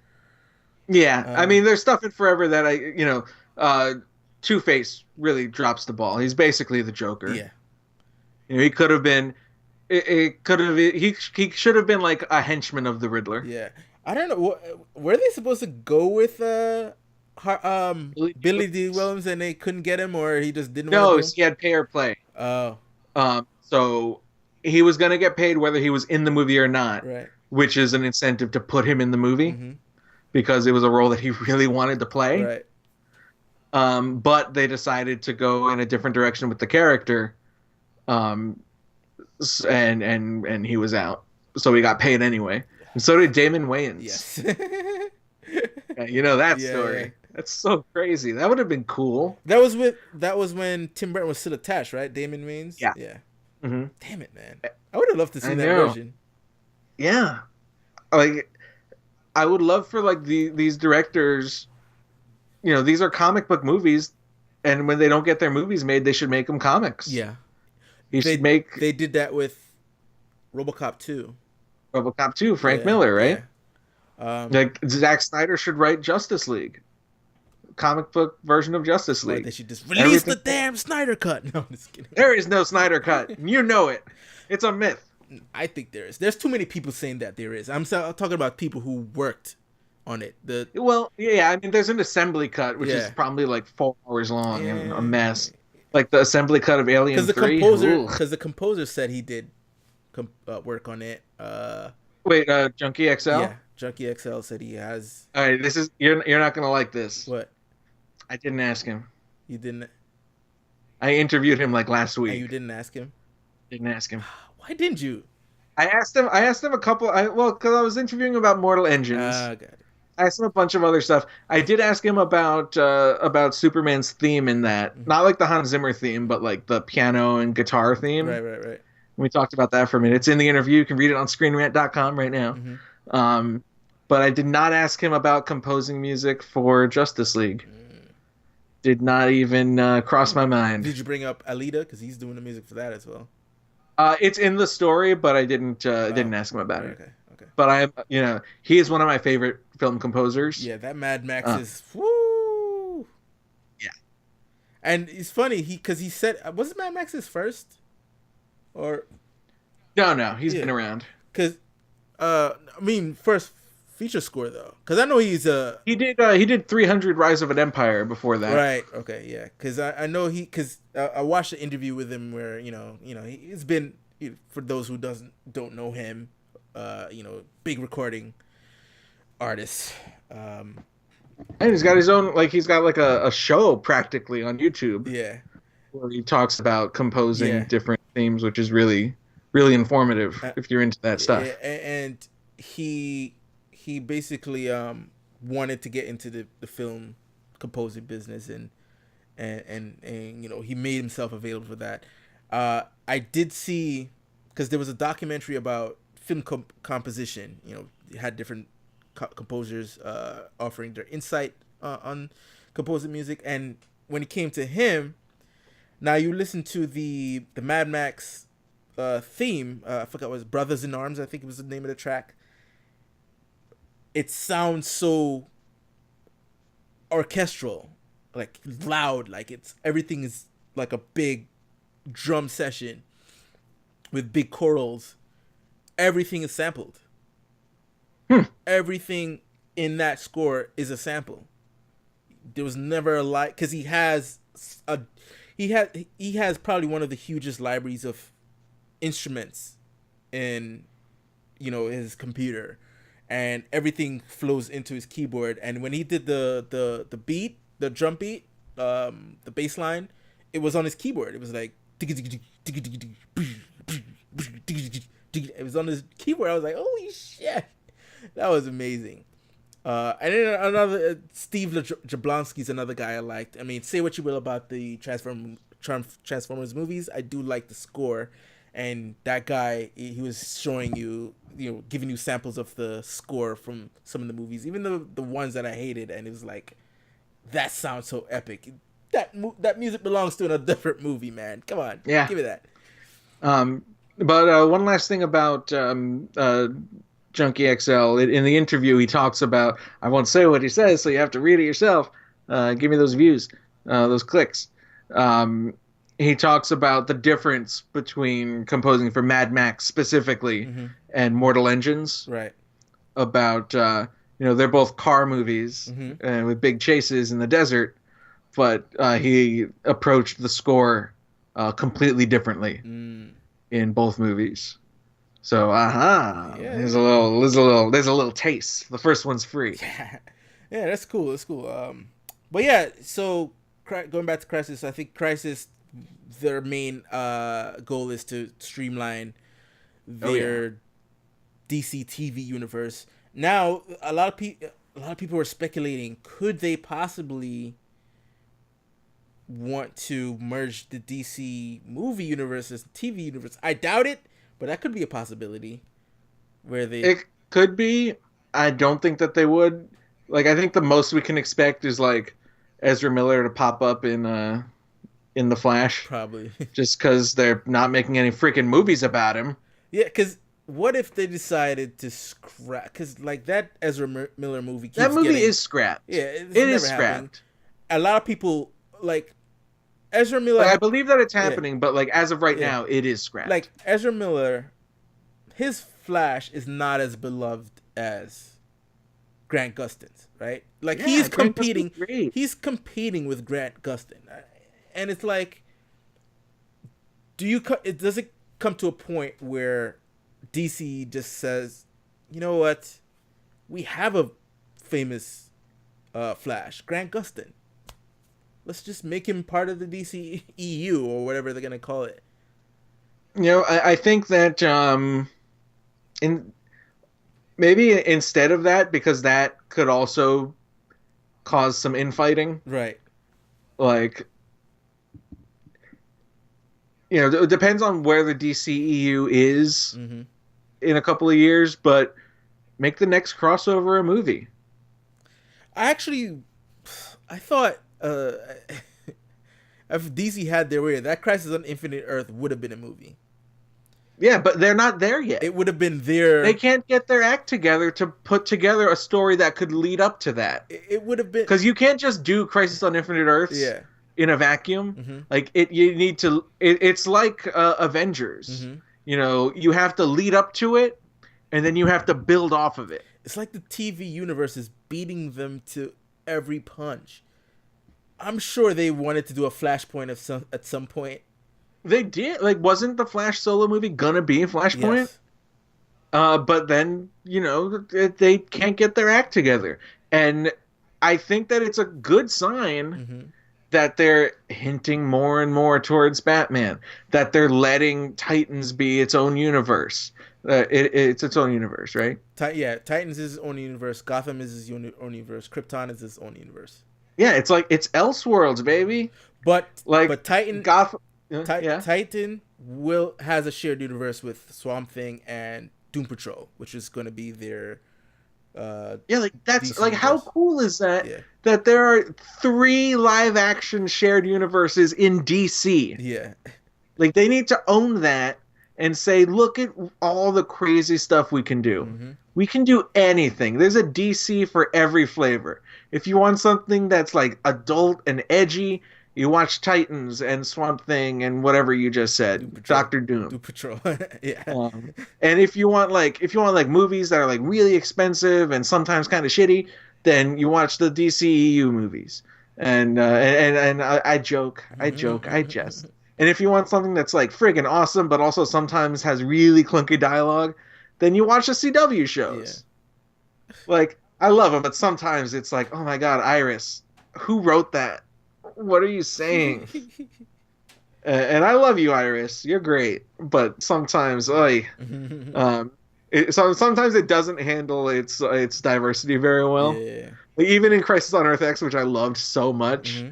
Yeah, I mean, there's stuff in Forever that Two-Face really drops the ball. He's basically the Joker. Yeah, he could have been. He should have been like a henchman of the Riddler. Yeah, I don't know. Were they supposed to go with Billy D. Williams, and they couldn't get him, or he just didn't? No, he had pay or play. Oh. So he was gonna get paid whether he was in the movie or not, right? Which is an incentive to put him in the movie, because it was a role that he really wanted to play. Right. But they decided to go in a different direction with the character, and he was out, so he got paid anyway. And so did Damon Wayans. Yes. Yeah, that story. Yeah. That's so crazy. That would have been cool. That was when Tim Burton was still attached, right? Damon Wayans. Yeah. Yeah. Mm-hmm. Damn it, man! I would have loved to see that version. Yeah, like I would love for like these directors. These are comic book movies, and when they don't get their movies made, they should make them comics. Yeah. They did that with RoboCop 2. RoboCop 2, Frank Miller, right? Yeah. Like Zack Snyder should write Justice League, comic book version of Justice League. They should just release the damn Snyder cut. No, I'm just kidding. There is no Snyder cut. You know it. It's a myth. I think there is. There's too many people saying that there is. I'm talking about people who worked on it. Well, yeah, I mean, there's an assembly cut, which is Yeah. probably like 4 hours long and a Yeah. mess. Like the assembly cut of Alien 3. Because the composer said he did work on it. Wait, Junkie XL? Yeah, Junkie XL said he has. All right, this is you're not gonna like this. What? I didn't ask him. You didn't. I interviewed him like last week. And you didn't ask him? Didn't ask him. Why didn't you? I asked him a couple. Because I was interviewing about Mortal Engines. Got it. I asked him a bunch of other stuff. I did ask him about Superman's theme in that, not like the Hans Zimmer theme, but like the piano and guitar theme. Right. We talked about that for a minute. It's in the interview. You can read it on ScreenRant.com right now. Mm-hmm. But I did not ask him about composing music for Justice League. Did not even cross my mind. Did you bring up Alita? Because he's doing the music for that as well. It's in the story, but I didn't ask him about it. Okay. But he is one of my favorite film composers. Yeah, that Mad Max is woo. Yeah, and it's funny because he said, was Mad Max his first? Or no, he's been around. Because first feature score though. Because I know he did 300 Rise of an Empire before that. Right. Okay. Yeah. Because I know I watched the interview with him where he's been, for those who don't know him, big recording artist. And he's got his own, he's got a show practically on YouTube. Yeah. Where he talks about composing different themes, which is really, really informative if you're into that stuff. And he basically wanted to get into the film composing business and he made himself available for that. I did see, because there was a documentary about film composition. You had different composers offering their insight on composing music, and when it came to him, now you listen to the Mad Max theme. I forgot what it was, Brothers in Arms, I think it was the name of the track. It sounds so orchestral, like loud, like everything is like a big drum session with big chorals. Everything is sampled. Everything in that score is a sample. There was never a because he has probably one of the hugest libraries of instruments in his computer, and everything flows into his keyboard. And when he did the beat, the drum beat, the bass line, it was on his keyboard. It was like it was on his keyboard. I was like, holy shit, that was amazing. And then another Steve Jablonsky's another guy I liked. I mean, say what you will about the Transformers movies, I do like the score. And that guy, he was showing you, giving you samples of the score from some of the movies, even the ones that I hated, and it was like, that sounds so epic. That music belongs to a different movie, man. Come on, give me that. But one last thing about Junkie XL. In the interview, he talks about, I won't say what he says, so you have to read it yourself. Give me those views, those clicks. He talks about the difference between composing for Mad Max specifically and Mortal Engines. Right. About, they're both car movies with big chases in the desert, but he approached the score completely differently in both movies. So, there's a little taste. The first one's free. Yeah, that's cool. That's cool. But yeah, so going back to Crysis, I think Crysis, their main goal is to streamline their DC TV universe. Now, a lot of people are speculating, could they possibly want to merge the DC movie universe and TV universe? I doubt it, but that could be a possibility. It could be. I don't think that they would. I think the most we can expect is Ezra Miller to pop up in The Flash. Probably. Just because they're not making any freaking movies about him. Yeah, because what if they decided to scrap? Because that Ezra Miller movie keeps that movie is scrapped. Yeah, it is scrapped. A lot of people Ezra Miller. I believe that it's happening, but as of right now, it is scrapped. Ezra Miller his Flash is not as beloved as Grant Gustin's, right? Like Yeah, he's Grant Gustin's competing. great. He's competing with Grant Gustin, and it's like, does it come to a point where DC just says, you know what, we have a famous Flash, Grant Gustin. Let's just make him part of the DC EU or whatever they're gonna call it. You know, I think that in maybe instead of that, because that could also cause some infighting. Right. Like, you know, it depends on where the DCEU is in a couple of years, but make the next crossover a movie. I thought if DC had their way, that Crisis on Infinite Earth would have been a movie. Yeah, but they're not there yet. It would have been there. They can't get their act together to put together a story that could lead up to that. It would have been, because you can't just do Crisis on Infinite Earths in a vacuum. Like you need to. It's like Avengers. You know, you have to lead up to it, and then you have to build off of it. It's like the TV universe is beating them to every punch. I'm sure they wanted to do a Flashpoint at some point. They did. Like, wasn't the Flash solo movie gonna be a Flashpoint? Yes. But then, you know, they can't get their act together. And I think that it's a good sign that they're hinting more and more towards Batman. That they're letting Titans be its own universe. It's its own universe, right? Titans is its own universe. Gotham is its own universe. Krypton is its own universe. Yeah, it's like, it's Elseworlds, baby. But Titan... Titan has a shared universe with Swamp Thing and Doom Patrol, which is going to be their like that's DC like universe. How cool is that? Yeah. That there are 3 live action shared universes in DC. Yeah. Like, they need to own that and say, look at all the crazy stuff we can do. We can do anything. There's a DC for every flavor. If you want something that's like adult and edgy, you watch Titans and Swamp Thing and whatever you just said, Doctor Doom. Doom Patrol. Yeah. And if you want movies that are like really expensive and sometimes kind of shitty, then you watch the DCEU movies. And I joke, I jest. And if you want something that's like friggin' awesome, but also sometimes has really clunky dialogue, then you watch the CW shows. Yeah. Like, I love them, but sometimes it's like, oh my god, Iris, who wrote that? What are you saying? And I love you, Iris. You're great, but sometimes, sometimes it doesn't handle its diversity very well. Yeah. Like, even in Crisis on Earth X, which I loved so much,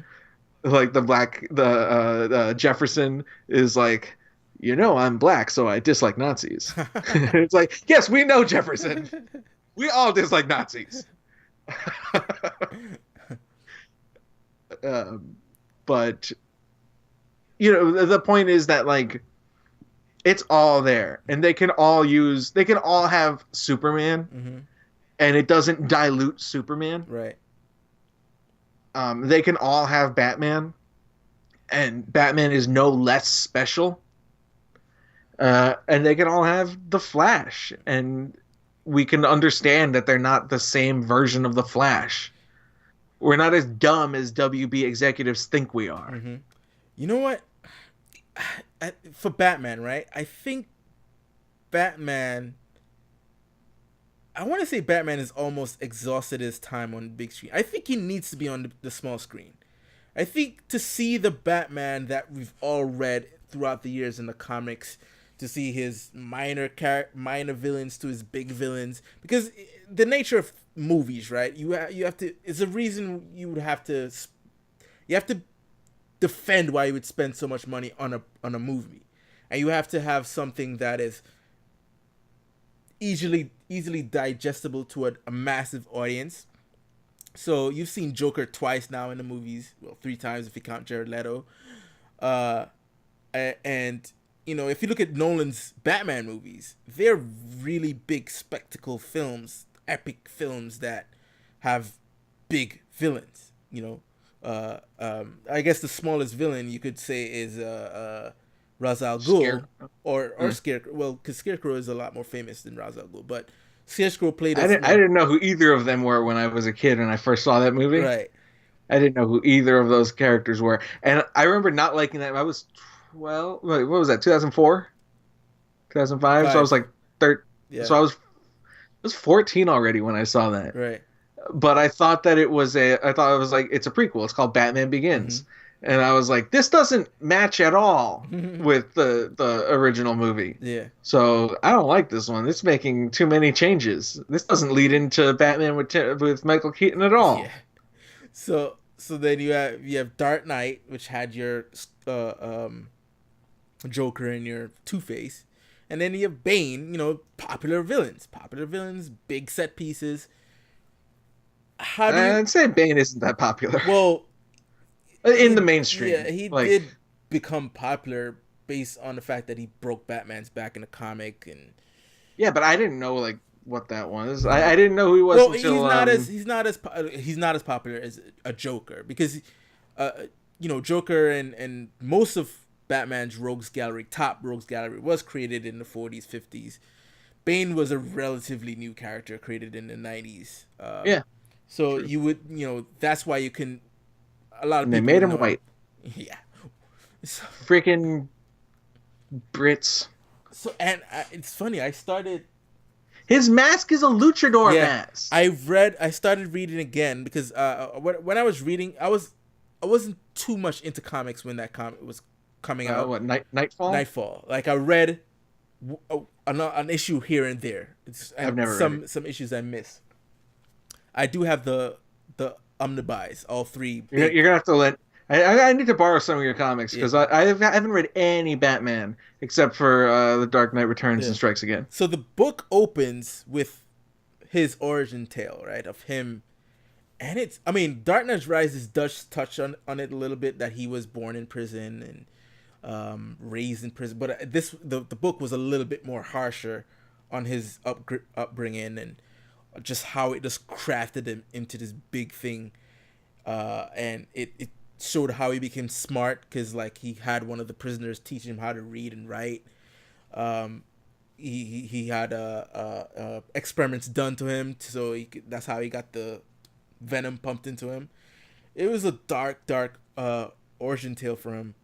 like the Jefferson is like, you know, I'm black, so I dislike Nazis. It's like, yes, we know, Jefferson. We all dislike Nazis. But, you know, the point is that, like, it's all there, and they can all have Superman, and it doesn't dilute Superman. Right. They can all have Batman, and Batman is no less special. And they can all have the Flash, and we can understand that they're not the same version of the Flash. We're not as dumb as WB executives think we are. You know what? For Batman, right? I think Batman... I want to say Batman has almost exhausted his time on the big screen. I think he needs to be on the small screen. I think to see the Batman that we've all read throughout the years in the comics, to see his minor villains to his big villains, because the nature of movies, right? You have to. It's a reason you would have to. You have to defend why you would spend so much money on a movie, and you have to have something that is easily digestible to a massive audience. So you've seen Joker twice now in the movies, well, 3 times if you count Jared Leto, and you know, if you look at Nolan's Batman movies, they're really big spectacle films, epic films that have big villains. You know, I guess the smallest villain you could say is Ra's al Ghul, or Scarecrow. Well, because Scarecrow is a lot more famous than Ra's al Ghul, but Scarecrow played. I didn't know who either of them were when I was a kid and I first saw that movie. Right. I didn't know who either of those characters were, and I remember not liking that. I was 12. What was that? 2004, 2005. So I was like 13. Yeah. So I was 14 already when I saw that. Right. But I thought that it was like it's a prequel. It's called Batman Begins. And I was like, this doesn't match at all with the original movie. Yeah. So I don't like this one. It's making too many changes. This doesn't lead into Batman with Michael Keaton at all. Yeah. So then you have Dark Knight, which had your Joker and your Two-Face, and then you have Bane. Popular villains, big set pieces. I'd say Bane isn't that popular. Well. In the mainstream. Yeah, he did become popular based on the fact that he broke Batman's back in the comic, and yeah, but I didn't know what that was. I didn't know who he was until he's not as popular as a Joker, because Joker and most of Batman's top rogues gallery was created in the 40s, 50s. Bane was a relatively new character created in the 90s. Yeah. So true. You would that's why you can. A lot of people they made him white. Yeah. So, freaking Brits. So it's funny. I started. His mask is a luchador mask. I started reading again because when I was reading, I wasn't too much into comics when that comic was coming out. What Nightfall? Nightfall. Like I read an issue here and there. I've never read some issues I missed. I do have the omnibus, all three. You're gonna have to let. I need to borrow some of your comics because I haven't read any Batman except for The Dark Knight Returns and Strikes Again. So the book opens with his origin tale, right, of him, and Dark Knight Rises does touch on it a little bit, that he was born in prison and raised in prison, but the book was a little bit more harsher on his upbringing and just how it just crafted him into this big thing, and it showed how he became smart because he had one of the prisoners teach him how to read and write. He had experiments done to him, so that's how he got the venom pumped into him. It was a dark origin tale for him,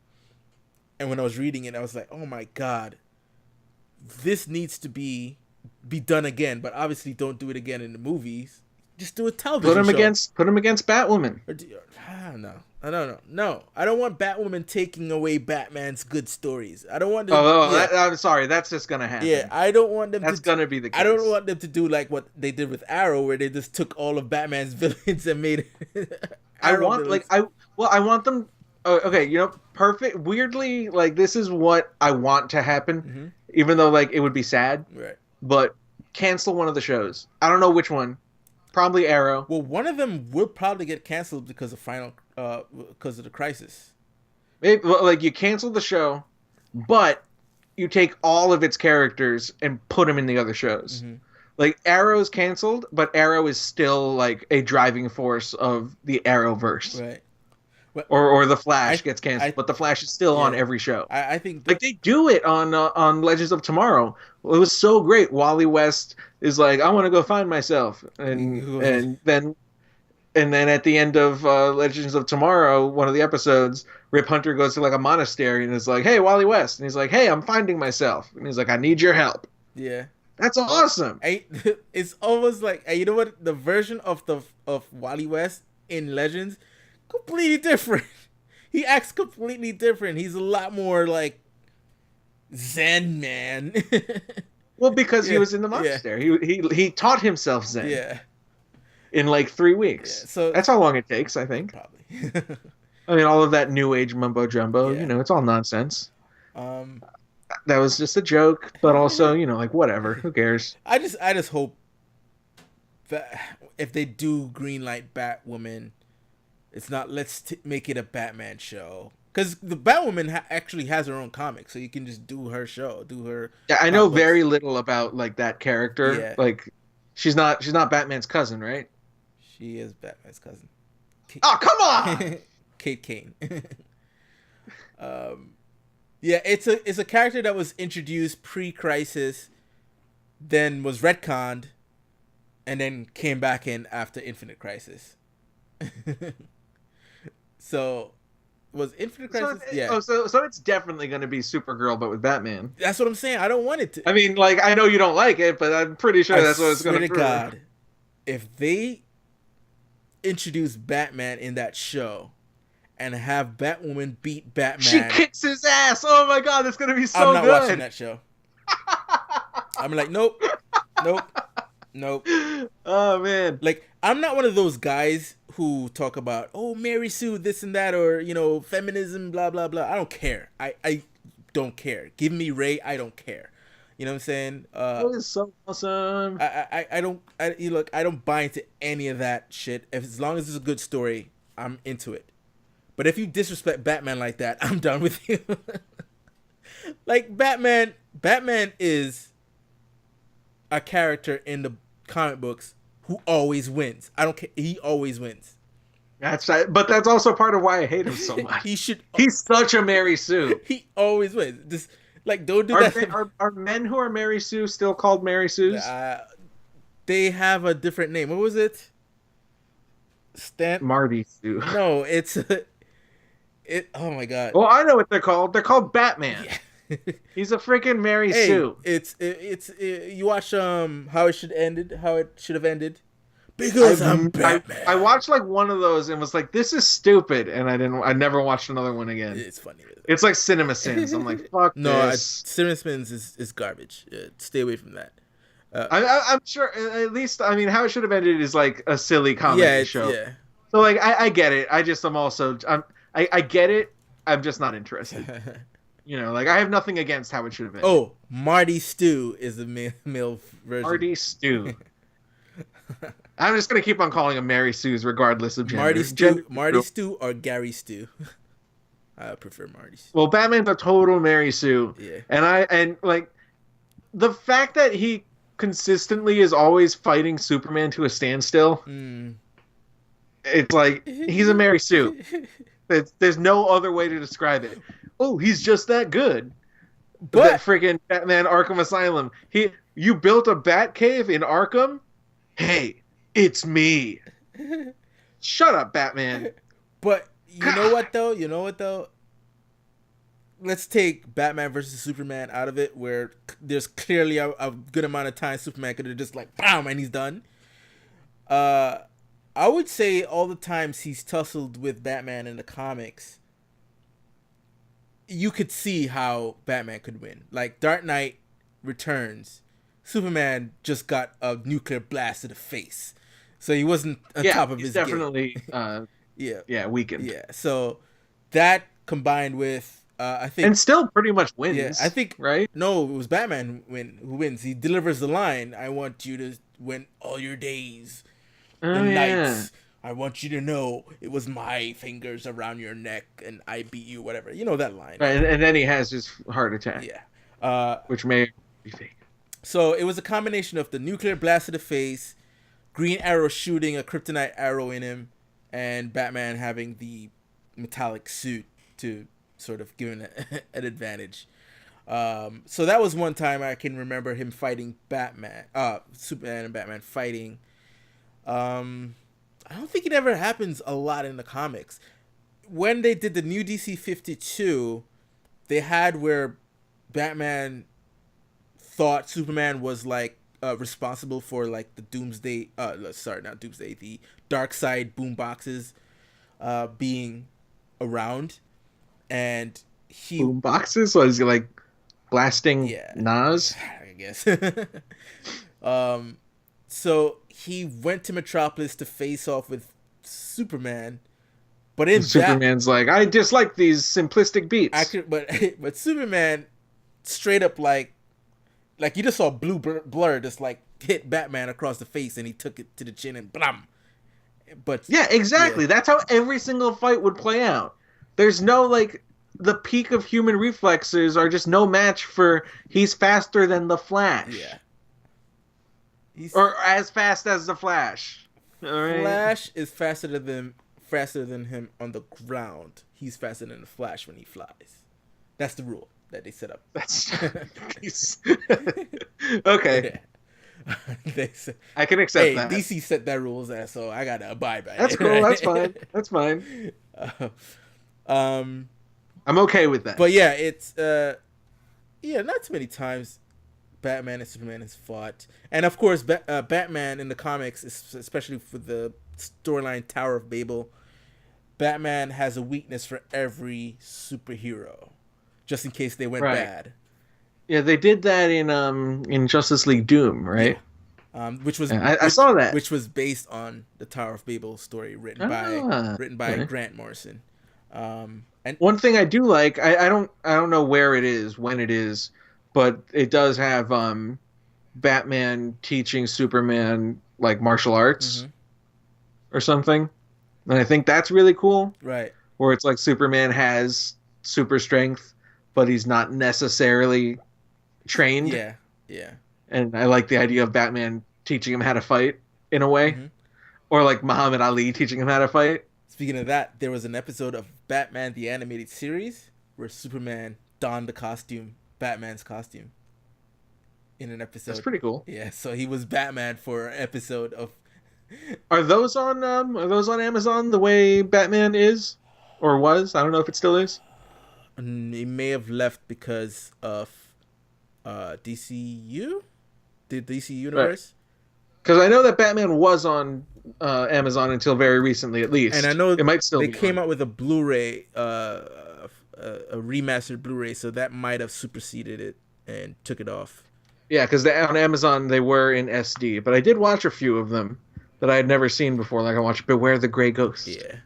and when I was reading it, I was like, oh my god, this needs to be done again, but obviously don't do it again in the movies. Just do a television show. Put him against Batwoman. I don't know. No, I don't want Batwoman taking away Batman's good stories. I don't want them. I'm sorry. That's just gonna happen. Yeah, I don't want them. That's gonna be the case. I don't want them to do like what they did with Arrow, where they just took all of Batman's villains and made. I want them. Okay, perfect. Weirdly, this is what I want to happen, even though it would be sad. Right. But cancel one of the shows. I don't know which one. Probably Arrow. Well, one of them will probably get canceled because of because of the Crisis. Maybe, you cancel the show, but you take all of its characters and put them in the other shows. Arrow's canceled, but Arrow is still a driving force of the Arrowverse. Right. Or the Flash gets canceled, but the Flash is still on every show. I think they do it on Legends of Tomorrow. Well, it was so great. Wally West is I want to go find myself, and then at the end of Legends of Tomorrow, one of the episodes, Rip Hunter goes to a monastery and is like, "Hey, Wally West," and he's like, "Hey, I'm finding myself," and he's like, "I need your help." Yeah, that's awesome. It's almost you know what, the version of Wally West in Legends. Completely different. He acts completely different. He's a lot more Zen man. Well, because he was in the monastery. He taught himself Zen. Yeah. In 3 weeks. Yeah, so that's how long it takes, I think. Probably. All of that new age mumbo jumbo, it's all nonsense. That was just a joke, but also, whatever. Who cares? I just hope that if they do greenlight Batwoman, it's not let's make it a Batman show, because the Batwoman actually has her own comic, so you can just do her show, do her. Yeah, I know very little about that character. Yeah. She's not Batman's cousin, right? She is Batman's cousin. Oh, come on, Kate Kane. Yeah, it's a character that was introduced pre-Crisis, then was retconned, and then came back in after Infinite Crisis. So, was Infinite Crisis? Yeah, So it's definitely going to be Supergirl, but with Batman. that's what I'm saying. I don't want it to. I mean, like, I know you don't like it, but I'm pretty sure I that's what it's going swear to to God, if they introduce Batman in that show and have Batwoman beat Batman, she kicks his ass. Oh my God, it's going to be so I'm not good. watching that show. I'm like, nope, nope, nope. Oh man, like I'm not one of those guys who talk about Mary Sue this and that, or feminism, blah blah blah. I don't care. I don't care. Give me Ray. I don't care. You know what I'm saying? That is so awesome. I don't. Look, I don't buy into any of that shit. As long as it's a good story, I'm into it. But if you disrespect Batman like that, I'm done with you. Like Batman is a character in the comic books who always wins. I don't care. He always wins. That's right. But that's also part of why I hate him so much. He's such a Mary Sue. He always wins. Just like don't do that. Are men who are Mary Sue still called Mary Sues? They have a different name. What was it? Marty Sue. No, it's Oh my God. Well, I know what they're called. They're called Batman. Yeah. He's a freaking Mary Sue. It's you watch how it should have ended. Because I'm Batman. I watched like one of those and was like, this is stupid, and I never watched another one again. It's funny. It's like Cinema Sins. I'm like, fuck this. Cinema Sins is garbage. Stay away from that. I'm sure, at least, I mean, how it should have ended is like a silly comedy show. Yeah. So like, I get it. I get it. I'm just not interested. Like I have nothing against how it should have been. Oh, Marty Stew is the male version. Marty Stew. I'm just gonna keep on calling him Mary Sue's regardless of gender. Marty Stew or Gary Stew. I prefer Marty Stew. Well, Batman's a total Mary Sue. Yeah. And like the fact that he consistently is always fighting Superman to a standstill. It's like he's a Mary Sue. There's no other way to describe it. Oh, he's just that good. But that freaking Batman Arkham Asylum. You built a Bat Cave in Arkham? Hey, it's me. Shut up, Batman. But you know what though? Let's take Batman versus Superman out of it, where there's clearly a good amount of time Superman could have just like bam and he's done. I would say all the times he's tussled with Batman in the comics, you could see how Batman could win. Like Dark Knight Returns, Superman just got a nuclear blast to the face, so he wasn't on top of his game. Definitely, weakened. Yeah, so that combined with I think, and still pretty much wins. Yeah, I think right. No, it was Batman who wins. He delivers the line, "I want you to win all your days, and nights. I want you to know it was my fingers around your neck and I beat you," whatever. You know that line. Right, and then he has his heart attack. Yeah. Which may be fake. So it was a combination of the nuclear blast to the face, Green Arrow shooting a kryptonite arrow in him, and Batman having the metallic suit to sort of give him an advantage. So that was one time I can remember him fighting Superman and Batman fighting. I don't think it ever happens a lot in the comics. When they did the new DC 52, they had where Batman thought Superman was like responsible for like the Doomsday, not Doomsday, the Dark Side boomboxes being around, and he boomboxes. So is he like blasting Nas? I guess. So he went to Metropolis to face off with Superman, but Superman's like, I dislike these simplistic beats. But Superman straight up like you just saw blue blur just like hit Batman across the face, and he took it to the chin and blam. But yeah, exactly. Yeah. That's how every single fight would play out. There's no like the peak of human reflexes are just no match for he's faster than the Flash. Yeah. Or as fast as the Flash. All right? Flash is faster than him on the ground. He's faster than the Flash when he flies. That's the rule that they set up. That's okay. They said, I can accept hey, that. DC set that rules, so I gotta abide by That's it. cool. Right? That's fine. That's fine. Um, I'm okay with that. but yeah, it's not too many times Batman and Superman has fought, and of course, Batman in the comics, especially for the storyline Tower of Babel, Batman has a weakness for every superhero, just in case they went bad. Yeah, they did that in Justice League Doom, right? Yeah. I saw that, which was based on the Tower of Babel story written by Grant Morrison. And one thing I do like, I don't know where it is, when it is, but it does have Batman teaching Superman like martial arts or something, and I think that's really cool. Right. Where it's like Superman has super strength, but he's not necessarily trained. Yeah. Yeah. And I like the idea of Batman teaching him how to fight in a way, or like Muhammad Ali teaching him how to fight. Speaking of that, there was an episode of Batman the Animated Series where Superman donned the costume, Batman's costume, in an episode. That's pretty cool. Yeah, so he was Batman for an episode of. Are those on Amazon the way Batman is, or was? I don't know if it still is. He may have left because of DCU, the DC universe. Because I know that Batman was on Amazon until very recently, at least. And I know it might still. They came out with a Blu-ray, a remastered Blu-ray, so that might have superseded it and took it off. Yeah, because on Amazon they were in SD, but I did watch a few of them that I had never seen before. Like I watched Beware the Grey Ghost. Yeah,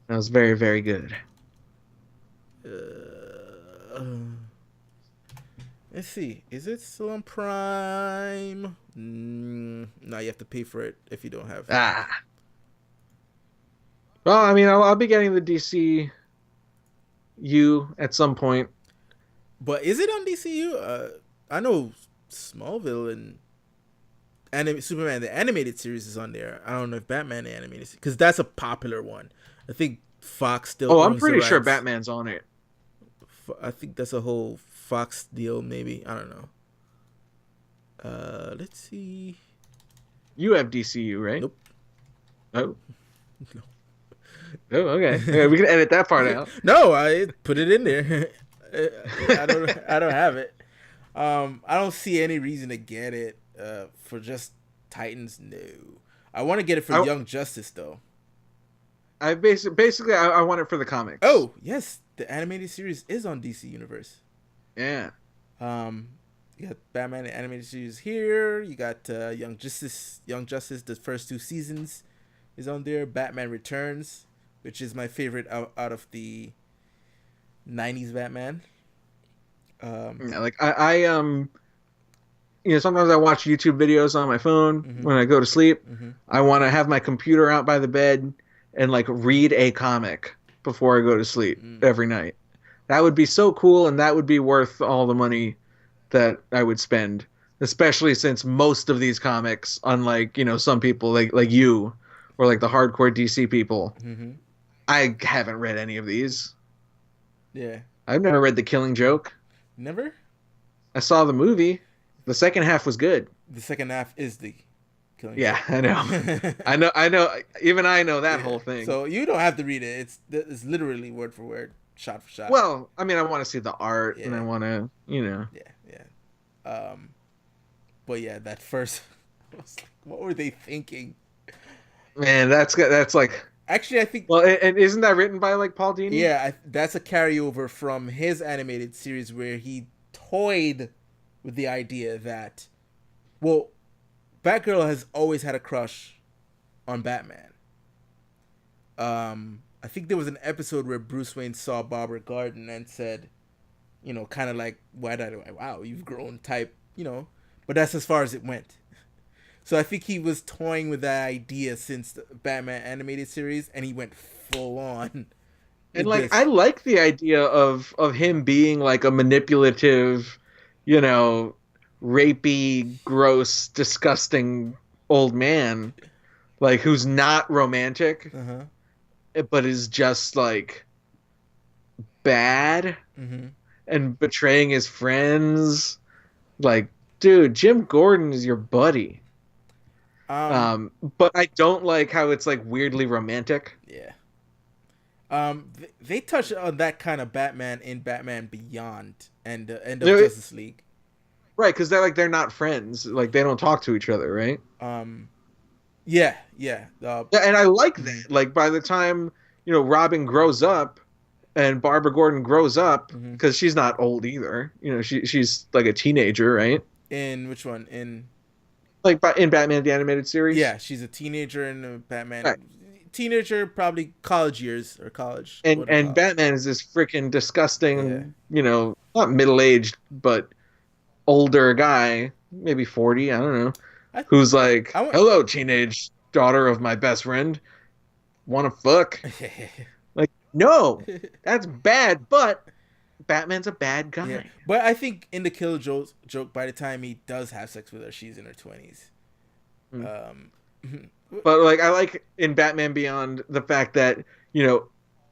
that was very, very good. Let's see. Is it still on Prime? No, you have to pay for it if you don't have it. Well, I mean, I'll be getting the DCU at some point. But is it on DCU? I know Smallville and Superman, the animated series, is on there. I don't know if Batman the animated series, because that's a popular one. I think Fox still. Oh, I'm pretty sure Batman's on it. I think that's a whole Fox deal, maybe. I don't know. Let's see. You have DCU, right? Nope. Oh. No. Oh, okay. Yeah, we can edit that part out. No, I put it in there. I don't have it. I don't see any reason to get it for just Titans. No, I want to get it for Young Justice though. I basically I want it for the comics. Oh yes, the animated series is on DC Universe. Yeah. You got Batman the animated series here. You got Young Justice. The first 2 seasons is on there. Batman Returns, which is my favorite out of the 90s Batman. Yeah, like I sometimes I watch YouTube videos on my phone when I go to sleep. I want to have my computer out by the bed and like read a comic before I go to sleep every night. That would be so cool, and that would be worth all the money that I would spend, especially since most of these comics, unlike some people like you or like the hardcore DC people, I haven't read any of these. Yeah, I've never read The Killing Joke. Never? I saw the movie. The second half was good. The second half is the Killing Joke. I know. I know. Even I know that whole thing. So you don't have to read it. It's literally word for word, shot for shot. Well, I mean, I want to see the art, and I want to, Yeah. But yeah, that first, I was like, what were they thinking? Man, that's like. Actually, I think. Well, and isn't that written by like Paul Dini? Yeah, that's a carryover from his animated series where he toyed with the idea that, well, Batgirl has always had a crush on Batman. I think there was an episode where Bruce Wayne saw Barbara Gordon and said, kind of like, wow, you've grown type, but that's as far as it went. So I think he was toying with that idea since the Batman animated series, and he went full on. And like, I like the idea of him being like a manipulative, rapey, gross, disgusting old man, like who's not romantic, but is just like bad. and betraying his friends. Like, dude, Jim Gordon is your buddy. Um, But I don't like how it's like weirdly romantic. yeah. They touch on that kind of Batman in Batman Beyond and the end of Justice League. Right, because they're not friends. Like they don't talk to each other, right? Yeah. And I like that. Like by the time Robin grows up and Barbara Gordon grows up, because she's not old either. She's like a teenager, right? In which one? In Batman the Animated Series. Yeah, she's a teenager in Batman. Right. Teenager, probably college years or college. And college. Batman is this freaking disgusting, not middle aged but older guy, maybe 40, I don't know, who's like, hello, teenage daughter of my best friend, wanna fuck? Like, no, that's bad, but Batman's a bad guy. Yeah. But I think in the Kill joke, by the time he does have sex with her, she's in her 20s. But like, I like in Batman Beyond the fact that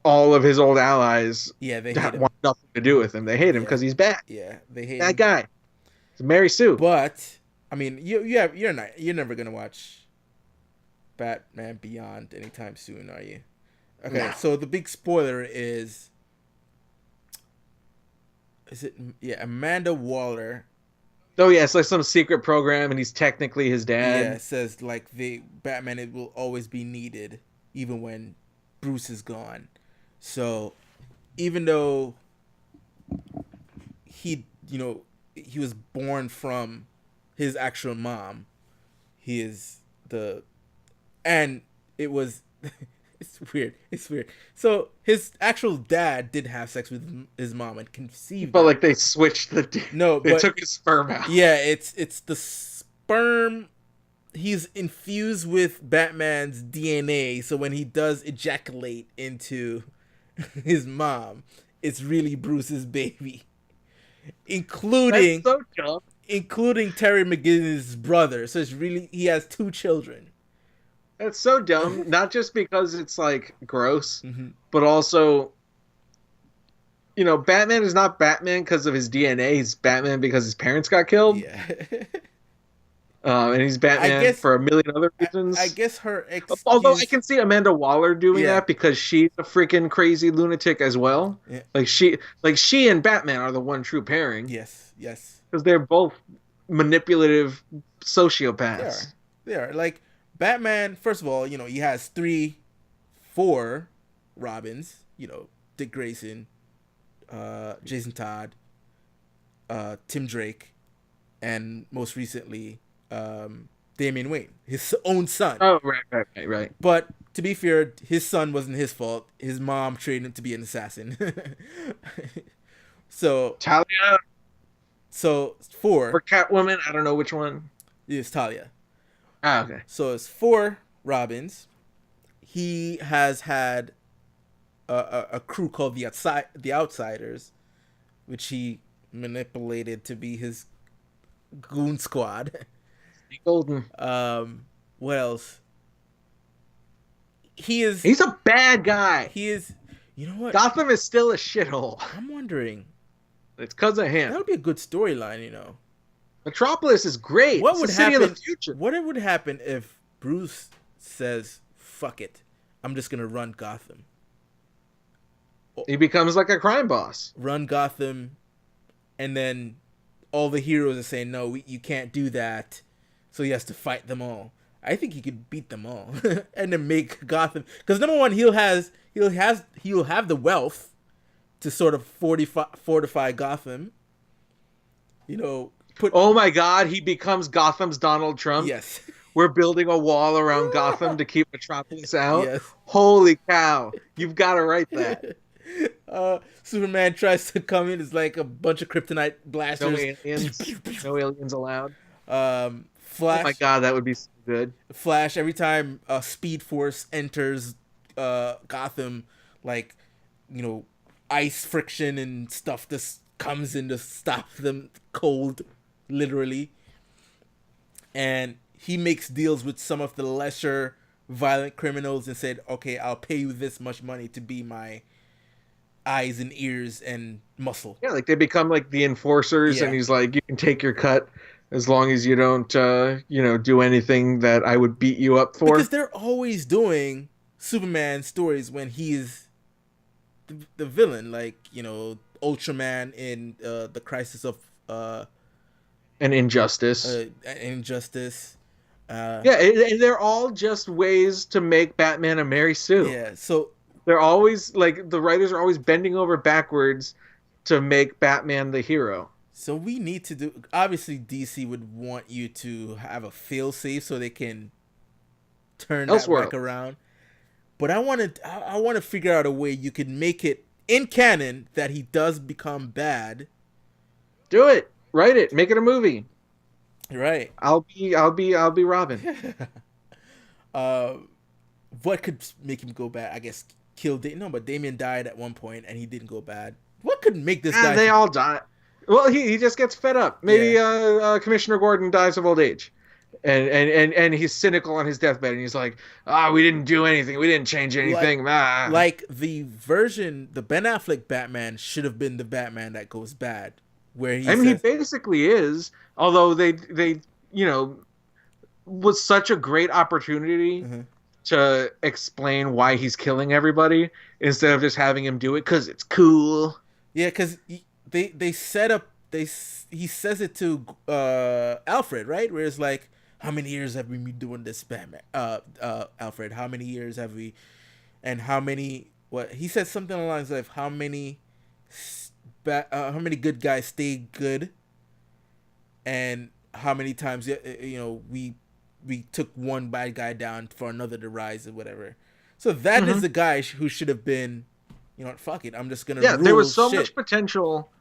all of his old allies they hate him. Want nothing to do with him. They hate him because he's bad. Yeah, they hate that him. guy. It's Mary Sue. But I mean, you're never gonna watch Batman Beyond anytime soon, are you? Okay, no. So the big spoiler is it Amanda Waller. Oh yeah, it's like some secret program, and he's technically his dad. Yeah, it says like Batman it will always be needed, even when Bruce is gone. So even though he was born from his actual mom, and it was it's weird. So his actual dad did have sex with his mom and conceived. But like they switched they took his sperm out. Yeah, it's the sperm. He's infused with Batman's DNA, so when he does ejaculate into his mom, it's really Bruce's baby, including That's so dumb. Including Terry McGinnis' brother. So it's really he has 2 children. That's so dumb. Not just because it's like gross, but also, Batman is not Batman because of his DNA. He's Batman because his parents got killed. Yeah. And he's Batman for a million other reasons. I guess her excuse... Although I can see Amanda Waller doing that because she's a freaking crazy lunatic as well. Yeah. Like she and Batman are the one true pairing. Yes. Because they're both manipulative sociopaths. They are. Like Batman, first of all, he has 4 Robins. Dick Grayson, Jason Todd, Tim Drake, and most recently Damian Wayne, his own son. Oh, right. But to be fair, his son wasn't his fault. His mom trained him to be an assassin. So Talia. So 4. Or Catwoman, I don't know which one. It's Talia. Ah, okay. So it's 4 Robins. He has had a crew called the Outsiders, which he manipulated to be his goon squad. Golden. What else? He's a bad guy. He is. You know what? Gotham is still a shithole. I'm wondering. It's because of him. That would be a good storyline, Metropolis is great. What would happen? Of the future. What would happen if Bruce says, "Fuck it, I'm just gonna run Gotham." He becomes like a crime boss. Run Gotham, and then all the heroes are saying, "No, you can't do that." So he has to fight them all. I think he could beat them all, and then make Gotham. Because number one, he'll have the wealth to sort of fortify Gotham. Oh my God, he becomes Gotham's Donald Trump. Yes. We're building a wall around Gotham to keep Metropolis out. Yes. Holy cow. You've got to write that. Superman tries to come in. It's like a bunch of kryptonite blasters. No aliens allowed. Flash. Oh my God, that would be so good. Flash, every time Speed Force enters Gotham, like, ice friction and stuff just comes in to stop them cold, literally. And he makes deals with some of the lesser violent criminals and said, okay, I'll pay you this much money to be my eyes and ears and muscle. Yeah, like they become like the enforcers, and Yeah, he's like, you can take your cut as long as you don't, do anything that I would beat you up because for. they're always doing Superman stories when he is the villain, like Ultraman in the Crisis of And injustice. Injustice. Yeah, and they're all just ways to make Batman a Mary Sue. Yeah, so They're always like the writers are always bending over backwards to make Batman the hero. we need to do. Obviously, DC would want you to have a fail safe so they can turn that Elsewhere. back around. But I want to figure out a way you can make it in canon that he does become bad. Do it. Write it. Make it a movie. Right. I'll be Robin. What could make him go bad? I guess kill No, but Damian died at one point and he didn't go bad. What could make this guy? They all die. Well, he just gets fed up. Maybe Commissioner Gordon dies of old age. And he's cynical on his deathbed, and he's like, we didn't do anything. We didn't change anything. Like the Ben Affleck Batman should have been the Batman that goes bad. Where he basically is, although they was such a great opportunity to explain why he's killing everybody instead of just having him do it because it's cool. Yeah, because they set up he says it to Alfred, right? Where it's like, how many years have we been doing this, Batman? Alfred, how many years have we? And how many? What he said something along the lines of how many good guys stay good, and how many times we took one bad guy down for another to rise or whatever. So that is the guy who should have been, fuck it, I'm just gonna. Yeah, there was so much potential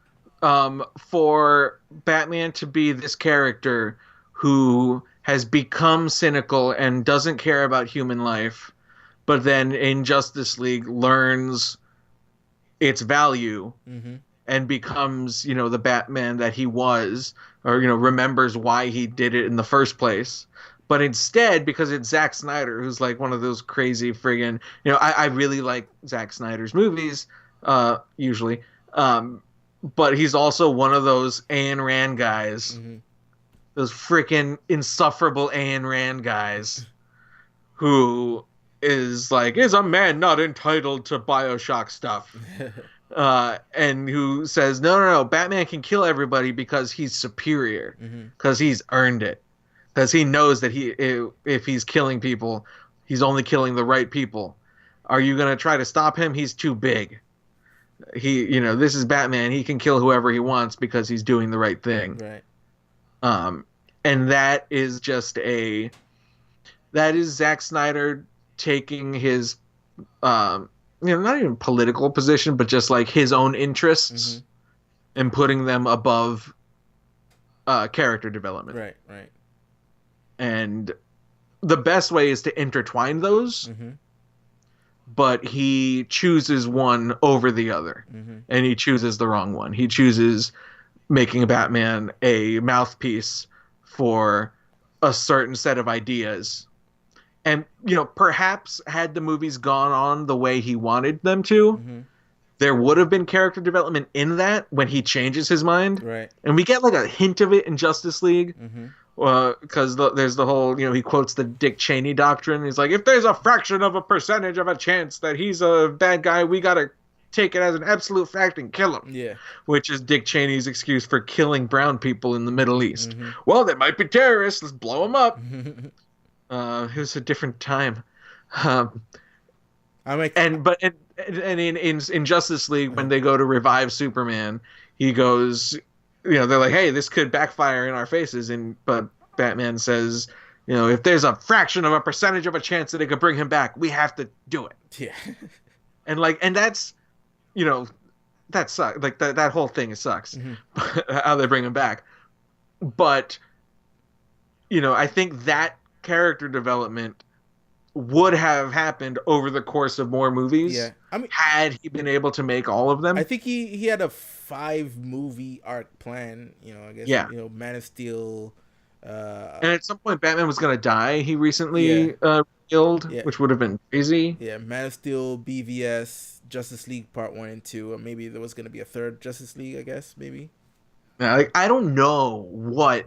for Batman to be this character who has become cynical and doesn't care about human life, but then in Justice League learns its value and becomes, the Batman that he was, or, remembers why he did it in the first place. But instead, because it's Zack Snyder, who's like one of those crazy friggin', I really like Zack Snyder's movies, usually. But he's also one of those Ayn Rand guys, those freaking insufferable Ayn Rand guys, who is a man not entitled to BioShock stuff, and who says no, Batman can kill everybody because he's superior, because he's earned it, because he knows that if he's killing people, he's only killing the right people. Are you gonna try to stop him? He's too big. This is Batman. He can kill whoever he wants because he's doing the right thing. Right. And that is Zack Snyder taking his, not even political position, but just like his own interests and putting them above character development. Right. And the best way is to intertwine those. But he chooses one over the other, and he chooses the wrong one. He chooses making Batman a mouthpiece for a certain set of ideas. And, perhaps had the movies gone on the way he wanted them to, there would have been character development in that when he changes his mind. Right. And we get like a hint of it in Justice League. Because there's the whole, he quotes the Dick Cheney doctrine. He's like, if there's a fraction of a percentage of a chance that he's a bad guy, we gotta take it as an absolute fact and kill him. Yeah. Which is Dick Cheney's excuse for killing brown people in the Middle East. Well, they might be terrorists. Let's blow them up. It was a different time. In Justice League, when they go to revive Superman, he goes, they're like, hey, this could backfire in our faces. But Batman says, if there's a fraction of a percentage of a chance that it could bring him back, we have to do it. Yeah. And that's, that sucks. Like that whole thing sucks. How they bring him back. But, I think that character development would have happened over the course of more movies. Yeah. Had he been able to make all of them. I think he had a 5-movie arc plan, I guess. Yeah. Man of Steel. And at some point Batman was going to die. He recently killed, Yeah. which would have been crazy. Yeah, Man of Steel, BVS, Justice League Part 1 and 2, or maybe there was going to be a third Justice League, I guess, maybe. Now, like, I don't know what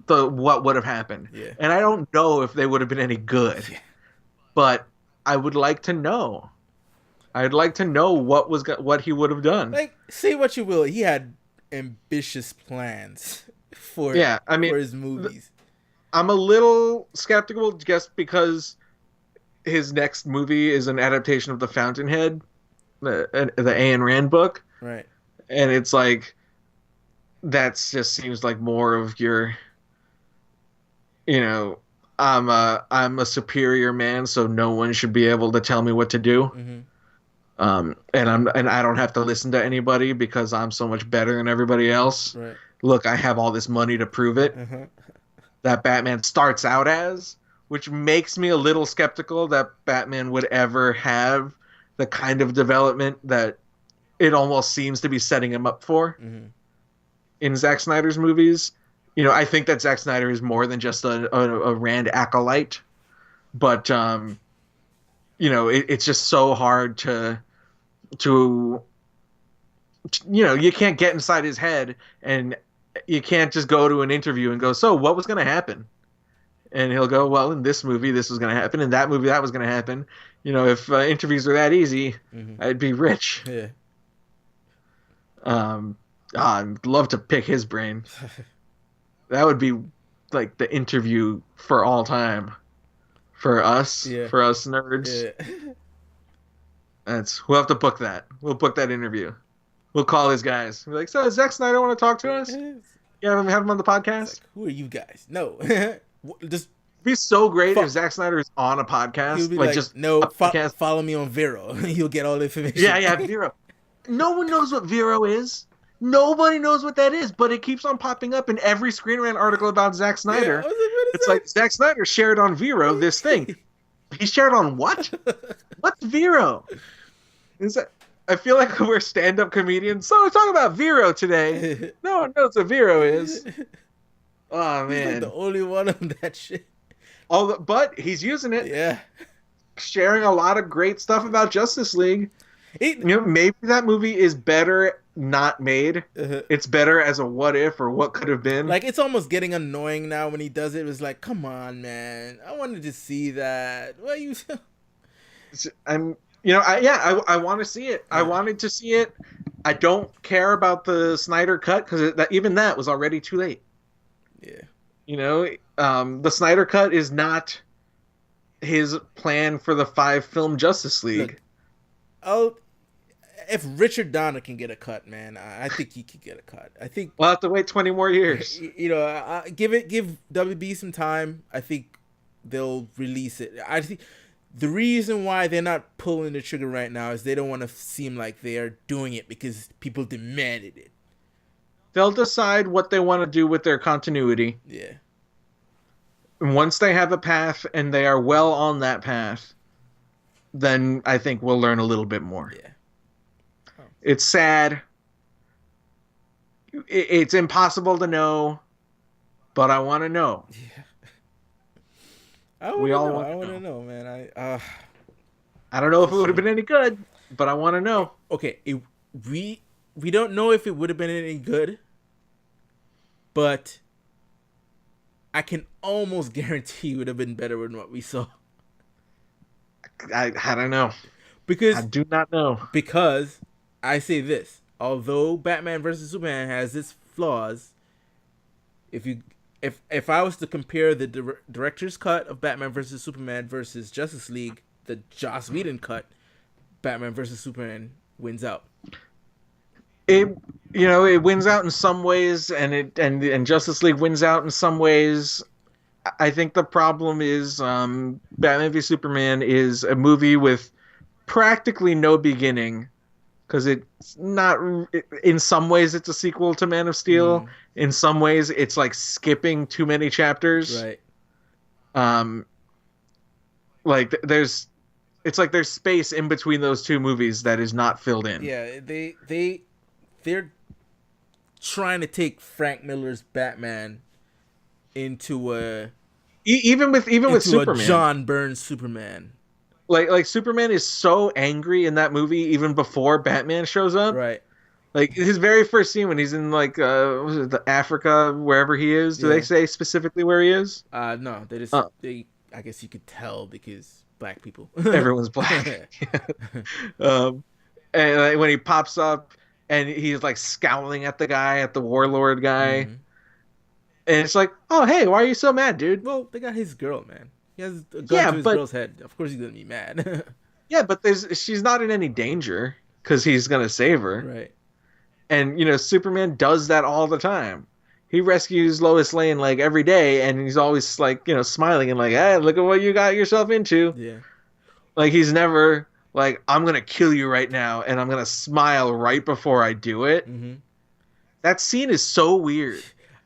what would have happened. Yeah. And I don't know if they would have been any good. Yeah. But I would like to know. I'd like to know what he would have done. Like, say what you will, he had ambitious plans for for his movies. I'm a little skeptical just because his next movie is an adaptation of The Fountainhead, the Ayn Rand book. Right. And it's like that just seems like more of your, I'm a superior man, so no one should be able to tell me what to do. Mm-hmm. And I don't have to listen to anybody because I'm so much better than everybody else. Right. Look, I have all this money to prove it. Uh-huh. That Batman starts out as, which makes me a little skeptical that Batman would ever have the kind of development that it almost seems to be setting him up for in Zack Snyder's movies. I think that Zack Snyder is more than just a Rand acolyte, but it's just so hard to you can't get inside his head, and you can't just go to an interview and go, so what was going to happen? And he'll go, well, in this movie, this was going to happen. In that movie, that was going to happen. If interviews were that easy, I'd be rich. Yeah. I'd love to pick his brain. That would be like the interview for all time. For us. Yeah. For us nerds. Yeah. We'll have to book that. We'll book that interview. We'll call his guys. We're like, so does Zack Snyder want to talk to us? Yeah, have him on the podcast? Like, who are you guys? No. Just it'd be so great if Zack Snyder is on a podcast. He'll be like just no, follow me on Vero. You'll get all the information. Yeah, Vero. No one knows what Vero is. Nobody knows what that is, but it keeps on popping up in every Screen Rant article about Zack Snyder. Yeah, it's like Zack Snyder shared on Vero this thing. He shared on what? What's Vero? I feel like we're stand-up comedians. So we're talking about Vero today. No one knows what Vero is. Oh, man. He's like the only one on that shit. But he's using it. Yeah. Sharing a lot of great stuff about Justice League. Maybe that movie is better not made. It's better as a what if or what could have been. Like, it's almost getting annoying now when he does it. It's like, come on, man. I wanted to see that. What you? I want to see it. I wanted to see it. I don't care about the Snyder cut because even that was already too late. Yeah. The Snyder cut is not his plan for the 5-film Justice League. Look, if Richard Donner can get a cut, man, I think he could get a cut. I think we'll have to wait 20 more years. Give WB some time. I think they'll release it. I think the reason why they're not pulling the trigger right now is they don't want to seem like they are doing it because people demanded it. They'll decide what they want to do with their continuity. Yeah. And once they have a path and they are well on that path, then I think we'll learn a little bit more. Yeah. Oh. It's sad. It's impossible to know, but I want to know. Yeah. I want to know, man. I don't know if it would have been any good, but I want to know. Okay, we don't know if it would have been any good, but I can almost guarantee it would have been better than what we saw. I don't know. Because I do not know. Because I say this, although Batman vs Superman has its flaws, if I was to compare the director's cut of Batman vs Superman versus Justice League, the Joss Whedon cut, Batman vs Superman wins out. It wins out in some ways, and Justice League wins out in some ways. I think the problem is Batman v Superman is a movie with practically no beginning, because it's not. In some ways, it's a sequel to Man of Steel. In some ways, it's like skipping too many chapters. Right. It's like there's space in between those two movies that is not filled in. Yeah, they're trying to take Frank Miller's Batman into a Even with into a Superman, John Byrne Superman. like Superman is so angry in that movie even before Batman shows up. Right. Like his very first scene when he's in like was it the Africa, wherever he is. Do they Yeah. say specifically where he is? No, they. I guess you could tell because black people. Everyone's black. um, and like, when he pops up and he's like scowling at the guy, at the warlord guy, Mm-hmm. and it's like, oh hey, why are you so mad, dude? Well, they got his girl, man. He has a gun Yeah, to his but girl's head. Of course, he's gonna be mad. yeah, but she's not in any danger because he's gonna save her. Right. And Superman does that all the time. He rescues Lois Lane like every day, and he's always like smiling and like, hey, look at what you got yourself into. Yeah. Like he's never like, I'm gonna kill you right now, and I'm gonna smile right before I do it. Mm-hmm. That scene is so weird.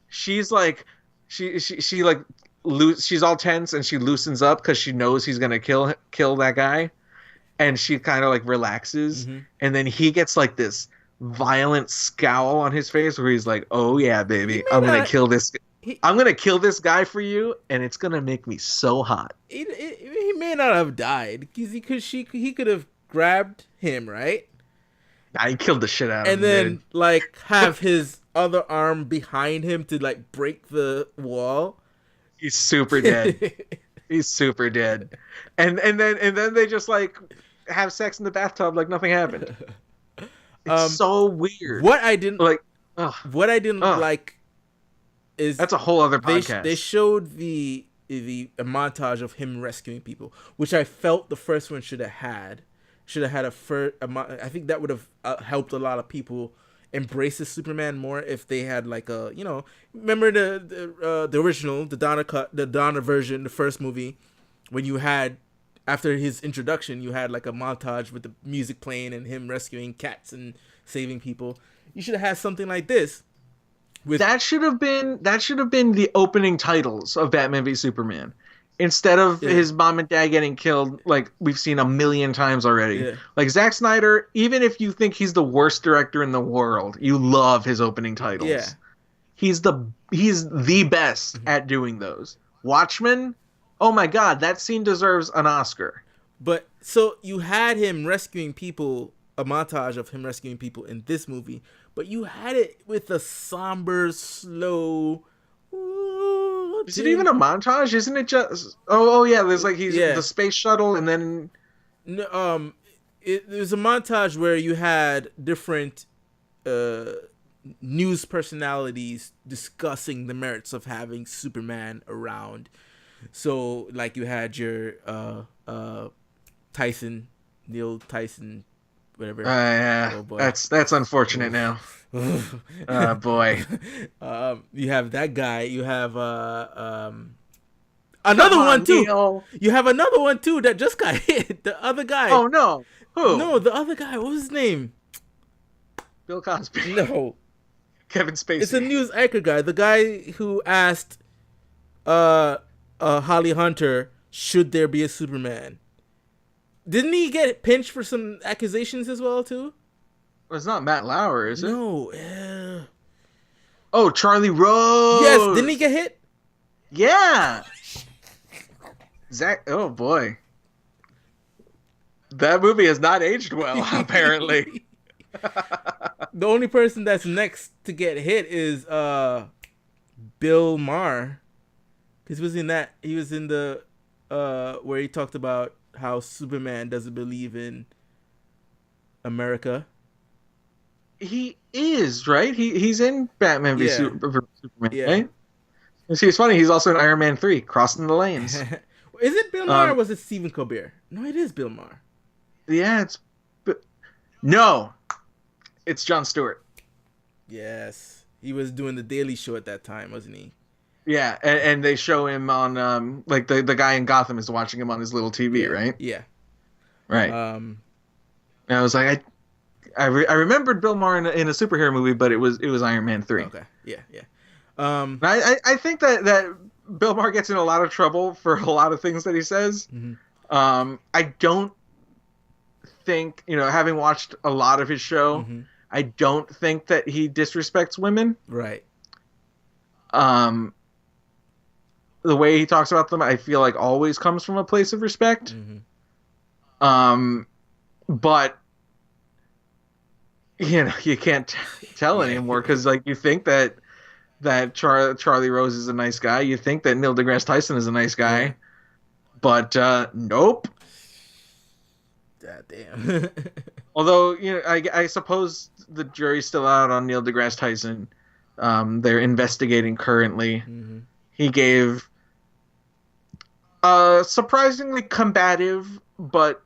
She's like, she like she's all tense and she loosens up because she knows he's gonna kill that guy, and she kind of like relaxes, Mm-hmm. and then he gets like this violent scowl on his face where he's like, "Oh yeah, baby, I'm gonna kill this. I'm gonna kill this guy for you, and it's gonna make me so hot." He may not have died because he could have grabbed him, right? Nah, he killed the shit out of him. And then dude. like have his other arm behind him to like break the wall. He's super dead. He's super dead. And then they just like have sex in the bathtub like nothing happened. It's so weird. What I didn't like like is that's a whole other podcast. They showed a montage of him rescuing people, which I felt the first one should have had. I think that would have helped a lot of people embrace the Superman more if they had like a remember the original, the Donner version, the first movie, when you had, after his introduction, you had like a montage with the music playing and him rescuing cats and saving people. You should have had something like this. That should have been the opening titles of Batman v Superman, instead of his mom and dad getting killed like we've seen a million times already. Yeah. Like Zack Snyder, even if you think he's the worst director in the world, you love his opening titles. Yeah. He's the best at doing those. Watchmen, oh my god, that scene deserves an Oscar. But so you had him rescuing people, a montage of him rescuing people in this movie, but you had it with a somber, slow. Is it even a montage? Isn't it just? Oh yeah. There's like the space shuttle, and then no, it was a montage where you had different news personalities discussing the merits of having Superman around. So like you had your Neil Tyson, whatever. Yeah. Oh boy. That's unfortunate now. Boy. You have that guy. You have another one too. Neil. You have another one too that just got hit. The other guy. Oh no. Who? No, the other guy. What was his name? Bill Cosby. No. Kevin Spacey. It's a news anchor guy. The guy who asked Holly Hunter, should there be a Superman? Didn't he get pinched for some accusations as well too? Well, it's not Matt Lauer, is it? No. Oh, Charlie Rose. Yes. Didn't he get hit? Yeah. Zach. Oh boy. That movie has not aged well, apparently. The only person that's next to get hit is Bill Maher. He was in the where he talked about how Superman doesn't believe in America. He is, right? He's in Batman v Superman, yeah. Right? See, it's funny. He's also in Iron Man 3, Crossing the Lanes. Is it Bill Maher or was it Stephen Colbert? No, it is Bill Maher. Yeah, no, it's Jon Stewart. Yes, he was doing the Daily Show at that time, wasn't he? Yeah, and they show him on like the guy in Gotham is watching him on his little TV, right? Yeah. Right. And I was like, I remembered Bill Maher in a superhero movie, but it was Iron Man 3. Okay. Yeah. I think that Bill Maher gets in a lot of trouble for a lot of things that he says. Mm-hmm. I don't think, having watched a lot of his show, mm-hmm. I don't think that he disrespects women. Right. the way he talks about them, I feel like always comes from a place of respect. Mm-hmm. But you can't tell Yeah. anymore because like you think that Charlie Rose is a nice guy, you think that Neil deGrasse Tyson is a nice Yeah. guy, but nope. God damn. Although I suppose the jury's still out on Neil deGrasse Tyson. They're investigating currently. Mm-hmm. He gave a surprisingly combative but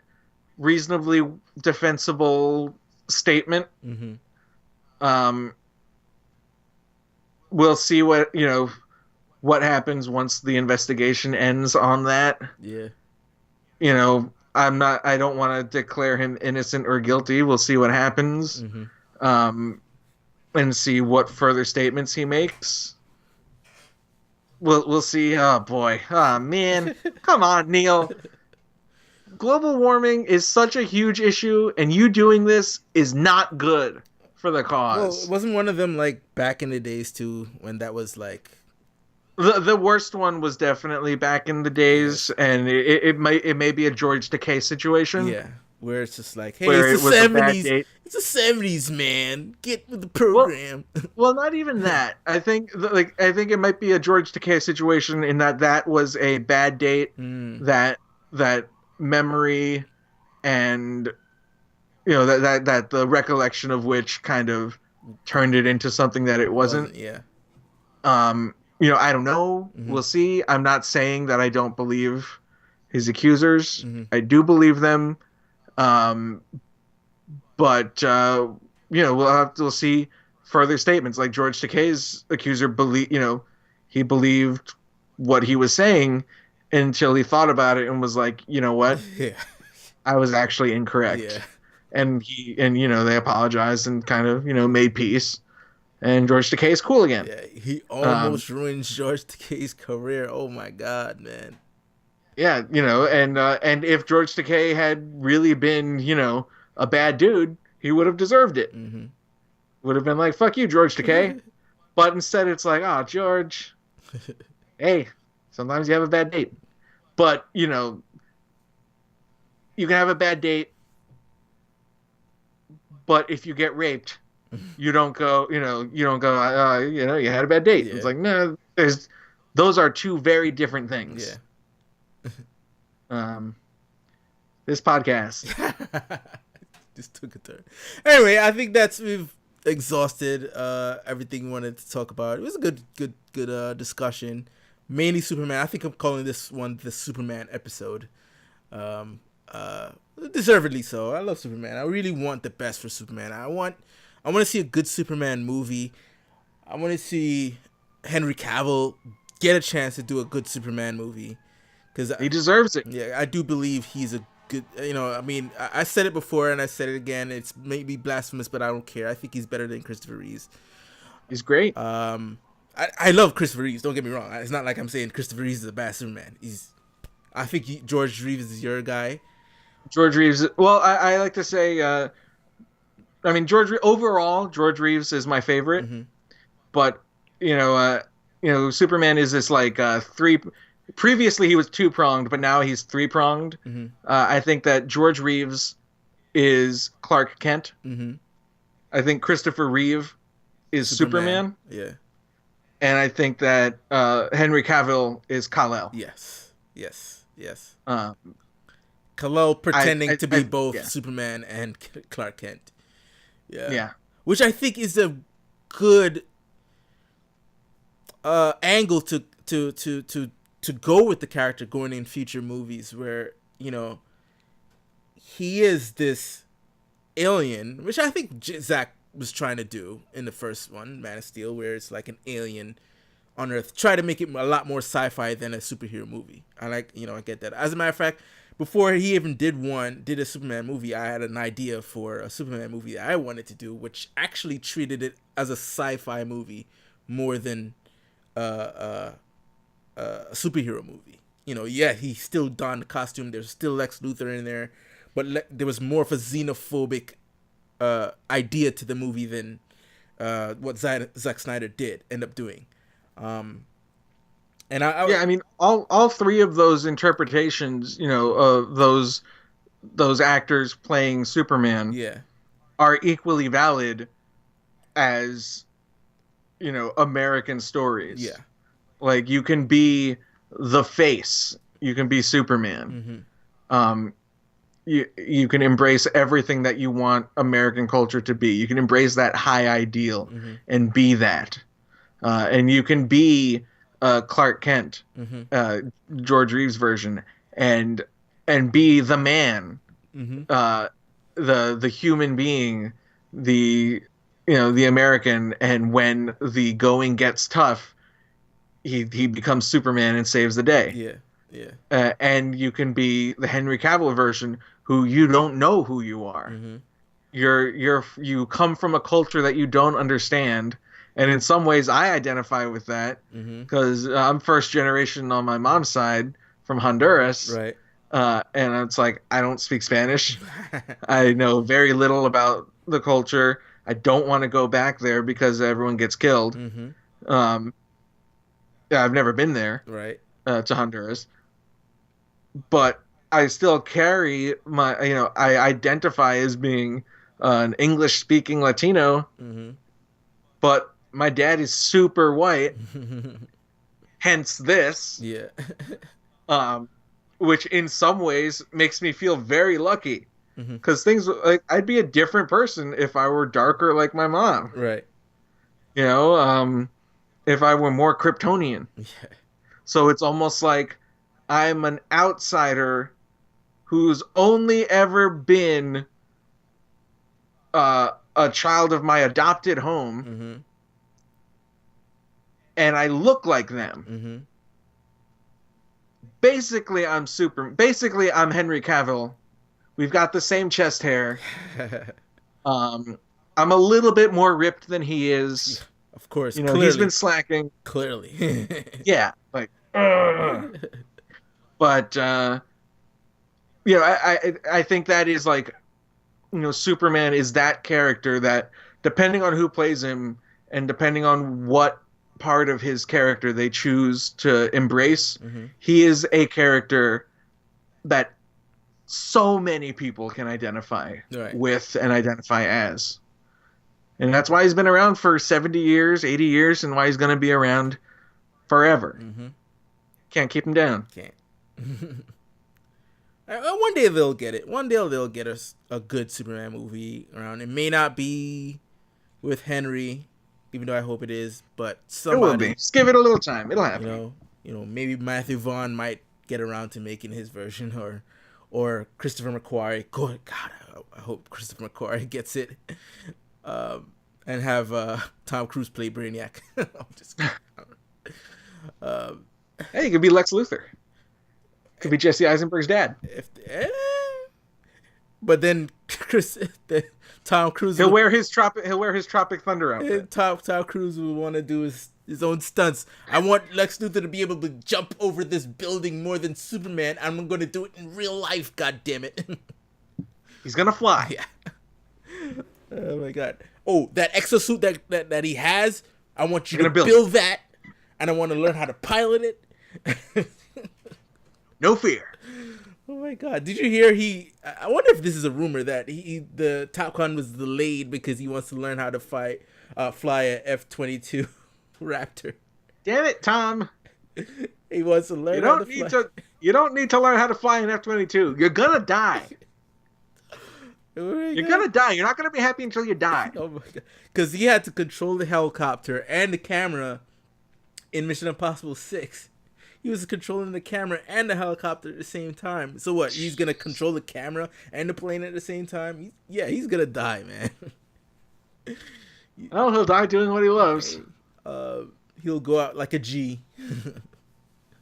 reasonably defensible statement. Mm-hmm. Um, we'll see what happens once the investigation ends on that. Yeah. I don't want to declare him innocent or guilty. We'll see what happens. Mm-hmm. And see what further statements he makes. We'll see. Oh boy. Oh man. Come on, Neil. Global warming is such a huge issue, and you doing this is not good for the cause. Well, wasn't one of them like back in the days too, when that was like the worst one was definitely back in the days, and it may be a George Takei situation. Yeah, where it's just like, hey, it's the 70s. It's the 70s, man. Get with the program. Well, not even that. I think it might be a George Takei situation in that was a bad date. That memory and that the recollection of which kind of turned it into something that it wasn't. Yeah. I don't know. Mm-hmm. We'll see. I'm not saying that I don't believe his accusers. Mm-hmm. I do believe them. But we'll see further statements. Like George Takei's accuser he believed what he was saying until he thought about it and was like, you know what? Yeah. I was actually incorrect. Yeah. And they apologized and kind of, made peace. And George Takei is cool again. Yeah, he almost ruined George Takei's career. Oh my God, man. Yeah, and if George Takei had really been, a bad dude, he would have deserved it. Mm-hmm. Would have been like, fuck you, George Takei. But instead it's like, oh, George, hey, sometimes you have a bad date. But, you can have a bad date, but if you get raped, you don't go, you had a bad date. Yeah. It's like, no, those are two very different things. Yeah. This podcast just took a turn. Anyway, I think we've exhausted everything we wanted to talk about. It was a good discussion. Mainly Superman. I think I'm calling this one the Superman episode. Deservedly so. I love Superman. I really want the best for Superman. I want to see a good Superman movie. I want to see Henry Cavill get a chance to do a good Superman movie, because he deserves it. Yeah, I do believe he's a good. I said it before and I said it again. It's maybe blasphemous, but I don't care. I think he's better than Christopher Reeves. He's great. I love Christopher Reeves. Don't get me wrong. It's not like I'm saying Christopher Reeves is a bad Superman. I think George Reeves is your guy. George Reeves. Well, I like to say. Overall, George Reeves is my favorite. Mm-hmm. But Superman is this like three. Previously, he was two-pronged, but now he's three-pronged. Mm-hmm. I think that George Reeves is Clark Kent. Mm-hmm. I think Christopher Reeve is Superman. Yeah. And I think that Henry Cavill is Kal-El. Yes. Kal-El pretending to be both yeah. Superman and Clark Kent. Yeah. Yeah. Which I think is a good angle to go with the character going in future movies, where he is this alien, which I think Zach was trying to do in the first one, Man of Steel, where it's like an alien on Earth. Try to make it a lot more sci-fi than a superhero movie. I get that. As a matter of fact, before he even did a Superman movie, I had an idea for a Superman movie that I wanted to do, which actually treated it as a sci-fi movie more than a superhero movie. He still donned the costume. There's still Lex Luthor in there, but there was more of a xenophobic idea to the movie than what Zack Snyder did end up doing. And I mean, all three of those interpretations, those actors playing Superman, yeah, are equally valid as, American yeah, stories. Like, you can be the face, you can be Superman. mm-hmm. Um, you can embrace everything that you want American culture to be. You can embrace that high ideal Mm-hmm. and be that. And you can be Clark Kent, Mm-hmm. uh, George Reeves version, and be the man, Mm-hmm. uh, the human being, the American. And when the going gets tough, he becomes Superman and saves the day. Yeah, yeah, And you can be the Henry Cavill version, who you don't know who you are. mm-hmm. You come from a culture that you don't understand, and in some ways I identify with that, Mm-hmm. because I'm first generation on my mom's side from Honduras. Right. And it's like, I don't speak Spanish. I know very little about the culture. I don't want to go back there because everyone gets killed. Mm-hmm. um, yeah, I've never been there, Right. to Honduras, but I still carry I identify as being an English speaking Latino, Mm-hmm. but my dad is super white, hence this, Yeah. um, which in some ways makes me feel very lucky, Mm-hmm. because things like, I'd be a different person if I were darker like my mom, Right. you know, if I were more Kryptonian. Yeah. So it's almost like I'm an outsider who's only ever been a child of my adopted home, Mm-hmm. and I look like them. Mm-hmm. Basically, I'm Henry Cavill. We've got the same chest hair. Um, I'm a little bit more ripped than he is. Of course, He's been slacking. Clearly. Yeah, like, but I think that is like, Superman is that character that, depending on who plays him and depending on what part of his character they choose to embrace, Mm-hmm. he is a character that so many people can identify Right. with and identify as. And that's why he's been around for 70 years, 80 years, and why he's going to be around forever. Mm-hmm. Can't keep him down. Can't. One day they'll get it. One day they'll get us a good Superman movie around. It may not be with Henry, even though I hope it is, but somebody. It will be. Just give it a little time. It'll happen. Maybe Matthew Vaughn might get around to making his version, or Christopher McQuarrie. God, I hope Christopher McQuarrie gets it. And have Tom Cruise play Brainiac. I'm just kidding. Hey, you could be Lex Luthor. Could be Jesse Eisenberg's dad. But then Tom Cruise. He'll wear his Tropic Thunder outfit. Tom Cruise will want to do his own stunts. I want Lex Luthor to be able to jump over this building more than Superman. I'm going to do it in real life. God damn it! He's gonna fly. Yeah. Oh my god. Oh, that exosuit that he has, I want you to build build that, and I want to learn how to pilot it. No fear. Oh my god. Did you hear I wonder if this is a rumor that the Top Gun was delayed because he wants to learn how to fly a F-22 Raptor. Damn it, Tom. He wants to learn how to fly. You don't need to learn how to fly an F-22. You're gonna die. You're gonna die. You're not gonna be happy until you die. Oh my god! Because he had to control the helicopter and the camera in Mission Impossible 6. He was controlling the camera and the helicopter at the same time. So what? He's gonna control the camera and the plane at the same time? He's gonna die, man. Well, he'll die doing what he loves. He'll go out like a G.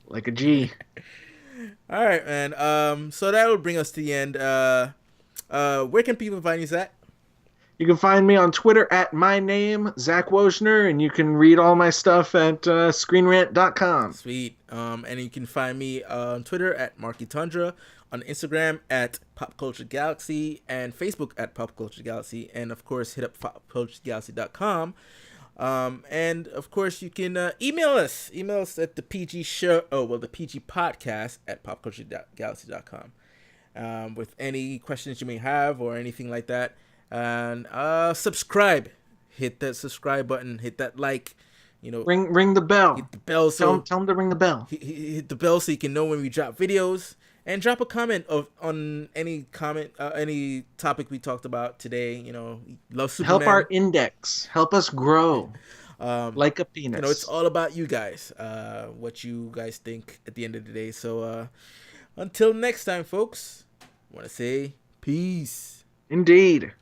Like a G. All right, man. So that will bring us to the end. Where can people find you, Zach? You can find me on Twitter at my name, Zach Wojner, and you can read all my stuff at screenrant.com. Sweet. And you can find me on Twitter at Marky Tundra, on Instagram at Pop Culture Galaxy, and Facebook at Pop Culture Galaxy, and of course hit up popculturegalaxy.com And of course, you can email us. Email us at the PG show. Oh, well, the PG podcast at popculturegalaxy.com. With any questions you may have or anything like that. And subscribe. Hit that subscribe button. Hit that like. Ring the bell. Hit the bell. So tell them to ring the bell. Hit the bell so you can know when we drop videos. And drop a comment on any topic we talked about today. Love Superman. Help our index. Help us grow. Like a penis. It's all about you guys. What you guys think at the end of the day. So until next time, folks, I want to say peace. Indeed.